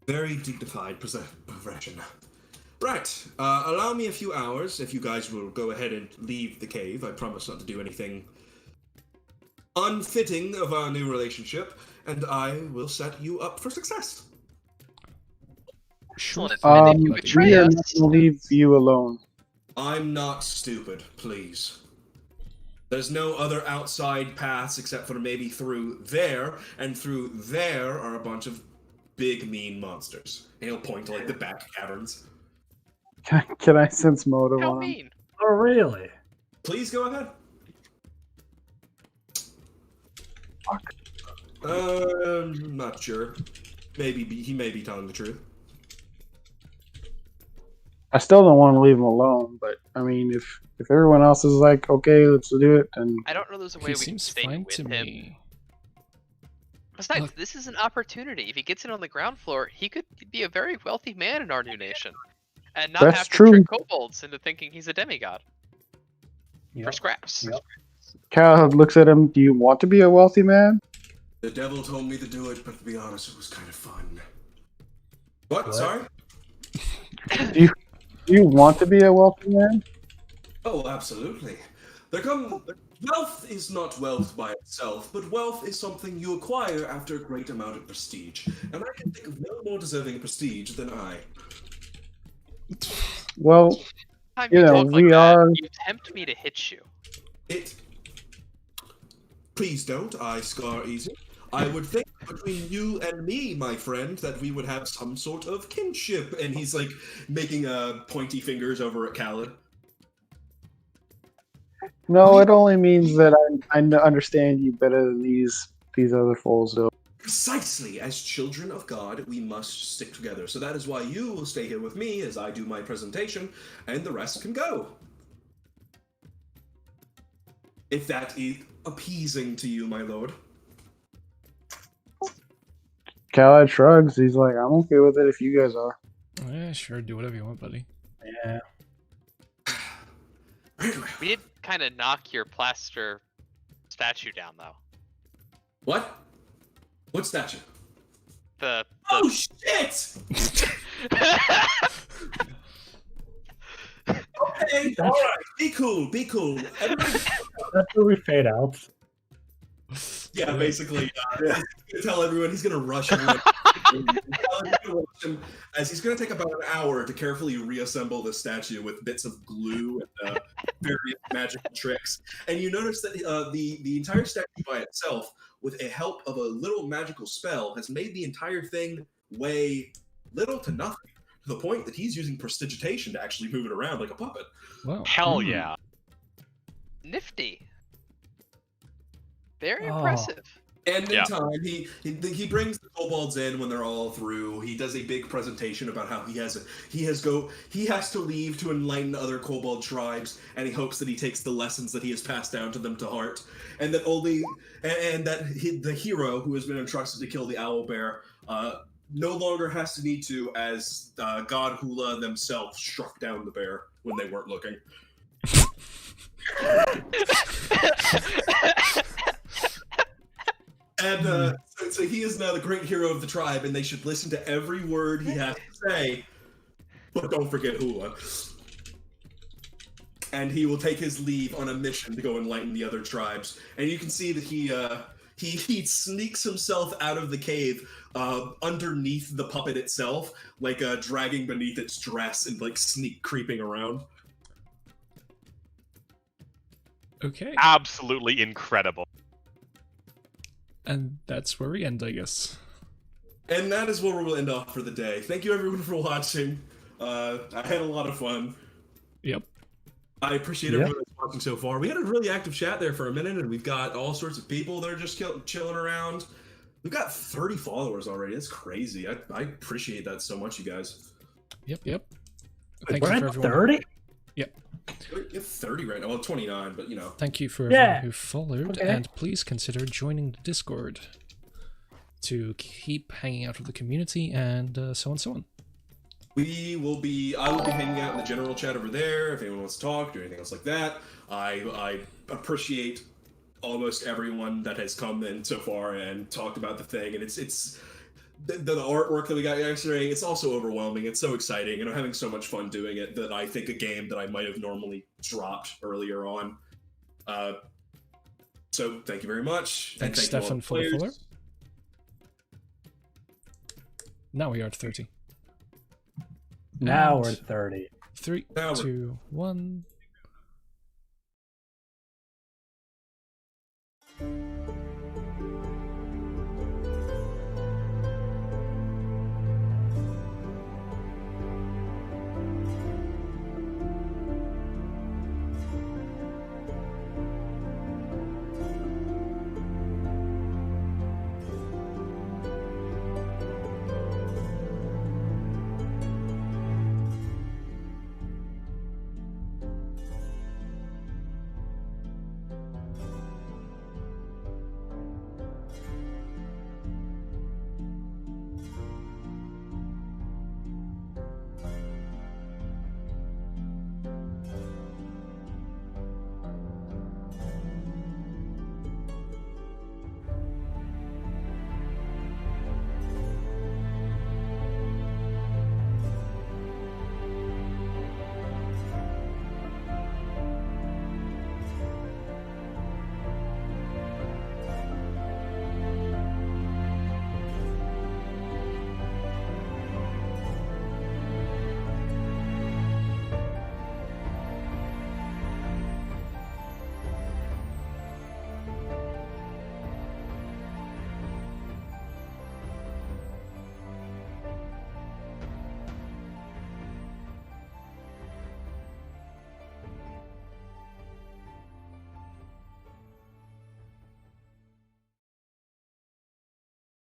Very dignified profession. Right, allow me a few hours if you guys will go ahead and leave the cave. I promise not to do anything unfitting of our new relationship, and I will set you up for success. Sure. And if you We betray are us, not going to leave you alone. I'm not stupid, please. There's no other outside paths except for maybe through there, and through there are a bunch of big, mean monsters. And he'll point to, like, the back caverns. Can I sense motive how on him? mean? Oh, really? Please go ahead. Fuck. Not sure. He may be telling the truth. I still don't want to leave him alone, but I mean, if everyone else is like, okay, let's do it, then I don't know there's a way He we can seems stay fine with to him. me. Besides, Look- this is an opportunity. If he gets in on the ground floor, he could be a very wealthy man in our new nation, and not That's have to true. trick kobolds into thinking he's a demigod for Yep. scraps. Yep. Cal looks at him. Do you want to be a wealthy man? The devil told me to do it, but to be honest, it was kind of fun. What? What? Sorry? Do you want to be a wealthy man? Oh, absolutely. Wealth is not wealth by itself, but wealth is something you acquire after a great amount of prestige. And I can think of no more deserving of prestige than I. Well, Time You know, talk like we that, are- You tempt me to hit you. Please don't, I scar easy. I would think between you and me, my friend, that we would have some sort of kinship. And he's like making pointy fingers over at Khaled. no, it only means that I understand you better than these other fools do. Precisely, as children of God, we must stick together. So that is why you will stay here with me as I do my presentation, and the rest can go. If that is appeasing to you, my lord. Khaled shrugs. He's like, I'm okay with it if you guys are. Yeah, sure, do whatever you want, buddy. Yeah. We did kind of knock your plaster statue down, though. What? What statue? The Oh, shit! Okay, alright, be cool, be cool. Everybody, That's where we fade out. yeah, basically, he's gonna tell everyone he's gonna rush everyone. As he's gonna take about an hour to carefully reassemble the statue with bits of glue and various magical tricks. And you notice that the entire statue by itself, with the help of a little magical spell, has made the entire thing weigh little to nothing, to the point that he's using prestidigitation to actually move it around like a puppet. Wow. Hell yeah. nifty. Very Oh. impressive. And in Yeah. time, he brings the kobolds in when they're all through. He does a big presentation about how he has to leave to enlighten other kobold tribes, and he hopes that he takes the lessons that he has passed down to them to heart, and that the hero who has been entrusted to kill the owl bear no longer has to need to, as God Hula themselves struck down the bear when they weren't looking. And so he is now the great hero of the tribe, and they should listen to every word he has to say, but don't forget Hula. And he will take his leave on a mission to go enlighten the other tribes. And you can see that he sneaks himself out of the cave underneath the puppet itself, like dragging beneath its dress and like sneak creeping around. Okay. Absolutely incredible. And that's where we end, I guess. And that is where we'll end off for the day. Thank you everyone for watching. I had a lot of fun. Yep. I appreciate everyone that's watching so far. We had a really active chat there for a minute, and we've got all sorts of people that are just chilling around. We've got 30 followers already. That's crazy. I appreciate that so much, you guys. Yep. We're Thank you at for everyone. 30? We're at 30 right now. Well, 29, but you know. Thank you for everyone Yeah. who followed, Okay. and please consider joining the Discord to keep hanging out with the community and so on. I will be hanging out in the general chat over there if anyone wants to talk or anything else like that. I appreciate almost everyone that has come in so far and talked about the thing, and it's the artwork that we got yesterday. It's also overwhelming. It's so exciting, and I'm having so much fun doing it that I think a game that I might have normally dropped earlier on. So thank you very much. Thanks, Stefan, for the follow. Now we are at 30. Now we're at 30. 3, 2, 1.